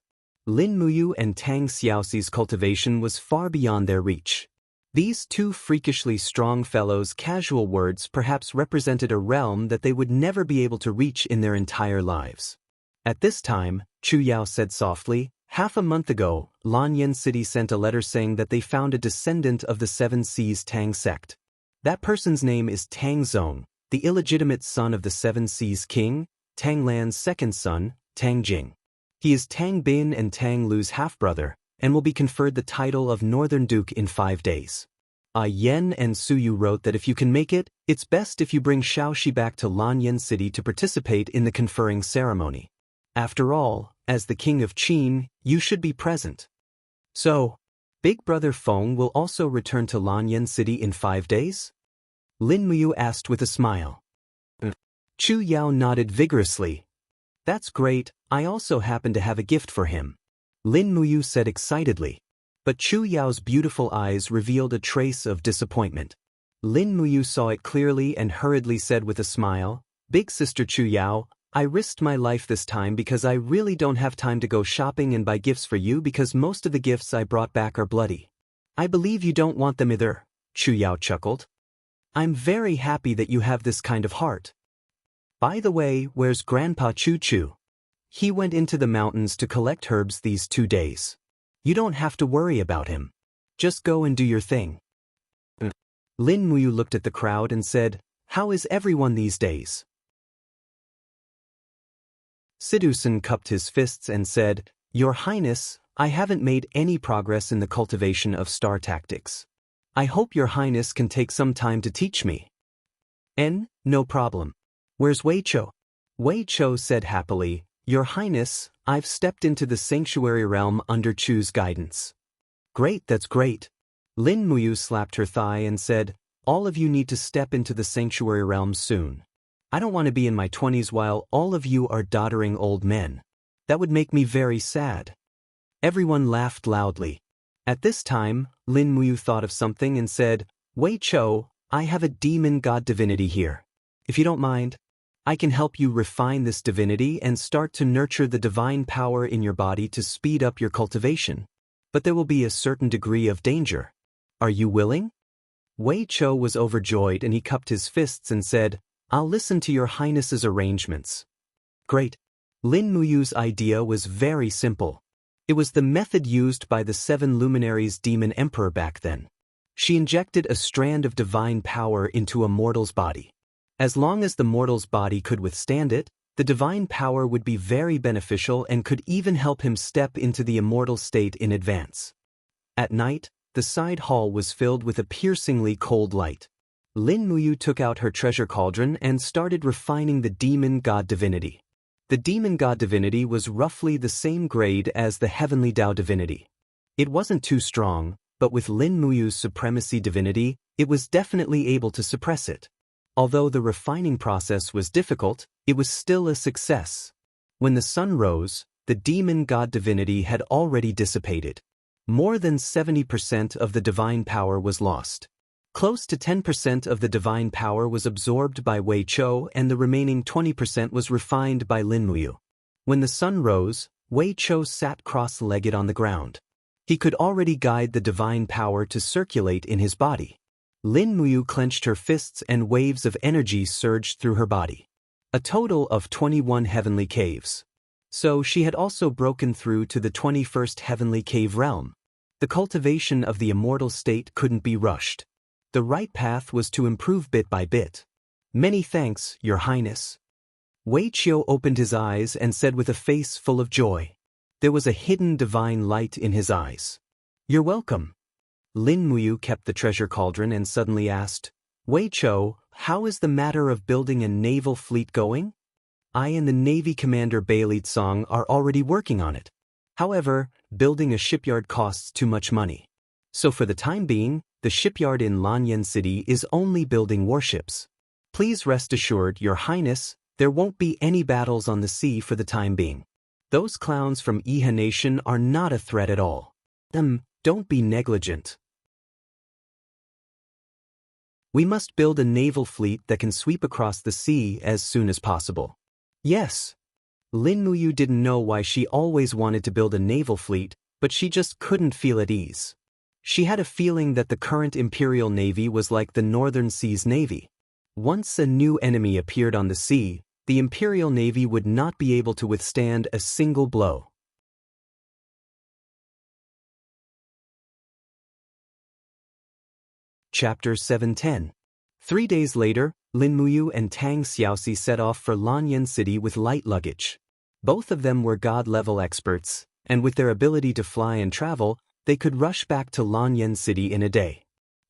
Lin Muyu and Tang Xiaoxi's cultivation was far beyond their reach. These two freakishly strong fellows' casual words perhaps represented a realm that they would never be able to reach in their entire lives. At this time, Chu Yao said softly, "Half a month ago, Lanyan City sent a letter saying that they found a descendant of the Seven Seas Tang sect. That person's name is Tang Zong, the illegitimate son of the Seven Seas King, Tang Lan's second son, Tang Jing. He is Tang Bin and Tang Lu's half-brother, and will be conferred the title of Northern Duke in 5 days. Yen and Su Yu wrote that if you can make it, it's best if you bring Shaoxi back to Lanyan City to participate in the conferring ceremony. After all, as the king of Qin, you should be present." "So, Big Brother Feng will also return to Lanyan City in 5 days?" Lin Muyu asked with a smile. Chu Yao nodded vigorously. "That's great, I also happen to have a gift for him," Lin Muyu said excitedly. But Chu Yao's beautiful eyes revealed a trace of disappointment. Lin Muyu saw it clearly and hurriedly said with a smile, "Big Sister Chu Yao, I risked my life this time because I really don't have time to go shopping and buy gifts for you because most of the gifts I brought back are bloody. I believe you don't want them either," Chu Yao chuckled. "I'm very happy that you have this kind of heart. By the way, where's Grandpa Chu Chu? He went into the mountains to collect herbs these 2 days. You don't have to worry about him. Just go and do your thing." Lin Muyu looked at the crowd and said, "How is everyone these days?" Sidusan cupped his fists and said, "Your Highness, I haven't made any progress in the cultivation of star tactics. I hope your Highness can take some time to teach me." No problem. Where's Wei Chou?" Wei Chou said happily, "Your Highness, I've stepped into the sanctuary realm under Chu's guidance." "Great, that's great." Lin Muyu slapped her thigh and said, "All of you need to step into the sanctuary realm soon. I don't want to be in my 20s while all of you are doddering old men. That would make me very sad." Everyone laughed loudly. At this time, Lin Muyu thought of something and said, "Wei Chou, I have a demon god divinity here. If you don't mind, I can help you refine this divinity and start to nurture the divine power in your body to speed up your cultivation. But there will be a certain degree of danger. Are you willing?" Wei Chou was overjoyed and he cupped his fists and said, "I'll listen to your Highness's arrangements." Great. Lin Muyu's idea was very simple. It was the method used by the 7 luminaries demon emperor back then. She injected a strand of divine power into a mortal's body. As long as the mortal's body could withstand it, the divine power would be very beneficial and could even help him step into the immortal state in advance. At night, the side hall was filled with a piercingly cold light. Lin Muyu took out her treasure cauldron and started refining the demon god divinity. The demon god divinity was roughly the same grade as the heavenly Tao divinity. It wasn't too strong, but with Lin Muyu's supremacy divinity, it was definitely able to suppress it. Although the refining process was difficult, it was still a success. When the sun rose, the demon god divinity had already dissipated. More than 70% of the divine power was lost. Close to 10% of the divine power was absorbed by Wei Chou and the remaining 20% was refined by Lin Muyu. When the sun rose, Wei Chou sat cross-legged on the ground. He could already guide the divine power to circulate in his body. Lin Muyu clenched her fists and waves of energy surged through her body. A total of 21 heavenly caves. So she had also broken through to the 21st heavenly cave realm. The cultivation of the immortal state couldn't be rushed. The right path was to improve bit by bit. "Many thanks, Your Highness." Wei Chou opened his eyes and said with a face full of joy. There was a hidden divine light in his eyes. "You're welcome." Lin Muyu kept the treasure cauldron and suddenly asked, "Wei Chou, how is the matter of building a naval fleet going? I and the Navy Commander Bailey Tsong are already working on it. However, building a shipyard costs too much money. So for the time being, the shipyard in Lanyan City is only building warships. Please rest assured, Your Highness, there won't be any battles on the sea for the time being. Those clowns from Iha Nation are not a threat at all. Don't be negligent. We must build a naval fleet that can sweep across the sea as soon as possible." "Yes." Lin Muyu didn't know why she always wanted to build a naval fleet, but she just couldn't feel at ease. She had a feeling that the current Imperial Navy was like the Northern Sea's Navy. Once a new enemy appeared on the sea, the Imperial Navy would not be able to withstand a single blow. Chapter 710. 3 days later, Lin Muyu and Tang Xiaoxi set off for Lanyan City with light luggage. Both of them were god-level experts, and with their ability to fly and travel, they could rush back to Lanyan City in a day.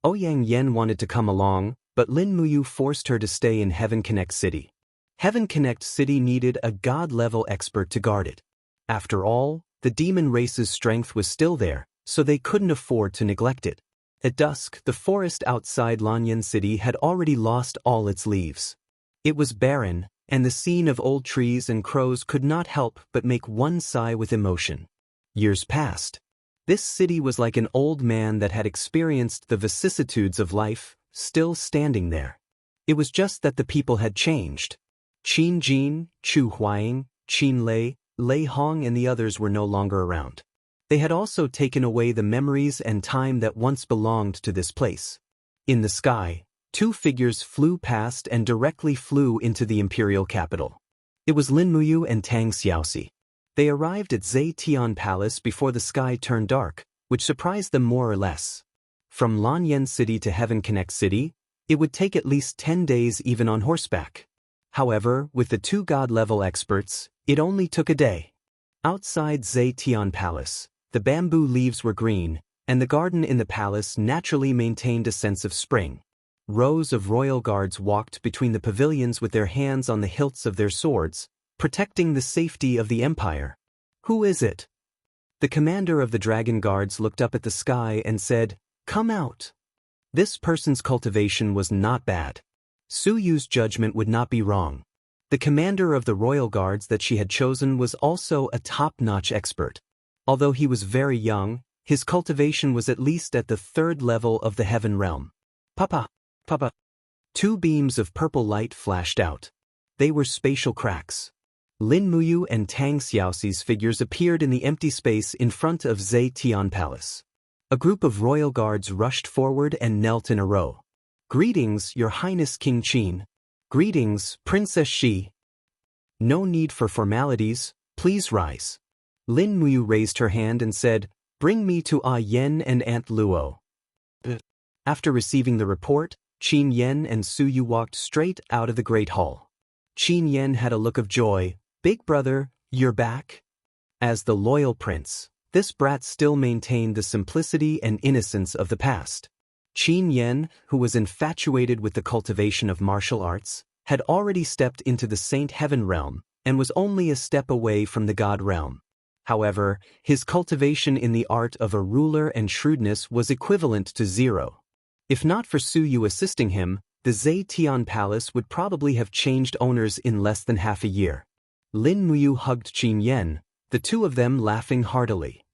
Ouyang Yen wanted to come along, but Lin Muyu forced her to stay in Heaven Connect City. Heaven Connect City needed a god-level expert to guard it. After all, the demon race's strength was still there, so they couldn't afford to neglect it. At dusk, the forest outside Lanyan City had already lost all its leaves. It was barren, and the scene of old trees and crows could not help but make one sigh with emotion. Years passed. This city was like an old man that had experienced the vicissitudes of life, still standing there. It was just that the people had changed. Qin Jin, Chu Huaying, Qin Lei, Lei Hong and the others were no longer around. They had also taken away the memories and time that once belonged to this place. In the sky, two figures flew past and directly flew into the imperial capital. It was Lin Muyu and Tang Xiaoxi. They arrived at Zetian Palace before the sky turned dark, which surprised them more or less. From Lanyan City to Heaven Connect City, it would take at least 10 days even on horseback. However, with the two god-level experts, it only took a day. Outside Zetian Palace, the bamboo leaves were green, and the garden in the palace naturally maintained a sense of spring. Rows of royal guards walked between the pavilions with their hands on the hilts of their swords, protecting the safety of the empire. "Who is it?" The commander of the dragon guards looked up at the sky and said, "Come out." This person's cultivation was not bad. Su Yu's judgment would not be wrong. The commander of the royal guards that she had chosen was also a top-notch expert. Although he was very young, his cultivation was at least at the 3rd level of the heaven realm. Papa! Papa! 2 beams of purple light flashed out. They were spatial cracks. Lin Muyu and Tang Xiaoxi's figures appeared in the empty space in front of Zetian Palace. A group of royal guards rushed forward and knelt in a row. "Greetings, Your Highness King Qin." "Greetings, Princess Shi." "No need for formalities, please rise." Lin Muyu raised her hand and said, "Bring me to Yen and Aunt Luo." After receiving the report, Qin Yen and Su Yu walked straight out of the great hall. Qin Yen had a look of joy. "Big brother, you're back?" As the loyal prince, this brat still maintained the simplicity and innocence of the past. Qin Yen, who was infatuated with the cultivation of martial arts, had already stepped into the Saint Heaven realm and was only a step away from the God realm. However, his cultivation in the art of a ruler and shrewdness was equivalent to 0. If not for Su Yu assisting him, the Zetian Palace would probably have changed owners in less than half a year. Lin Muyu hugged Qin Yen, the two of them laughing heartily.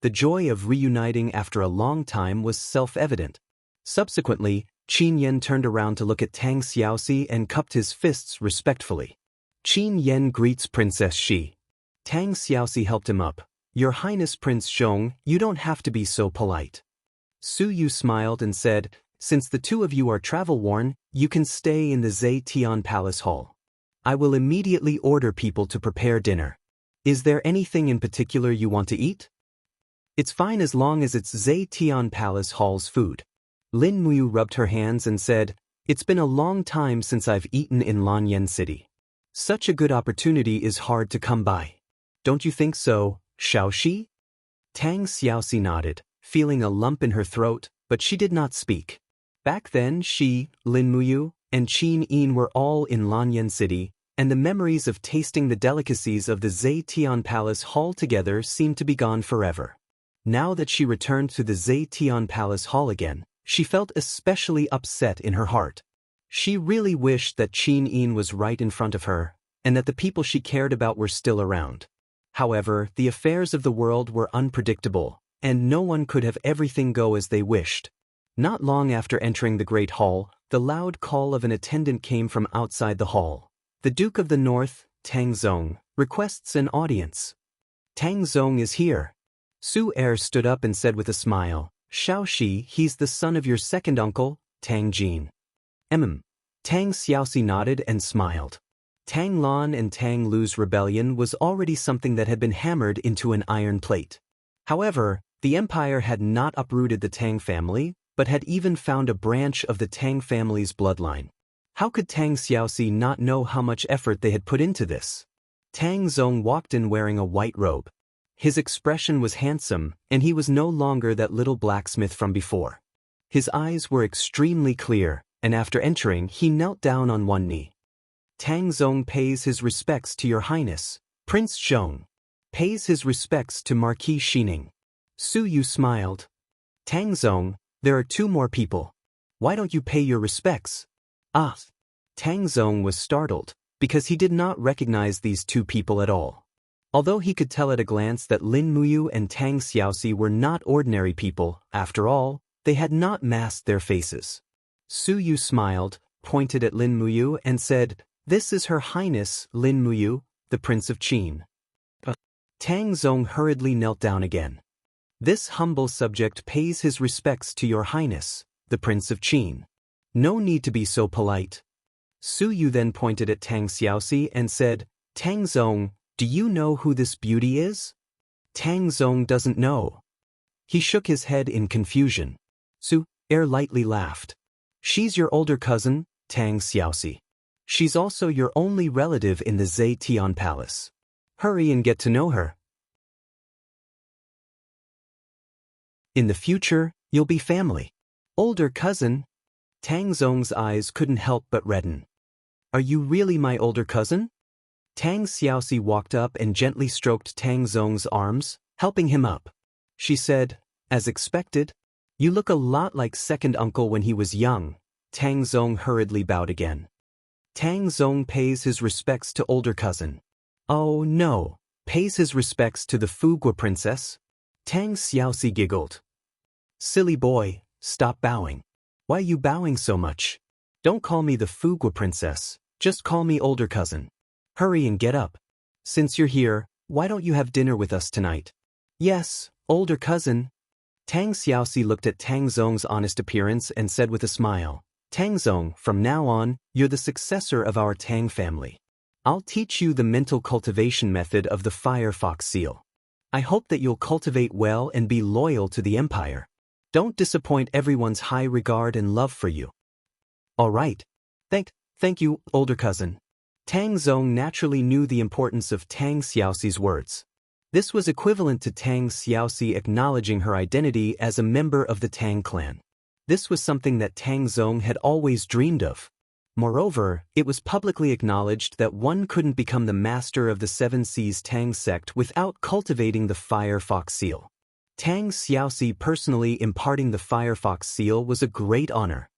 The joy of reuniting after a long time was self-evident. Subsequently, Qin Yen turned around to look at Tang Xiaoxi and cupped his fists respectfully. "Qin Yen greets Princess Shi." Tang Xiaoxi helped him up. "Your Highness Prince Xiong, you don't have to be so polite." Su Yu smiled and said, "Since the two of you are travel-worn, you can stay in the Zetian Palace Hall. I will immediately order people to prepare dinner. Is there anything in particular you want to eat?" "It's fine as long as it's Zetian Palace Hall's food." Lin Muyu rubbed her hands and said, "It's been a long time since I've eaten in Lanyan City. Such a good opportunity is hard to come by. Don't you think so, Xiaoxi?" Tang Xiaoxi nodded, feeling a lump in her throat, but she did not speak. Back then she, Lin Muyu, and Qin Yin were all in Lanyan City, and the memories of tasting the delicacies of the Zetian Palace Hall together seemed to be gone forever. Now that she returned to the Zetian Palace Hall again, she felt especially upset in her heart. She really wished that Qin Yin was right in front of her, and that the people she cared about were still around. However, the affairs of the world were unpredictable, and no one could have everything go as they wished. Not long after entering the Great Hall, the loud call of an attendant came from outside the hall. The Duke of the North, Tang Zong, requests an audience. Tang Zong is here. Su Er stood up and said with a smile, Xiaoxi, he's the son of your second uncle, Tang Jin. Tang Xiaoxi nodded and smiled. Tang Lan and Tang Lu's rebellion was already something that had been hammered into an iron plate. However, the empire had not uprooted the Tang family, but had even found a branch of the Tang family's bloodline. How could Tang Xiaoxi not know how much effort they had put into this? Tang Zong walked in wearing a white robe. His expression was handsome, and he was no longer that little blacksmith from before. His eyes were extremely clear, and after entering he knelt down on one knee. Tang Zong pays his respects to your highness, Prince Zhong. Pays his respects to Marquis Xining. Su Yu smiled. Tang Zong, there are two more people. Why don't you pay your respects? Ah. Tang Zong was startled, because he did not recognize these two people at all. Although he could tell at a glance that Lin Muyu and Tang Xiaoxi were not ordinary people, after all, they had not masked their faces. Su Yu smiled, pointed at Lin Muyu and said, This is Her Highness, Lin Muyu, the Prince of Qin. Tang Zong hurriedly knelt down again. This humble subject pays his respects to your highness, the Prince of Qin. No need to be so polite. Su Yu then pointed at Tang Xiaoxi and said, Tang Zong, do you know who this beauty is? Tang Zong doesn't know. He shook his head in confusion. Su Er lightly laughed. She's your older cousin, Tang Xiaoxi. She's also your only relative in the Zetian Palace. Hurry and get to know her. In the future, you'll be family. Older cousin? Tang Zong's eyes couldn't help but redden. Are you really my older cousin? Tang Xiaoxi walked up and gently stroked Tang Zong's arms, helping him up. She said, as expected, you look a lot like second uncle when he was young. Tang Zong hurriedly bowed again. Tang Zong pays his respects to older cousin. Oh no, pays his respects to the Fugua princess? Tang Xiaoxi giggled. Silly boy, stop bowing. Why are you bowing so much? Don't call me the Fugua princess, just call me older cousin. Hurry and get up. Since you're here, why don't you have dinner with us tonight? Yes, older cousin. Tang Xiaoxi looked at Tang Zong's honest appearance and said with a smile, Tang Zong, from now on, you're the successor of our Tang family. I'll teach you the mental cultivation method of the Fire Fox Seal. I hope that you'll cultivate well and be loyal to the empire. Don't disappoint everyone's high regard and love for you. All right. Thank you, older cousin. Tang Zong naturally knew the importance of Tang Xiaoxi's words. This was equivalent to Tang Xiaoxi acknowledging her identity as a member of the Tang clan. This was something that Tang Zong had always dreamed of. Moreover, it was publicly acknowledged that one couldn't become the master of the Seven Seas Tang sect without cultivating the Fire Fox Seal. Tang Xiaoxi personally imparting the Fire Fox Seal was a great honor.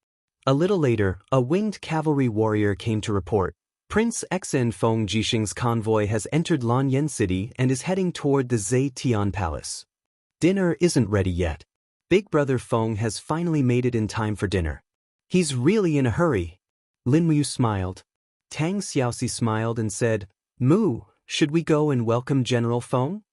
A little later, a winged cavalry warrior came to report, Prince Xen Feng Jixing's convoy has entered Lanyan City and is heading toward the Zetian Palace. Dinner isn't ready yet. Big brother Feng has finally made it in time for dinner. He's really in a hurry. Lin Mu smiled. Tang Xiaoxi smiled and said, Mu, should we go and welcome General Feng?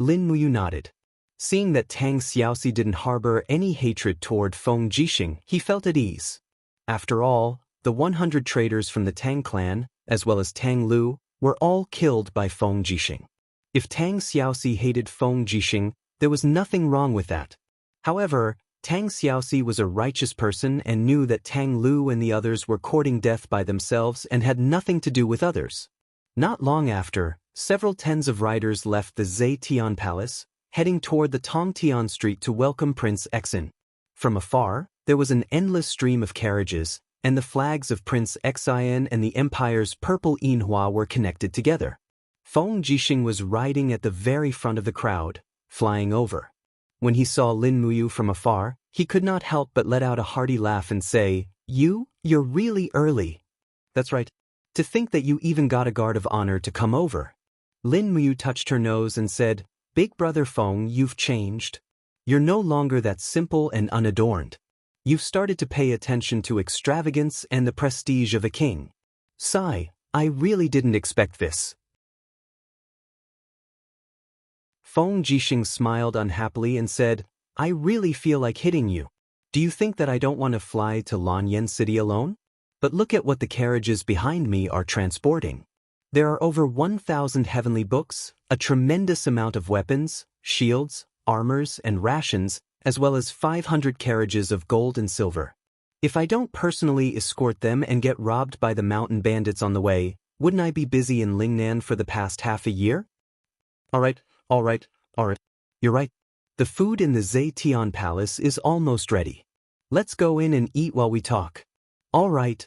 Lin Mu nodded. Seeing that Tang Xiaoxi didn't harbor any hatred toward Feng Jixing, he felt at ease. After all, the 100 traders from the Tang clan, as well as Tang Lu, were all killed by Feng Jixing. If Tang Xiaoxi hated Feng Jixing, there was nothing wrong with that. However, Tang Xiaoxi was a righteous person and knew that Tang Lu and the others were courting death by themselves and had nothing to do with others. Not long after, several tens of riders left the Zetian Palace, heading toward the Tongtian Street to welcome Prince Xen. From afar, there was an endless stream of carriages, and the flags of Prince Xian and the Empire's purple Yinhua were connected together. Feng Jixing was riding at the very front of the crowd, flying over. When he saw Lin Muyu from afar, he could not help but let out a hearty laugh and say, You're really early. That's right. To think that you even got a guard of honor to come over. Lin Muyu touched her nose and said, Big brother Feng, you've changed. You're no longer that simple and unadorned. You've started to pay attention to extravagance and the prestige of a king. Sigh, I really didn't expect this. Feng Jixing smiled unhappily and said, I really feel like hitting you. Do you think that I don't want to fly to Lanyan City alone? But look at what the carriages behind me are transporting. There are over 1,000 heavenly books, a tremendous amount of weapons, shields, armors, and rations, as well as 500 carriages of gold and silver. If I don't personally escort them and get robbed by the mountain bandits on the way, wouldn't I be busy in Lingnan for the past half a year? Alright. You're right. The food in the Zetian Palace is almost ready. Let's go in and eat while we talk. All right.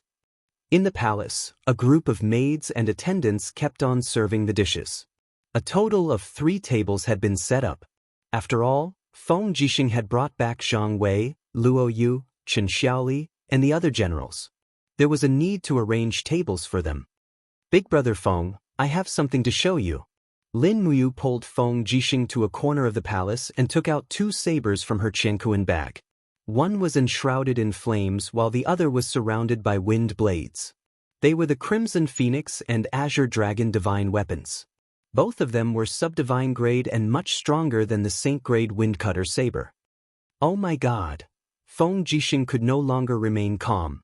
In the palace, a group of maids and attendants kept on serving the dishes. A total of 3 tables had been set up. After all, Feng Jixing had brought back Zhang Wei, Luo Yu, Chen Xiaoli, and the other generals. There was a need to arrange tables for them. Big brother Feng, I have something to show you. Lin Muyu pulled Feng Jixing to a corner of the palace and took out 2 sabers from her Qianquan bag. One was enshrouded in flames while the other was surrounded by wind blades. They were the Crimson Phoenix and Azure Dragon divine weapons. Both of them were sub-divine grade and much stronger than the Saint grade Windcutter saber. Oh my god! Feng Jixing could no longer remain calm.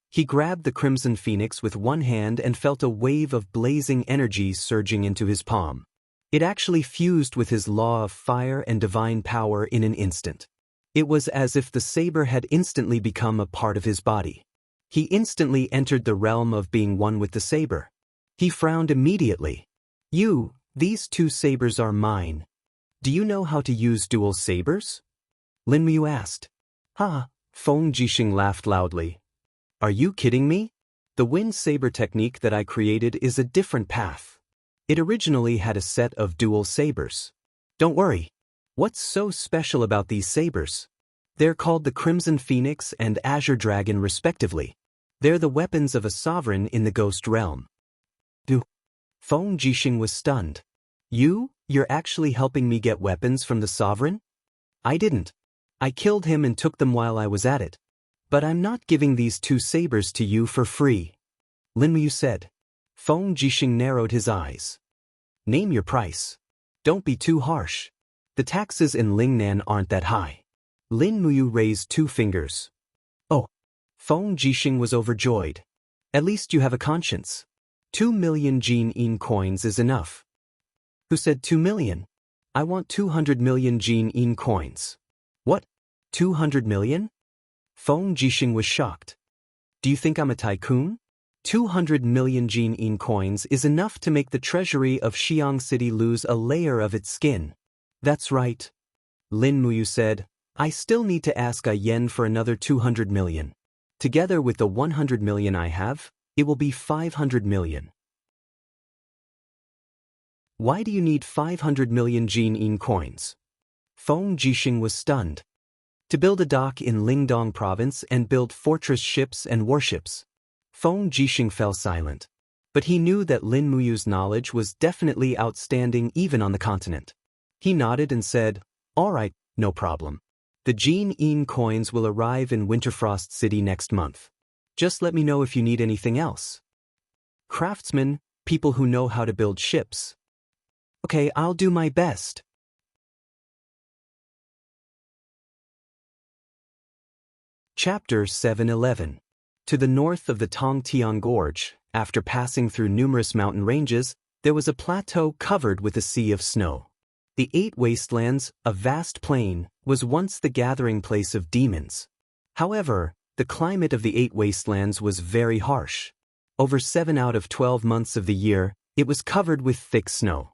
He grabbed the Crimson Phoenix with one hand and felt a wave of blazing energy surging into his palm. It actually fused with his law of fire and divine power in an instant. It was as if the saber had instantly become a part of his body. He instantly entered the realm of being one with the saber. He frowned immediately. These 2 sabers are mine. Do you know how to use dual sabers? Lin Muyu asked. Ha! Feng Jixing laughed loudly. Are you kidding me? The wind saber technique that I created is a different path. It originally had a set of dual sabers. Don't worry. What's so special about these sabers? They're called the Crimson Phoenix and Azure Dragon respectively. They're the weapons of a sovereign in the ghost realm. Feng Jixing was stunned. You're actually helping me get weapons from the sovereign? I didn't. I killed him and took them while I was at it. But I'm not giving these 2 sabers to you for free. Lin Muyu said. Feng Jixing narrowed his eyes. Name your price. Don't be too harsh. The taxes in Lingnan aren't that high. Lin Muyu raised 2 fingers. Oh. Feng Jixing was overjoyed. At least you have a conscience. 2 million Jin coins is enough. Who said 2 million? I want 200 million Jin coins. What? 200 million? Feng Jixing was shocked. Do you think I'm a tycoon? 200 million Jin coins is enough to make the treasury of Xiang City lose a layer of its skin. That's right. Lin Muyu said, I still need to ask a yen for another 200 million. Together with the 100 million I have, it will be 500 million. Why do you need 500 million Jin coins? Feng Jixing was stunned. To build a dock in Lingdong province and build fortress ships and warships. Feng Jixing fell silent. But he knew that Lin Muyu's knowledge was definitely outstanding even on the continent. He nodded and said, All right, no problem. The Jin coins will arrive in Winterfrost City next month. Just let me know if you need anything else. Craftsmen, people who know how to build ships. Okay, I'll do my best. Chapter 711. To the north of the Tongtian Gorge, after passing through numerous mountain ranges, there was a plateau covered with a sea of snow. The 8 Wastelands, a vast plain, was once the gathering place of demons. However, the climate of the 8 Wastelands was very harsh. Over 7 out of 12 months of the year, it was covered with thick snow.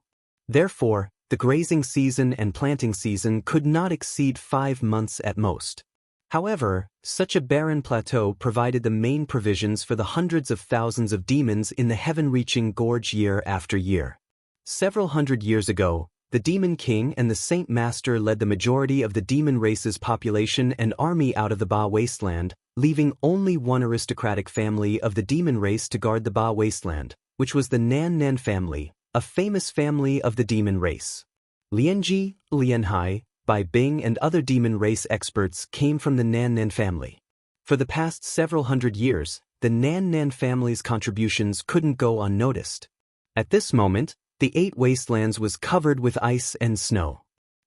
Therefore, the grazing season and planting season could not exceed 5 months at most. However, such a barren plateau provided the main provisions for the hundreds of thousands of demons in the heaven-reaching gorge year after year. Several hundred years ago, the Demon King and the Saint Master led the majority of the demon race's population and army out of the Ba Wasteland, leaving only one aristocratic family of the demon race to guard the Ba Wasteland, which was the Nan Nan family, a famous family of the demon race. Lianji, Lianhai, Bai Bing and other demon race experts came from the Nan Nan family. For the past several hundred years, the Nan family's contributions couldn't go unnoticed. At this moment, the 8 wastelands was covered with ice and snow.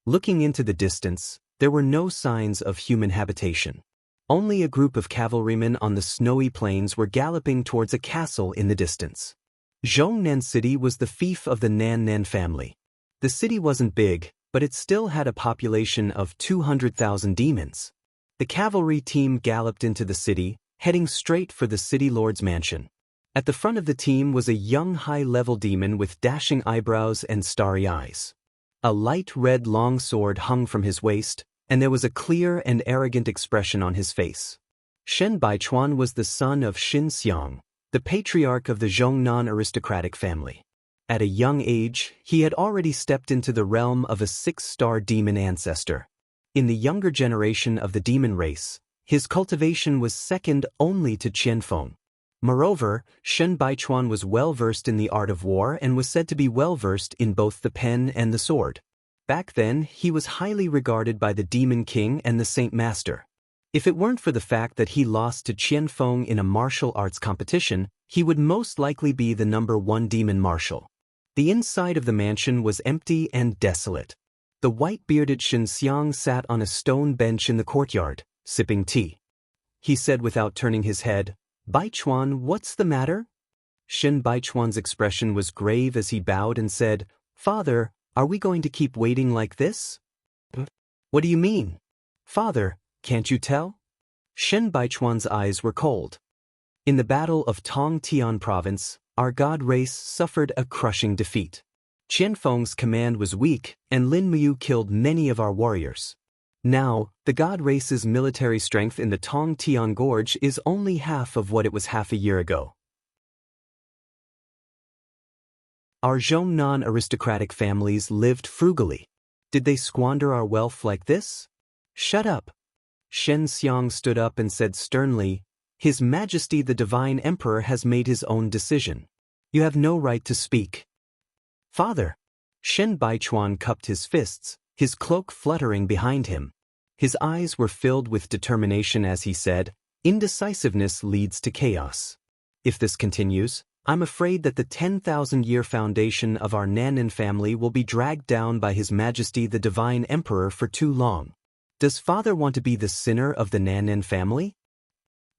Looking into the distance, there were no signs of human habitation. Only a group of cavalrymen on the snowy plains were galloping towards a castle in the distance. Zhongnan City was the fief of the Nan family. The city wasn't big, but it still had a population of 200,000 demons. The cavalry team galloped into the city, heading straight for the city lord's mansion. At the front of the team was a young high-level demon with dashing eyebrows and starry eyes. A light red long sword hung from his waist, and there was a clear and arrogant expression on his face. Shen Baichuan was the son of Xin Xiang, the patriarch of the Zhongnan aristocratic family. At a young age, he had already stepped into the realm of a 6-star demon ancestor. In the younger generation of the demon race, his cultivation was second only to Qianfeng. Moreover, Shen Baichuan was well-versed in the art of war and was said to be well-versed in both the pen and the sword. Back then, he was highly regarded by the Demon King and the Saint Master. If it weren't for the fact that he lost to Qianfeng in a martial arts competition, he would most likely be the #1 demon marshal. The inside of the mansion was empty and desolate. The white-bearded Xin Xiang sat on a stone bench in the courtyard, sipping tea. He said without turning his head, "Baichuan, what's the matter?" Shen Baichuan's expression was grave as he bowed and said, "Father, are we going to keep waiting like this?" "What do you mean? Father, can't you tell?" Shen Baichuan's eyes were cold. In the Battle of Tongtian Province, our god race suffered a crushing defeat. Qianfeng's command was weak, and Lin Miyu killed many of our warriors. Now, the god race's military strength in the Tongtian Gorge is only half of what it was half a year ago. Our Zhongnan aristocratic families lived frugally. Did they squander our wealth like this? Shut up. Shen Xiang stood up and said sternly, "His Majesty the Divine Emperor has made his own decision. You have no right to speak." "Father!" Shen Baichuan cupped his fists, his cloak fluttering behind him. His eyes were filled with determination as he said, "Indecisiveness leads to chaos. If this continues, I'm afraid that the 10,000-year foundation of our Nanan family will be dragged down by His Majesty the Divine Emperor for too long. Does Father want to be the sinner of the Nanan family?"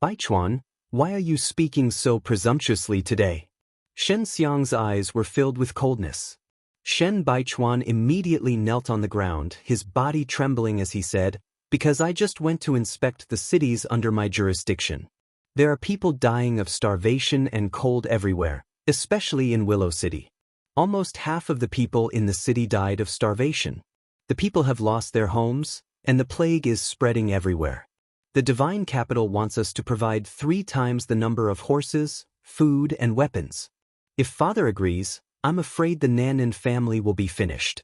"Baichuan, why are you speaking so presumptuously today?" Shen Xiang's eyes were filled with coldness. Shen Baichuan immediately knelt on the ground, his body trembling as he said, "Because I just went to inspect the cities under my jurisdiction. There are people dying of starvation and cold everywhere, especially in Willow City. Almost half of the people in the city died of starvation. The people have lost their homes, and the plague is spreading everywhere. The divine capital wants us to provide 3 times the number of horses, food, and weapons. If Father agrees, I'm afraid the Nanan family will be finished."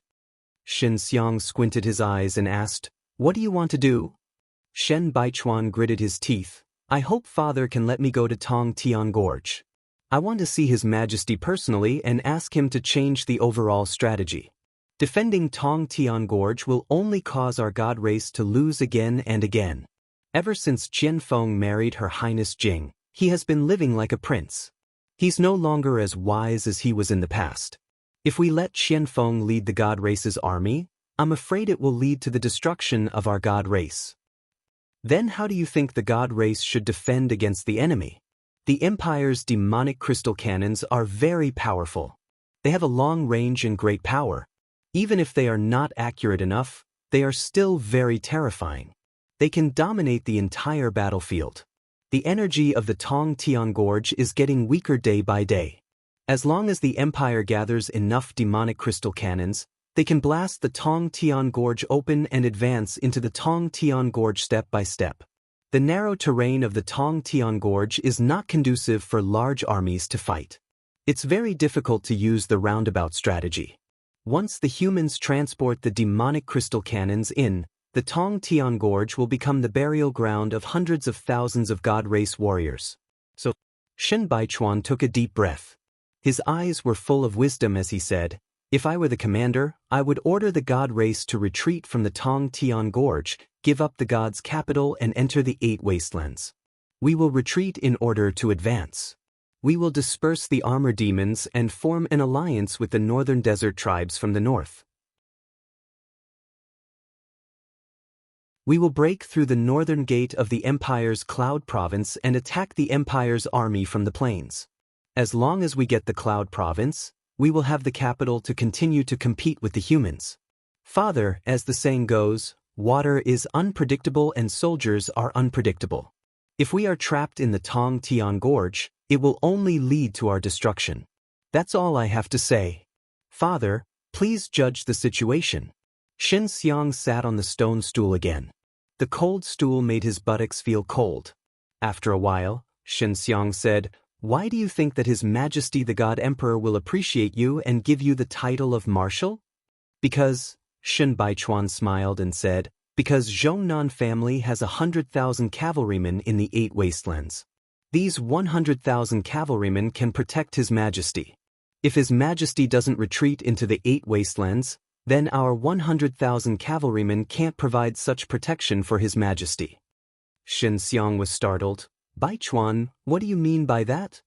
Xin Xiang squinted his eyes and asked, "What do you want to do?" Shen Baichuan gritted his teeth. "I hope Father can let me go to Tongtian Gorge. I want to see His Majesty personally and ask him to change the overall strategy. Defending Tongtian Gorge will only cause our god race to lose again and again. Ever since Qianfeng married Her Highness Jing, he has been living like a prince. He's no longer as wise as he was in the past. If we let Qianfeng lead the god race's army, I'm afraid it will lead to the destruction of our god race. Then how do you think the god race should defend against the enemy? The Empire's demonic crystal cannons are very powerful. They have a long range and great power. Even if they are not accurate enough, they are still very terrifying. They can dominate the entire battlefield. The energy of the Tongtian Gorge is getting weaker day by day. As long as the Empire gathers enough demonic crystal cannons, they can blast the Tongtian Gorge open and advance into the Tongtian Gorge step by step. The narrow terrain of the Tongtian Gorge is not conducive for large armies to fight. It's very difficult to use the roundabout strategy. Once the humans transport the demonic crystal cannons in, the Tongtian Gorge will become the burial ground of hundreds of thousands of god race warriors. So, Shen Baichuan took a deep breath. His eyes were full of wisdom as he said, "If I were the commander, I would order the god race to retreat from the Tongtian Gorge, give up the god's capital and enter the 8 wastelands. We will retreat in order to advance. We will disperse the armor demons and form an alliance with the northern desert tribes from the north. We will break through the northern gate of the Empire's Cloud Province and attack the Empire's army from the plains. As long as we get the Cloud Province, we will have the capital to continue to compete with the humans. Father, as the saying goes, water is unpredictable and soldiers are unpredictable. If we are trapped in the Tong Tian Gorge, it will only lead to our destruction. That's all I have to say. Father, please judge the situation. Shen Xiang sat on the stone stool again. The cold stool made his buttocks feel cold. After a while, Shen Xiang said, "Why do you think that His Majesty the God Emperor will appreciate you and give you the title of Marshal?" "Because," Shen Baichuan smiled and said, "because Zhongnan family has 100,000 cavalrymen in the 8 wastelands. These 100,000 cavalrymen can protect His Majesty. If His Majesty doesn't retreat into the 8 wastelands, then our 100,000 cavalrymen can't provide such protection for His Majesty." Shen Xiang was startled. "Baichuan, what do you mean by that?"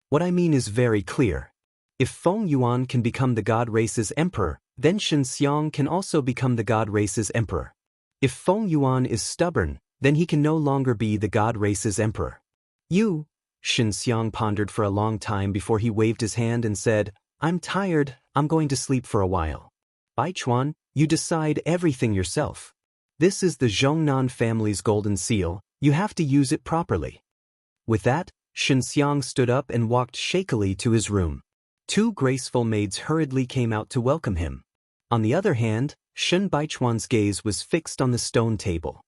"What I mean is very clear. If Feng Yuan can become the God Race's emperor, then Shen Xiang can also become the God Race's emperor. If Feng Yuan is stubborn, then he can no longer be the God Race's emperor." "You," Shen Xiang pondered for a long time before he waved his hand and said, "I'm tired, I'm going to sleep for a while." "Baichuan, you decide everything yourself. This is the Zhongnan family's golden seal, you have to use it properly." With that, Shen Xiang stood up and walked shakily to his room. 2 graceful maids hurriedly came out to welcome him. On the other hand, Shen Baichuan's gaze was fixed on the stone table.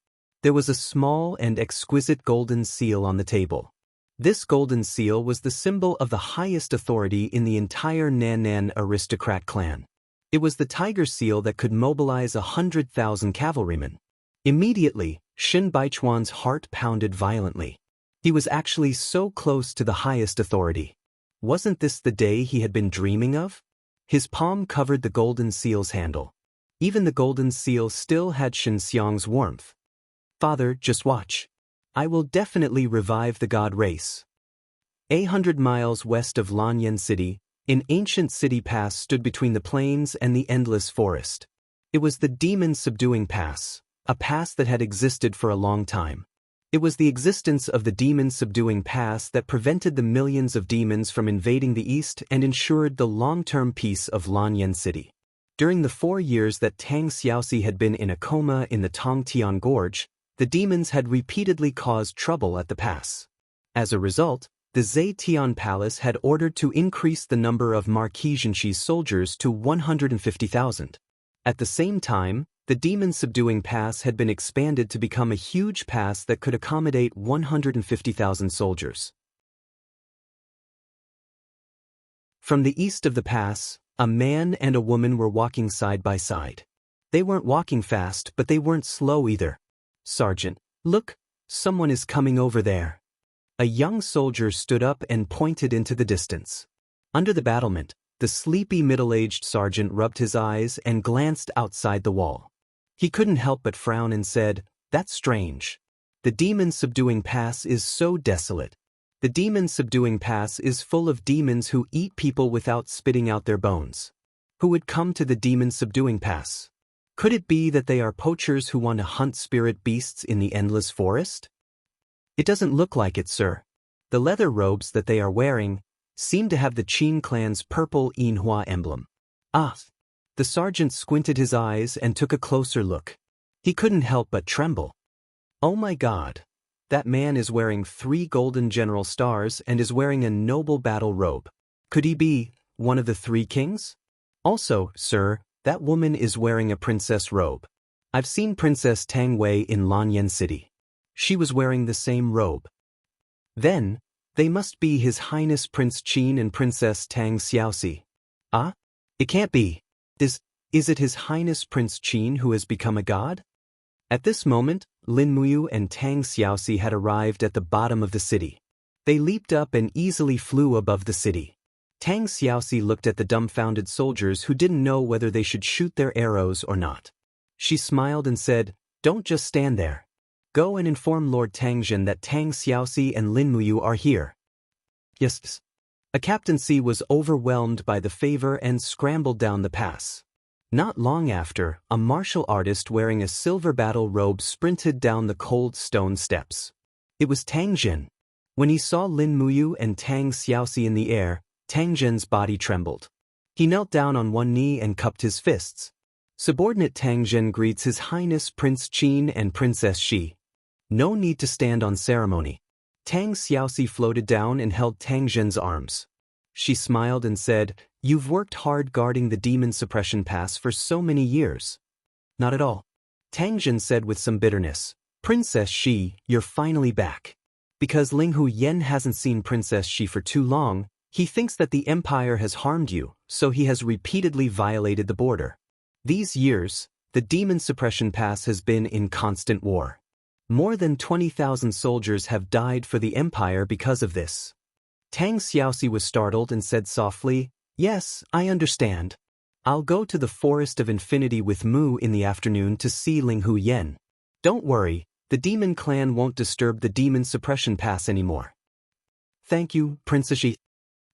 There was a small and exquisite golden seal on the table. This golden seal was the symbol of the highest authority in the entire Nannan aristocrat clan. It was the tiger seal that could mobilize 100,000 cavalrymen. Immediately, Shen Baichuan's heart pounded violently. He was actually so close to the highest authority. Wasn't this the day he had been dreaming of? His palm covered the golden seal's handle. Even the golden seal still had Shen Xiang's warmth. "Father, just watch. I will definitely revive the God race." 800 miles west of Lanyan City, an ancient city pass stood between the plains and the endless forest. It was the demon-subduing pass, a pass that had existed for a long time. It was the existence of the demon-subduing pass that prevented the millions of demons from invading the east and ensured the long-term peace of Lanyan City. During the 4 years that Tang Xiaoxi had been in a coma in the Tongtian Gorge, the demons had repeatedly caused trouble at the pass. As a result, the Zetian Palace had ordered to increase the number of Marquis Zhenshi's soldiers to 150,000. At the same time, the demon-subduing pass had been expanded to become a huge pass that could accommodate 150,000 soldiers. From the east of the pass, a man and a woman were walking side by side. They weren't walking fast, but they weren't slow either. "Sergeant, look, someone is coming over there." A young soldier stood up and pointed into the distance. Under the battlement, the sleepy middle-aged sergeant rubbed his eyes and glanced outside the wall. He couldn't help but frown and said, "That's strange. The demon-subduing pass is so desolate. The demon-subduing pass is full of demons who eat people without spitting out their bones. Who would come to the demon-subduing pass? Could it be that they are poachers who want to hunt spirit beasts in the endless forest?" "It doesn't look like it, sir. The leather robes that they are wearing seem to have the Qin clan's purple Yinhua emblem." "Ah!" The sergeant squinted his eyes and took a closer look. He couldn't help but tremble. "Oh my God! That man is wearing 3 golden general stars and is wearing a noble battle robe. Could he be one of the 3 kings? Also, sir, that woman is wearing a princess robe. I've seen Princess Tang Wei in Lanyan City. She was wearing the same robe. Then, they must be His Highness Prince Qin and Princess Tang Xiaoxi. Ah? It can't be. Is it His Highness Prince Qin who has become a god?" At this moment, Lin Muyu and Tang Xiaoxi had arrived at the bottom of the city. They leaped up and easily flew above the city. Tang Xiaoxi looked at the dumbfounded soldiers who didn't know whether they should shoot their arrows or not. She smiled and said, "Don't just stand there. Go and inform Lord Tangjin that Tang Xiaoxi and Lin Muyu are here. Yes. A captaincy was overwhelmed by the favor and scrambled down the pass. Not long after, a martial artist wearing a silver battle robe sprinted down the cold stone steps. It was Tangjin. When he saw Lin Muyu and Tang Xiaoxi in the air, Tangjin's body trembled. He knelt down on one knee and cupped his fists. Subordinate Tangjin greets His Highness Prince Qin and Princess Shi. No need to stand on ceremony. Tang Xiaoxi floated down and held Tangjin's arms. She smiled and said, "You've worked hard guarding the demon suppression pass for so many years." "Not at all." Tangjin said with some bitterness. "Princess Shi, you're finally back." Because Linghu Yen hasn't seen Princess Shi for too long, he thinks that the Empire has harmed you, so he has repeatedly violated the border. These years, the demon suppression pass has been in constant war. More than 20,000 soldiers have died for the Empire because of this. Tang Xiaoxi was startled and said softly, "Yes, I understand. I'll go to the Forest of Infinity with Mu in the afternoon to see Linghu Yen. Don't worry, the demon clan won't disturb the demon suppression pass anymore." "Thank you, Princess Shi."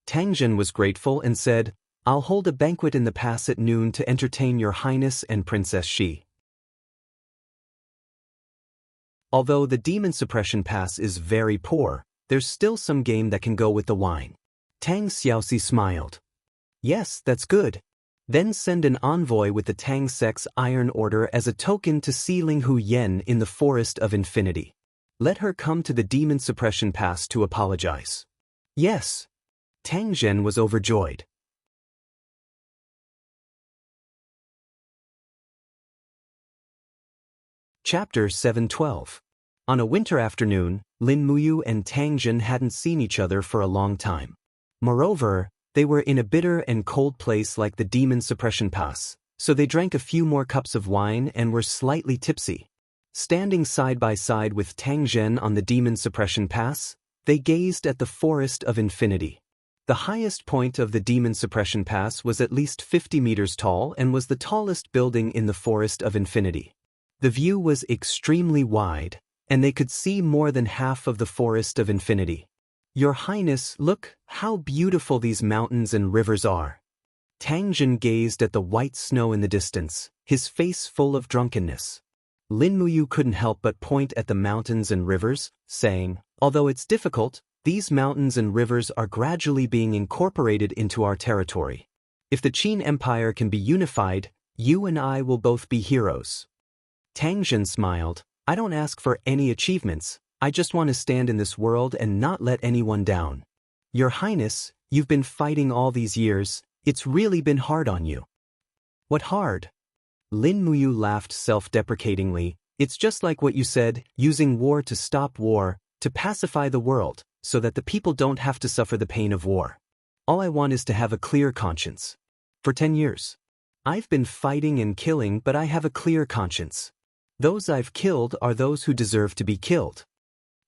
Tangjin was grateful and said, "I'll hold a banquet in the pass at noon to entertain Your Highness and Princess Shi." Although the demon suppression pass is very poor, there's still some game that can go with the wine. Tang Xiaoxi smiled. "Yes, that's good. Then send an envoy with the Tang Sect's Iron Order as a token to see Linghu Yen in the Forest of Infinity. Let her come to the demon suppression pass to apologize." "Yes." Tangjin was overjoyed. Chapter 712. On a winter afternoon, Lin Muyu and Tangjin hadn't seen each other for a long time. Moreover, they were in a bitter and cold place like the demon suppression pass, so they drank a few more cups of wine and were slightly tipsy. Standing side by side with Tangjin on the demon suppression pass, they gazed at the Forest of Infinity. The highest point of the demon suppression pass was at least 50 meters tall and was the tallest building in the Forest of Infinity. The view was extremely wide, and they could see more than half of the Forest of Infinity. "Your Highness, look how beautiful these mountains and rivers are." Tangjin gazed at the white snow in the distance, his face full of drunkenness. Lin Muyu couldn't help but point at the mountains and rivers, saying, "Although it's difficult, these mountains and rivers are gradually being incorporated into our territory. If the Qin Empire can be unified, you and I will both be heroes." Tangjin smiled. "I don't ask for any achievements, I just want to stand in this world and not let anyone down." "Your Highness, you've been fighting all these years, it's really been hard on you." "What hard?" Lin Muyu laughed self-deprecatingly. "It's just like what you said, using war to stop war, to pacify the world, so that the people don't have to suffer the pain of war. All I want is to have a clear conscience. For 10 years. I've been fighting and killing, but I have a clear conscience. Those I've killed are those who deserve to be killed."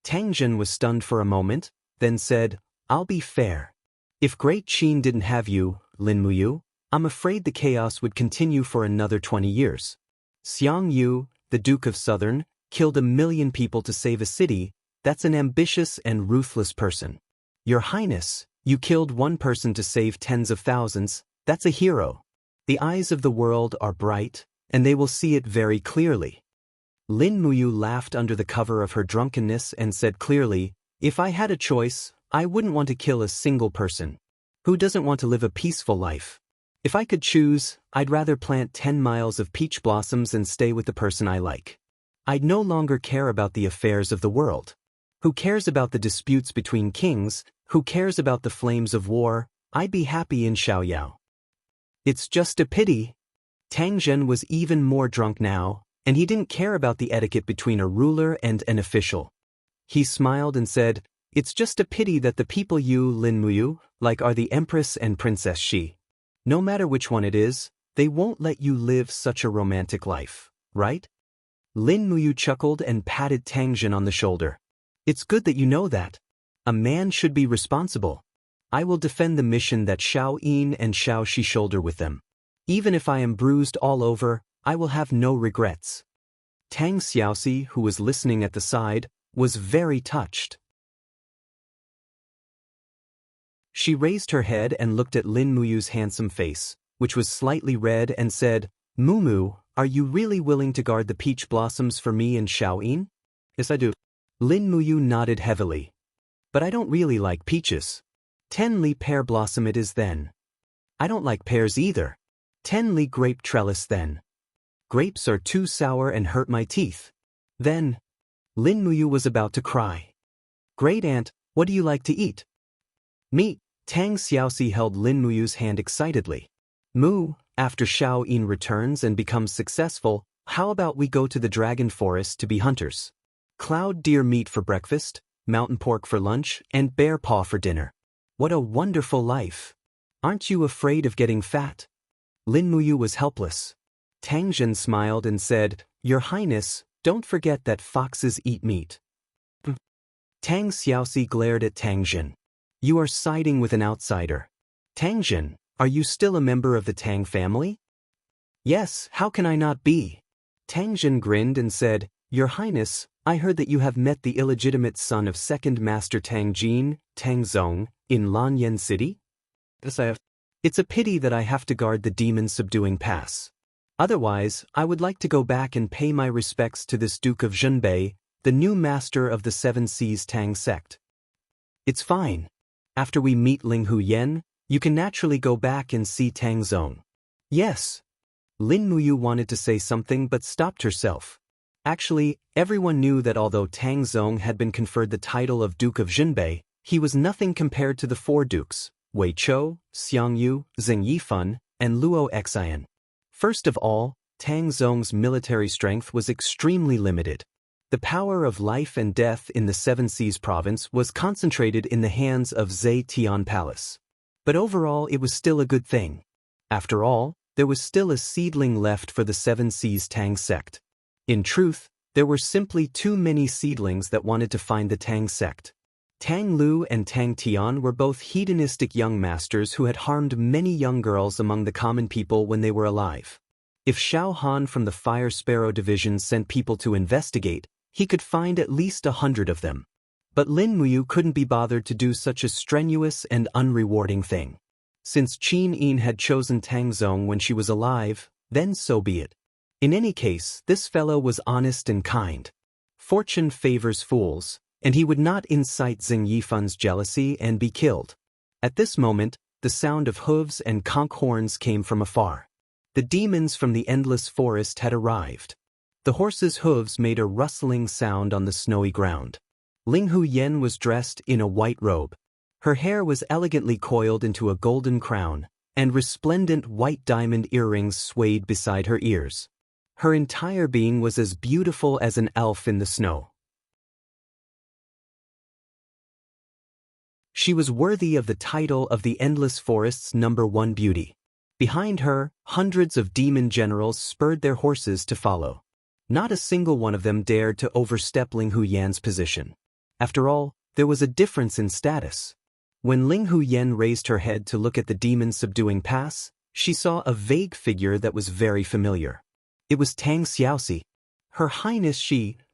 Tangjin was stunned for a moment, then said, "I'll be fair. If Great Qin didn't have you, Lin Muyu, I'm afraid the chaos would continue for another 20 years. Xiang Yu, the Duke of Southern, killed 1 million people to save a city. That's an ambitious and ruthless person. Your Highness, you killed one person to save tens of thousands. That's a hero. The eyes of the world are bright, and they will see it very clearly." Lin Muyu laughed under the cover of her drunkenness and said clearly, "If I had a choice, I wouldn't want to kill a single person. Who doesn't want to live a peaceful life? If I could choose, I'd rather plant 10 miles of peach blossoms and stay with the person I like. I'd no longer care about the affairs of the world. Who cares about the disputes between kings? Who cares about the flames of war? I'd be happy in Xiaoyao." "It's just a pity." Tangjin was even more drunk now, and he didn't care about the etiquette between a ruler and an official. He smiled and said, "It's just a pity that the people you, Lin Muyu, like are the Empress and Princess Shi. No matter which one it is, they won't let you live such a romantic life, right?" Lin Muyu chuckled and patted Tangjin on the shoulder. "It's good that you know that. A man should be responsible. I will defend the mission that Xiao Yin and Xiao Shi shoulder with them. Even if I am bruised all over, I will have no regrets." Tang Xiaoxi, who was listening at the side, was very touched. She raised her head and looked at Lin Muyu's handsome face, which was slightly red, and said, Mumu, are you really willing to guard the peach blossoms for me and Xiaoyin? Yes, I do. Lin Muyu nodded heavily. But I don't really like peaches. 10-li pear blossom it is then. I don't like pears either. 10-li grape trellis then. Grapes are too sour and hurt my teeth. Then, Lin Muyu was about to cry. Great aunt, what do you like to eat? Meat. Tang Xiaoxi held Lin Muyu's hand excitedly. Mu, after Xiaoyin returns and becomes successful, how about we go to the dragon forest to be hunters? Cloud deer meat for breakfast, mountain pork for lunch, and bear paw for dinner. What a wonderful life. Aren't you afraid of getting fat? Lin Muyu was helpless. Tang Jin smiled and said, Your Highness, don't forget that foxes eat meat. Tang Xiaoxi glared at Tang Jin. You are siding with an outsider. Tang Jin, are you still a member of the Tang family? Yes, how can I not be? Tang Jin grinned and said, Your Highness, I heard that you have met the illegitimate son of Second Master Tang Jin, Tang Zong, in Lanyan City? Yes, I have. It's a pity that I have to guard the demon-subduing pass. Otherwise, I would like to go back and pay my respects to this Duke of Zhenbei, the new master of the Seven Seas Tang sect. It's fine. After we meet Ling Hu Yen, you can naturally go back and see Tang Zong. Yes. Lin Muyu wanted to say something but stopped herself. Actually, everyone knew that although Tang Zong had been conferred the title of Duke of Zhenbei, he was nothing compared to the four dukes, Wei Chou, Xiang Yu, Zheng Yifan, and Luo Xian. First of all, Tang Zong's military strength was extremely limited. The power of life and death in the Seven Seas province was concentrated in the hands of Zhe Tian Palace. But overall it was still a good thing. After all, there was still a seedling left for the Seven Seas Tang sect. In truth, there were simply too many seedlings that wanted to find the Tang sect. Tang Lu and Tang Tian were both hedonistic young masters who had harmed many young girls among the common people when they were alive. If Xiao Han from the Fire Sparrow Division sent people to investigate, he could find at least 100 of them. But Lin Muyu couldn't be bothered to do such a strenuous and unrewarding thing. Since Qin Yin had chosen Tang Zong when she was alive, then so be it. In any case, this fellow was honest and kind. Fortune favors fools, and he would not incite Zheng Yifan's jealousy and be killed. At this moment, the sound of hooves and conch horns came from afar. The demons from the endless forest had arrived. The horses' hooves made a rustling sound on the snowy ground. Ling Hu Yen was dressed in a white robe. Her hair was elegantly coiled into a golden crown, and resplendent white diamond earrings swayed beside her ears. Her entire being was as beautiful as an elf in the snow. She was worthy of the title of the Endless Forest's #1 beauty. Behind her, hundreds of demon generals spurred their horses to follow. Not a single one of them dared to overstep Ling Hu Yan's position. After all, there was a difference in status. When Ling Hu Yan raised her head to look at the demon-subduing pass, she saw a vague figure that was very familiar. It was Tang Xiaoxi. Her Highness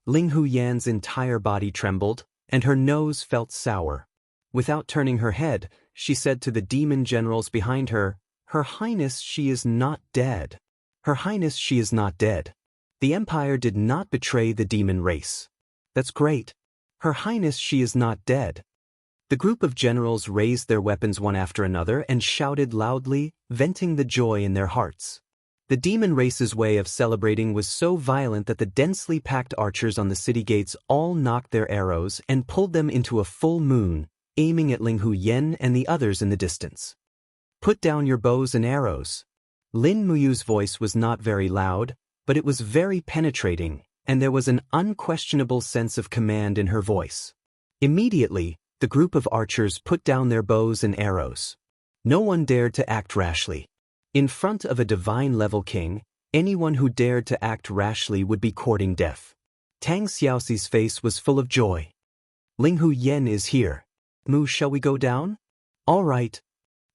Ling Hu Yan's entire body trembled, and her nose felt sour. Without turning her head, she said to the demon generals behind her, Her Highness she is not dead. Her Highness she is not dead. The Empire did not betray the demon race. That's great. Her Highness she is not dead. The group of generals raised their weapons one after another and shouted loudly, venting the joy in their hearts. The demon race's way of celebrating was so violent that the densely packed archers on the city gates all knocked their arrows and pulled them into a full moon, aiming at Ling Hu Yen and the others in the distance. Put down your bows and arrows. Lin Muyu's voice was not very loud, but it was very penetrating, and there was an unquestionable sense of command in her voice. Immediately, the group of archers put down their bows and arrows. No one dared to act rashly. In front of a divine-level king, anyone who dared to act rashly would be courting death. Tang Xiaoxi's face was full of joy. Ling Hu Yen is here. Mu, shall we go down? All right.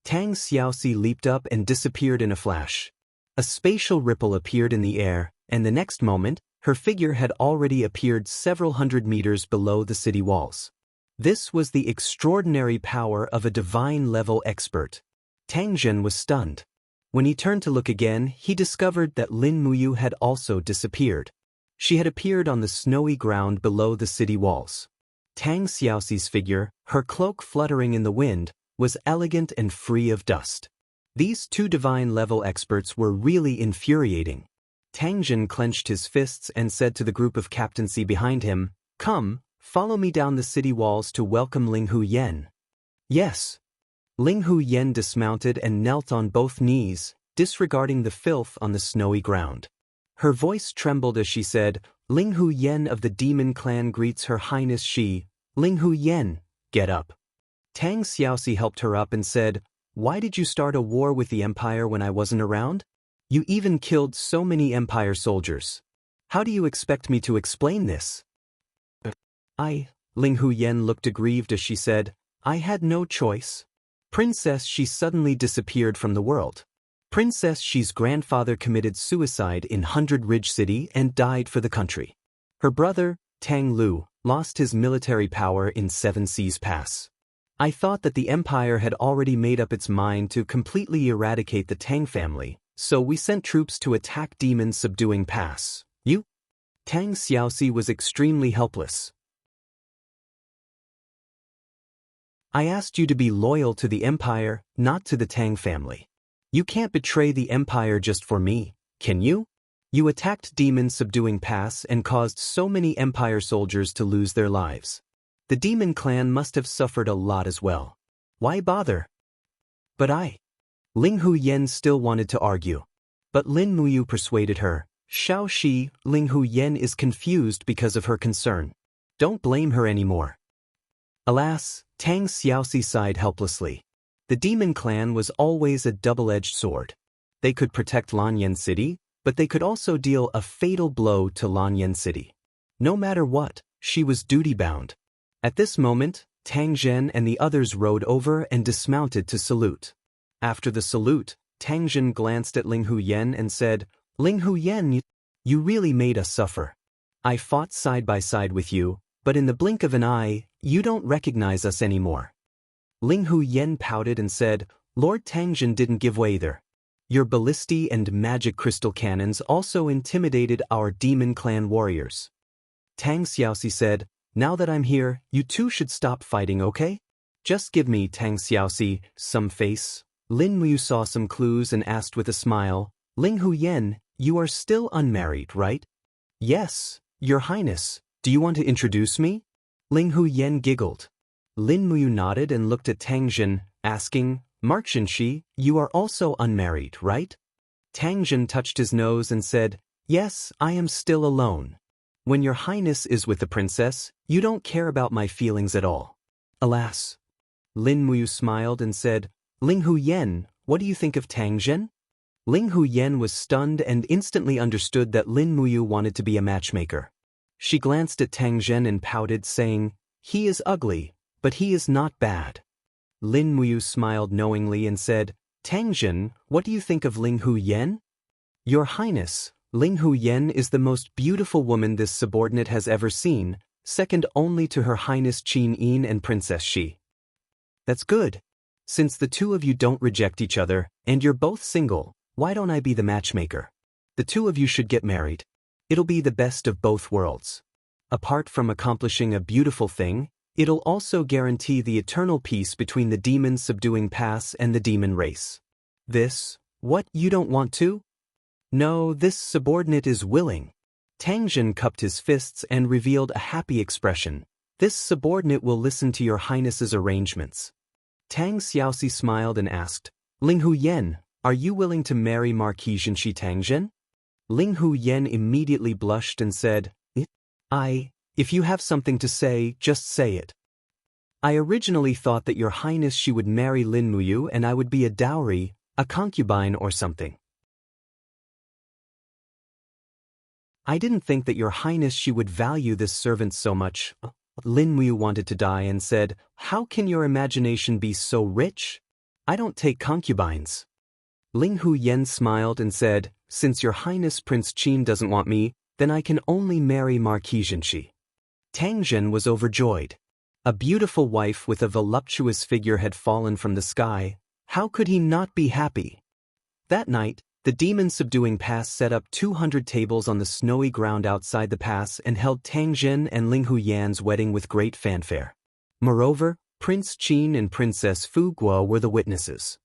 Tang Xiaoxi leaped up and disappeared in a flash. A spatial ripple appeared in the air, and the next moment, her figure had already appeared several hundred meters below the city walls. This was the extraordinary power of a divine-level expert. Tang Zhen was stunned. When he turned to look again, he discovered that Lin Muyu had also disappeared. She had appeared on the snowy ground below the city walls. Tang Xiaoxi's figure, her cloak fluttering in the wind, was elegant and free of dust. These two divine-level experts were really infuriating. Tang Zhen clenched his fists and said to the group of captaincy behind him, "Come, follow me down the city walls to welcome Ling Hu Yen." "Yes." Ling Hu Yen dismounted and knelt on both knees, disregarding the filth on the snowy ground. Her voice trembled as she said, "Ling Hu Yen of the Demon Clan greets Her Highness Shi. Ling Hu Yen, get up." Tang Xiaoxi helped her up and said, "Why did you start a war with the Empire when I wasn't around? You even killed so many Empire soldiers. How do you expect me to explain this?" Ling Hu Yen looked aggrieved as she said, "I had no choice. Princess Shi suddenly disappeared from the world. Princess Shi's grandfather committed suicide in 100 Ridge City and died for the country. Her brother, Tang Lu, lost his military power in Seven Seas Pass. I thought that the Empire had already made up its mind to completely eradicate the Tang family, so we sent troops to attack Demon Subduing Pass. You?" Tang Xiaoxi was extremely helpless. "I asked you to be loyal to the Empire, not to the Tang family. You can't betray the Empire just for me, can you? You attacked Demon Subduing Pass and caused so many Empire soldiers to lose their lives. The Demon Clan must have suffered a lot as well. Why bother?" "But Ling Hu Yen still wanted to argue. But Lin Muyu persuaded her. "Xiao Shi, Ling Hu Yen is confused because of her concern. Don't blame her anymore." Alas, Tang Xiaoxi sighed helplessly. The Demon Clan was always a double-edged sword. They could protect Lanyan City, but they could also deal a fatal blow to Lanyan City. No matter what, she was duty-bound. At this moment, Tang Zhen and the others rode over and dismounted to salute. After the salute, Tang Zhen glanced at Ling Hu Yen and said, "Ling Hu Yen, you really made us suffer. I fought side by side with you, but in the blink of an eye, you don't recognize us anymore." Ling Hu Yen pouted and said, "Lord Tang Zhen didn't give way either. Your ballistae and magic crystal cannons also intimidated our Demon Clan warriors." Tang Xiaoxi said, "Now that I'm here, you two should stop fighting, okay? Just give me, Tang Xiaoxi, some face." Lin Muyu saw some clues and asked with a smile, "Ling Hu Yen, you are still unmarried, right?" "Yes, Your Highness. Do you want to introduce me?" Ling Hu Yen giggled. Lin Muyu nodded and looked at Tang Zhen, asking, "Markshan Shi, you are also unmarried, right?" Tang Zhen touched his nose and said, "Yes, I am still alone. When Your Highness is with the princess, you don't care about my feelings at all." "Alas." Lin Muyu smiled and said, "Ling Hu Yen, what do you think of Tang Zhen?" Ling Hu Yen was stunned and instantly understood that Lin Muyu wanted to be a matchmaker. She glanced at Tang Zhen and pouted, saying, "He is ugly, but he is not bad." Lin Muyu smiled knowingly and said, "Tang Zhen, what do you think of Ling Hu Yen?" "Your Highness, Ling Hu Yen is the most beautiful woman this subordinate has ever seen, second only to Her Highness Qin Yin and Princess Shi." "That's good. Since the two of you don't reject each other, and you're both single, why don't I be the matchmaker? The two of you should get married. It'll be the best of both worlds. Apart from accomplishing a beautiful thing, it'll also guarantee the eternal peace between the Demon Subduing Pass and the demon race." What, you don't want to?" "No, this subordinate is willing." Tang Zhen cupped his fists and revealed a happy expression. "This subordinate will listen to Your Highness's arrangements." Tang Xiaoxi smiled and asked, "Ling Hu Yen, are you willing to marry Marquise Shi Tang Zhen?" Ling Hu Yen immediately blushed and said, If you have something to say, just say it. I originally thought that Your Highness she would marry Lin Muyu and I would be a dowry, a concubine or something. I didn't think that Your Highness she would value this servant so much." Lin Muyu wanted to die and said, "How can your imagination be so rich? I don't take concubines." Ling Hu Yen smiled and said, Since your highness Prince Qin doesn't want me, then I can only marry Marquis Zhenxi. Tang Zhen was overjoyed. A beautiful wife with a voluptuous figure had fallen from the sky. How could he not be happy? That night, the demon-subduing pass set up 200 tables on the snowy ground outside the pass and held Tang Zhen and Ling Huyan's wedding with great fanfare. Moreover, Prince Qin and Princess Fu Guo were the witnesses.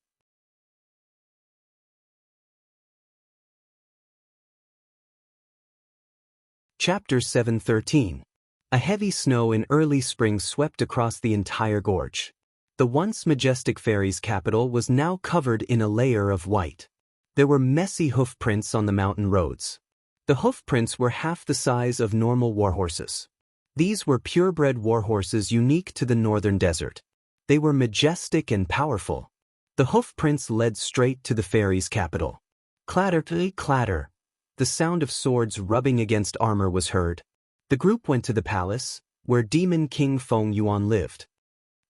Chapter 7:13. A heavy snow in early spring swept across the entire gorge. The once majestic fairy's capital was now covered in a layer of white. There were messy hoof prints on the mountain roads. The hoof prints were half the size of normal warhorses. These were purebred warhorses unique to the northern desert. They were majestic and powerful. The hoof prints led straight to the fairy's capital. Clatter, clatter. The sound of swords rubbing against armor was heard. The group went to the palace, where Demon King Feng Yuan lived.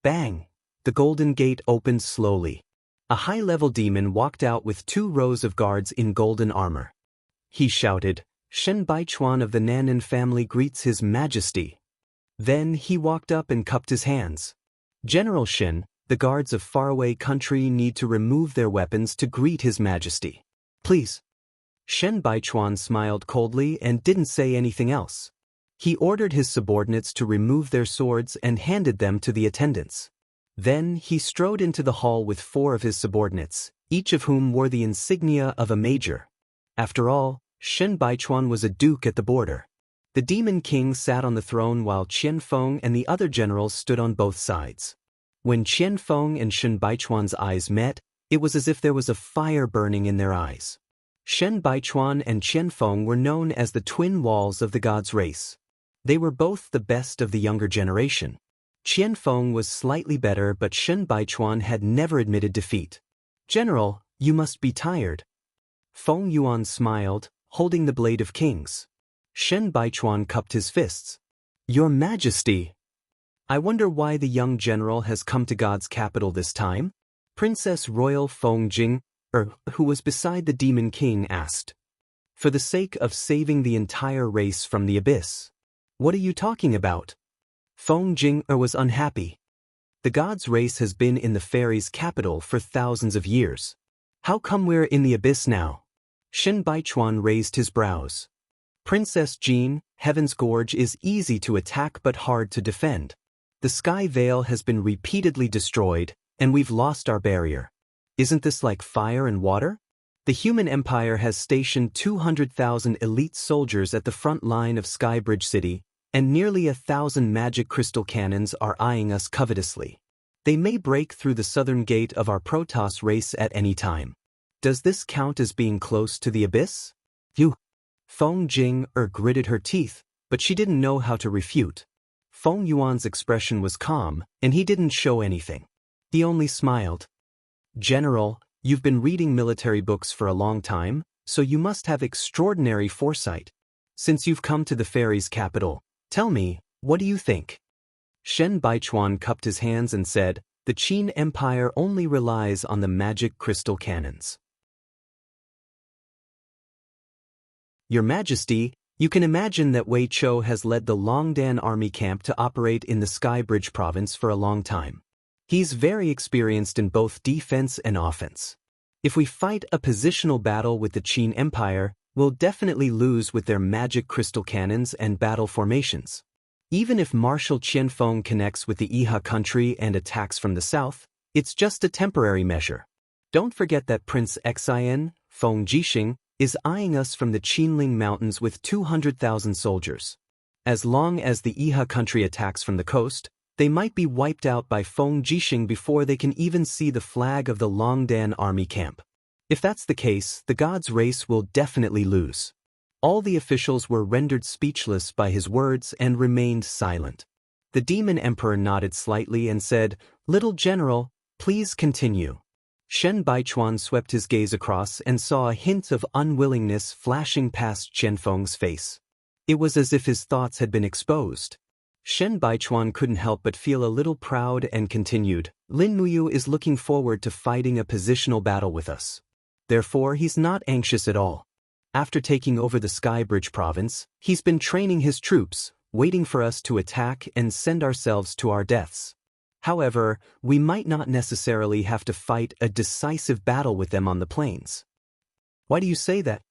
Bang! The golden gate opened slowly. A high-level demon walked out with 2 rows of guards in golden armor. He shouted, "Shen Baichuan of the Nanan family greets His Majesty." Then he walked up and cupped his hands. "General Shen, the guards of faraway country need to remove their weapons to greet His Majesty. Please." Shen Baichuan smiled coldly and didn't say anything else. He ordered his subordinates to remove their swords and handed them to the attendants. Then he strode into the hall with 4 of his subordinates, each of whom wore the insignia of a major. After all, Shen Baichuan was a duke at the border. The Demon King sat on the throne while Qian Feng and the other generals stood on both sides. When Qian Feng and Shen Baichuan's eyes met, it was as if there was a fire burning in their eyes. Shen Baichuan and Qian Feng were known as the twin walls of the gods' race. They were both the best of the younger generation. Qian Feng was slightly better, but Shen Baichuan had never admitted defeat. "General, you must be tired." Feng Yuan smiled, holding the blade of kings. Shen Baichuan cupped his fists. "Your Majesty! I wonder why the young general has come to God's capital this time?" Princess Royal Feng Jing, who was beside the Demon King, asked. "For the sake of saving the entire race from the abyss." "What are you talking about?" Feng Jing was unhappy. "The gods' race has been in the fairy's capital for thousands of years. How come we're in the abyss now?" Shen Baichuan raised his brows. "Princess Jean, Heaven's Gorge is easy to attack but hard to defend. The Sky Veil has been repeatedly destroyed, and we've lost our barrier. Isn't this like fire and water? The human empire has stationed 200,000 elite soldiers at the front line of Skybridge City, and nearly 1,000 magic crystal cannons are eyeing us covetously. They may break through the southern gate of our Protoss race at any time. Does this count as being close to the abyss?" "You." Feng Jing gritted her teeth, but she didn't know how to refute. Feng Yuan's expression was calm, and he didn't show anything. He only smiled. "General, you've been reading military books for a long time, so you must have extraordinary foresight. Since you've come to the fairy's capital, tell me, what do you think?" Shen Baichuan cupped his hands and said, "The Qin Empire only relies on the magic crystal cannons." "Your Majesty, you can imagine that Wei Chou has led the Longdan army camp to operate in the Skybridge province for a long time. He's very experienced in both defense and offense. If we fight a positional battle with the Qin Empire, we'll definitely lose with their magic crystal cannons and battle formations. Even if Marshal Qianfeng connects with the Iha country and attacks from the south, it's just a temporary measure. Don't forget that Prince Xin, Feng Jixing, is eyeing us from the Qinling Mountains with 200,000 soldiers. As long as the Iha country attacks from the coast, they might be wiped out by Feng Jixing before they can even see the flag of the Longdan army camp. If that's the case, the gods' race will definitely lose." All the officials were rendered speechless by his words and remained silent. The Demon Emperor nodded slightly and said, "Little General, please continue." Shen Baichuan swept his gaze across and saw a hint of unwillingness flashing past Qianfeng's face. It was as if his thoughts had been exposed. Shen Baichuan couldn't help but feel a little proud and continued, "Lin Muyu is looking forward to fighting a positional battle with us. Therefore he's not anxious at all. After taking over the Skybridge province, he's been training his troops, waiting for us to attack and send ourselves to our deaths. However, we might not necessarily have to fight a decisive battle with them on the plains. Why do you say that?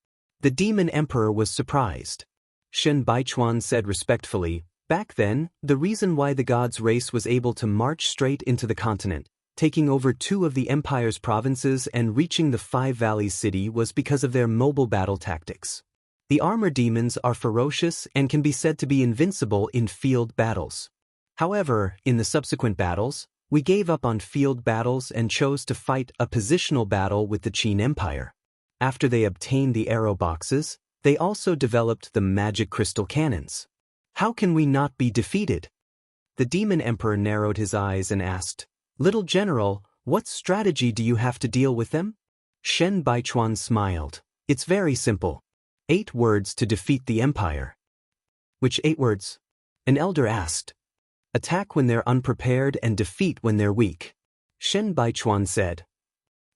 The Demon Emperor was surprised. Shen Baichuan said respectfully, back then, the reason why the gods' race was able to march straight into the continent, taking over 2 of the Empire's provinces and reaching the Five Valleys city was because of their mobile battle tactics. The armor demons are ferocious and can be said to be invincible in field battles. However, in the subsequent battles, we gave up on field battles and chose to fight a positional battle with the Qin Empire. After they obtained the arrow boxes, they also developed the magic crystal cannons. How can we not be defeated? The Demon Emperor narrowed his eyes and asked, Little General, what strategy do you have to deal with them? Shen Baichuan smiled. It's very simple. 8 words to defeat the Empire. Which 8 words? An elder asked. Attack when they're unprepared and defeat when they're weak. Shen Baichuan said.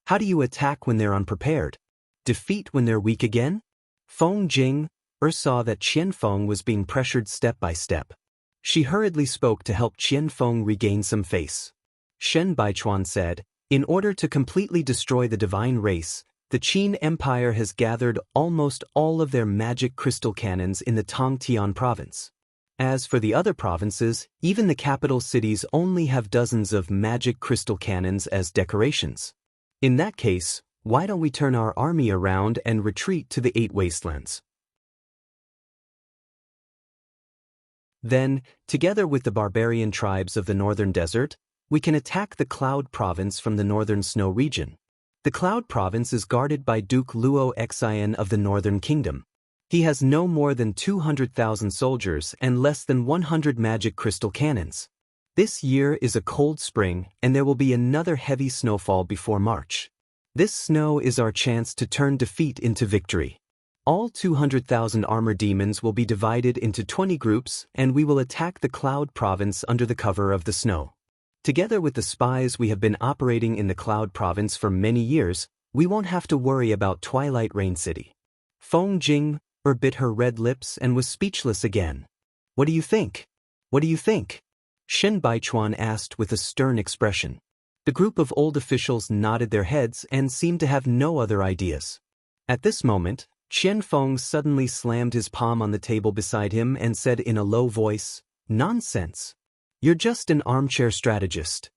How do you attack when they're unprepared? Defeat when they're weak again? Feng Jing saw that Qianfeng was being pressured step by step. She hurriedly spoke to help Qianfeng regain some face. Shen Baichuan said, in order to completely destroy the divine race, the Qin Empire has gathered almost all of their magic crystal cannons in the Tongtian province. As for the other provinces, even the capital cities only have dozens of magic crystal cannons as decorations. In that case, why don't we turn our army around and retreat to the 8 wastelands? Then, together with the barbarian tribes of the northern desert, we can attack the Cloud Province from the northern snow region. The Cloud Province is guarded by Duke Luo Xian of the Northern Kingdom. He has no more than 200,000 soldiers and less than 100 magic crystal cannons. This year is a cold spring and there will be another heavy snowfall before March. This snow is our chance to turn defeat into victory. All 200,000 armor demons will be divided into 20 groups and we will attack the Cloud Province under the cover of the snow. Together with the spies we have been operating in the Cloud Province for many years, we won't have to worry about Twilight Rain City. Feng Jing bit her red lips and was speechless again. What do you think? What do you think? Shen Baichuan asked with a stern expression. The group of old officials nodded their heads and seemed to have no other ideas. At this moment, Qianfeng suddenly slammed his palm on the table beside him and said in a low voice, Nonsense. You're just an armchair strategist.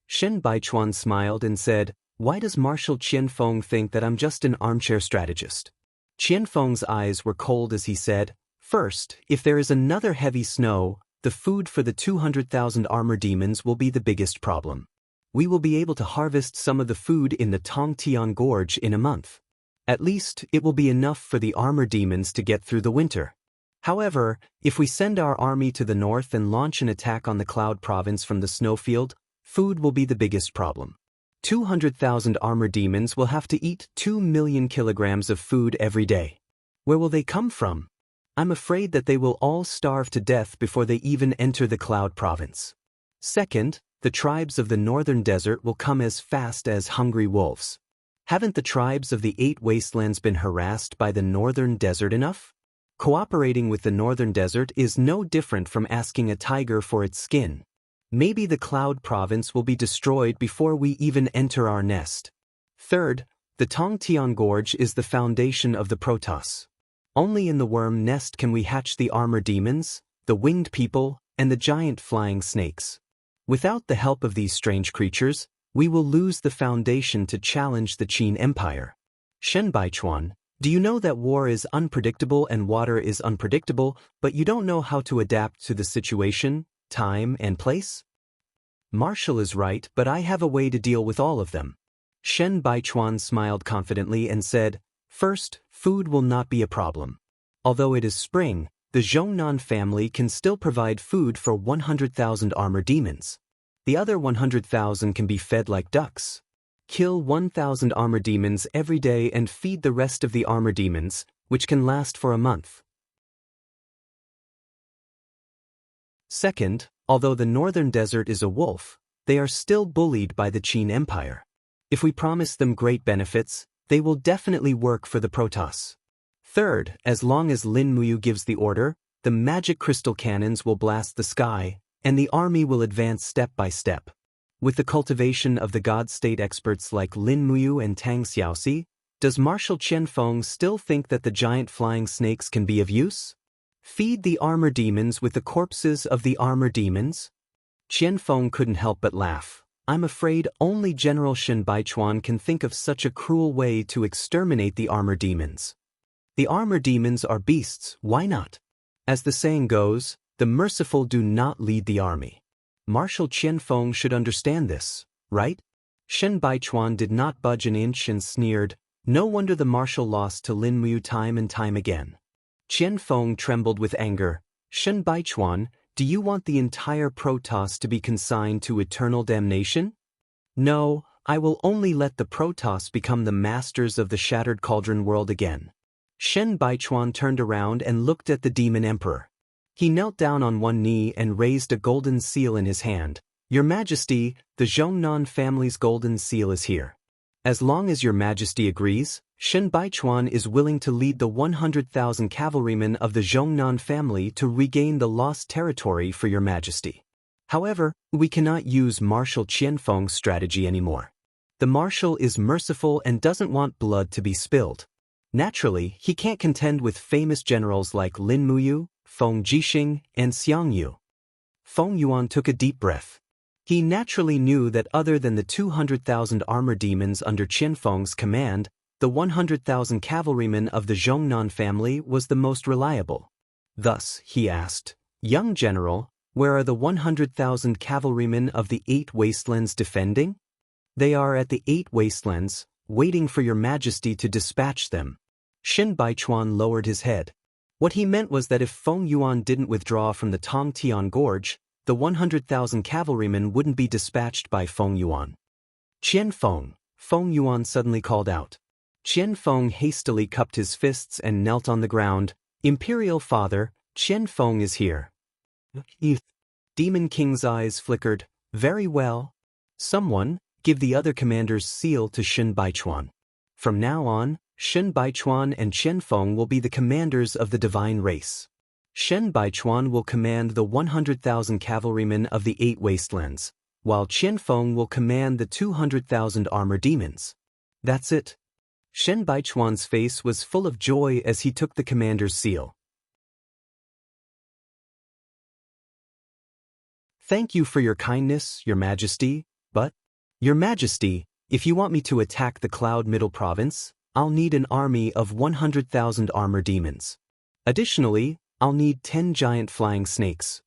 Shen Baichuan smiled and said, Why does Marshal Qianfeng think that I'm just an armchair strategist? Qianfeng's eyes were cold as he said, First, if there is another heavy snow, the food for the 200,000 armor demons will be the biggest problem. We will be able to harvest some of the food in the Tongtian Gorge in a month. At least, it will be enough for the armor demons to get through the winter. However, if we send our army to the north and launch an attack on the Cloud Province from the snowfield, food will be the biggest problem. 200,000 armor demons will have to eat 2 million kilograms of food every day. Where will they come from? I'm afraid that they will all starve to death before they even enter the Cloud Province. Second, the tribes of the northern desert will come as fast as hungry wolves. Haven't the tribes of the 8 wastelands been harassed by the northern desert enough? Cooperating with the northern desert is no different from asking a tiger for its skin. Maybe the Cloud Province will be destroyed before we even enter our nest. Third, the Tongtian Gorge is the foundation of the Protoss. Only in the worm nest can we hatch the armor demons, the winged people, and the giant flying snakes. Without the help of these strange creatures, we will lose the foundation to challenge the Qin Empire. Shen Baichuan, do you know that war is unpredictable and water is unpredictable, but you don't know how to adapt to the situation, time, and place? Marshall is right, but I have a way to deal with all of them. Shen Baichuan smiled confidently and said, First, food will not be a problem. Although it is spring, the Zhongnan family can still provide food for 100,000 armor demons. The other 100,000 can be fed like ducks. Kill 1,000 armor demons every day and feed the rest of the armor demons, which can last for a month. Second, although the northern desert is a wolf, they are still bullied by the Qin Empire. If we promise them great benefits, They will definitely work for the Protoss. Third, as long as Lin Muyu gives the order, the magic crystal cannons will blast the sky, and the army will advance step by step. With the cultivation of the God State experts like Lin Muyu and Tang Xiaoxi, does Marshal Qianfeng still think that the giant flying snakes can be of use? Feed the armor demons with the corpses of the armor demons? Qianfeng couldn't help but laugh. I'm afraid only General Shen Baichuan can think of such a cruel way to exterminate the armor demons. The armor demons are beasts, why not? As the saying goes, the merciful do not lead the army. Marshal Qianfeng should understand this, right? Shen Baichuan did not budge an inch and sneered, no wonder the marshal lost to Lin Muyu time and time again. Qianfeng trembled with anger. Shen Baichuan, do you want the entire Protoss to be consigned to eternal damnation? No, I will only let the Protoss become the masters of the Shattered Cauldron world again. Shen Baichuan turned around and looked at the Demon Emperor. He knelt down on one knee and raised a golden seal in his hand. Your Majesty, the Zhongnan family's golden seal is here. As long as your Majesty agrees, Shen Baichuan is willing to lead the 100,000 cavalrymen of the Zhongnan family to regain the lost territory for your Majesty. However, we cannot use Marshal Qianfeng's strategy anymore. The Marshal is merciful and doesn't want blood to be spilled. Naturally, he can't contend with famous generals like Lin Muyu, Feng Jixing, and Xiang Yu. Feng Yuan took a deep breath. He naturally knew that other than the 200,000 armor demons under Qianfeng's command, the 100,000 cavalrymen of the Zhongnan family was the most reliable. Thus, he asked, Young General, where are the 100,000 cavalrymen of the 8 wastelands defending? They are at the 8 wastelands, waiting for your Majesty to dispatch them. Shen Baichuan lowered his head. What he meant was that if Feng Yuan didn't withdraw from the Tongtian Gorge, the 100,000 cavalrymen wouldn't be dispatched by Feng Yuan. Qianfeng, Feng Yuan suddenly called out. Qianfeng hastily cupped his fists and knelt on the ground. Imperial Father, Qianfeng is here. Demon King's eyes flickered. Very well. Someone, give the other commander's seal to Shen Baichuan. From now on, Shen Baichuan and Qianfeng will be the commanders of the divine race. Shen Baichuan will command the 100,000 cavalrymen of the 8 wastelands, while Qianfeng will command the 200,000 armor demons. That's it. Shen Baichuan's face was full of joy as he took the commander's seal. Thank you for your kindness, Your Majesty, but, Your Majesty, if you want me to attack the Cloud Middle Province, I'll need an army of 100,000 armor demons. Additionally, I'll need 10 giant flying snakes.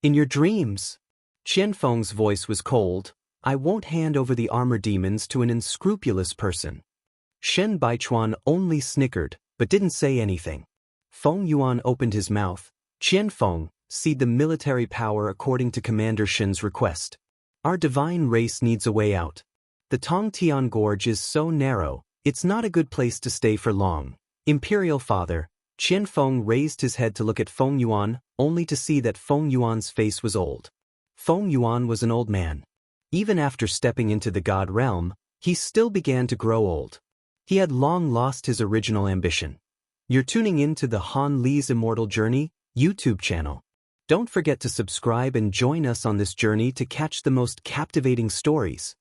In your dreams? Qianfeng's voice was cold. I won't hand over the armor demons to an unscrupulous person. Shen Baichuan only snickered, but didn't say anything. Feng Yuan opened his mouth. Qianfeng, cede the military power according to Commander Shen's request. Our divine race needs a way out. The Tongtian Gorge is so narrow, it's not a good place to stay for long. Imperial Father, Qianfeng raised his head to look at Feng Yuan, only to see that Feng Yuan's face was old. Feng Yuan was an old man. Even after stepping into the God realm, he still began to grow old. He had long lost his original ambition. You're tuning in to the Han Li's Immortal Journey YouTube channel. Don't forget to subscribe and join us on this journey to catch the most captivating stories.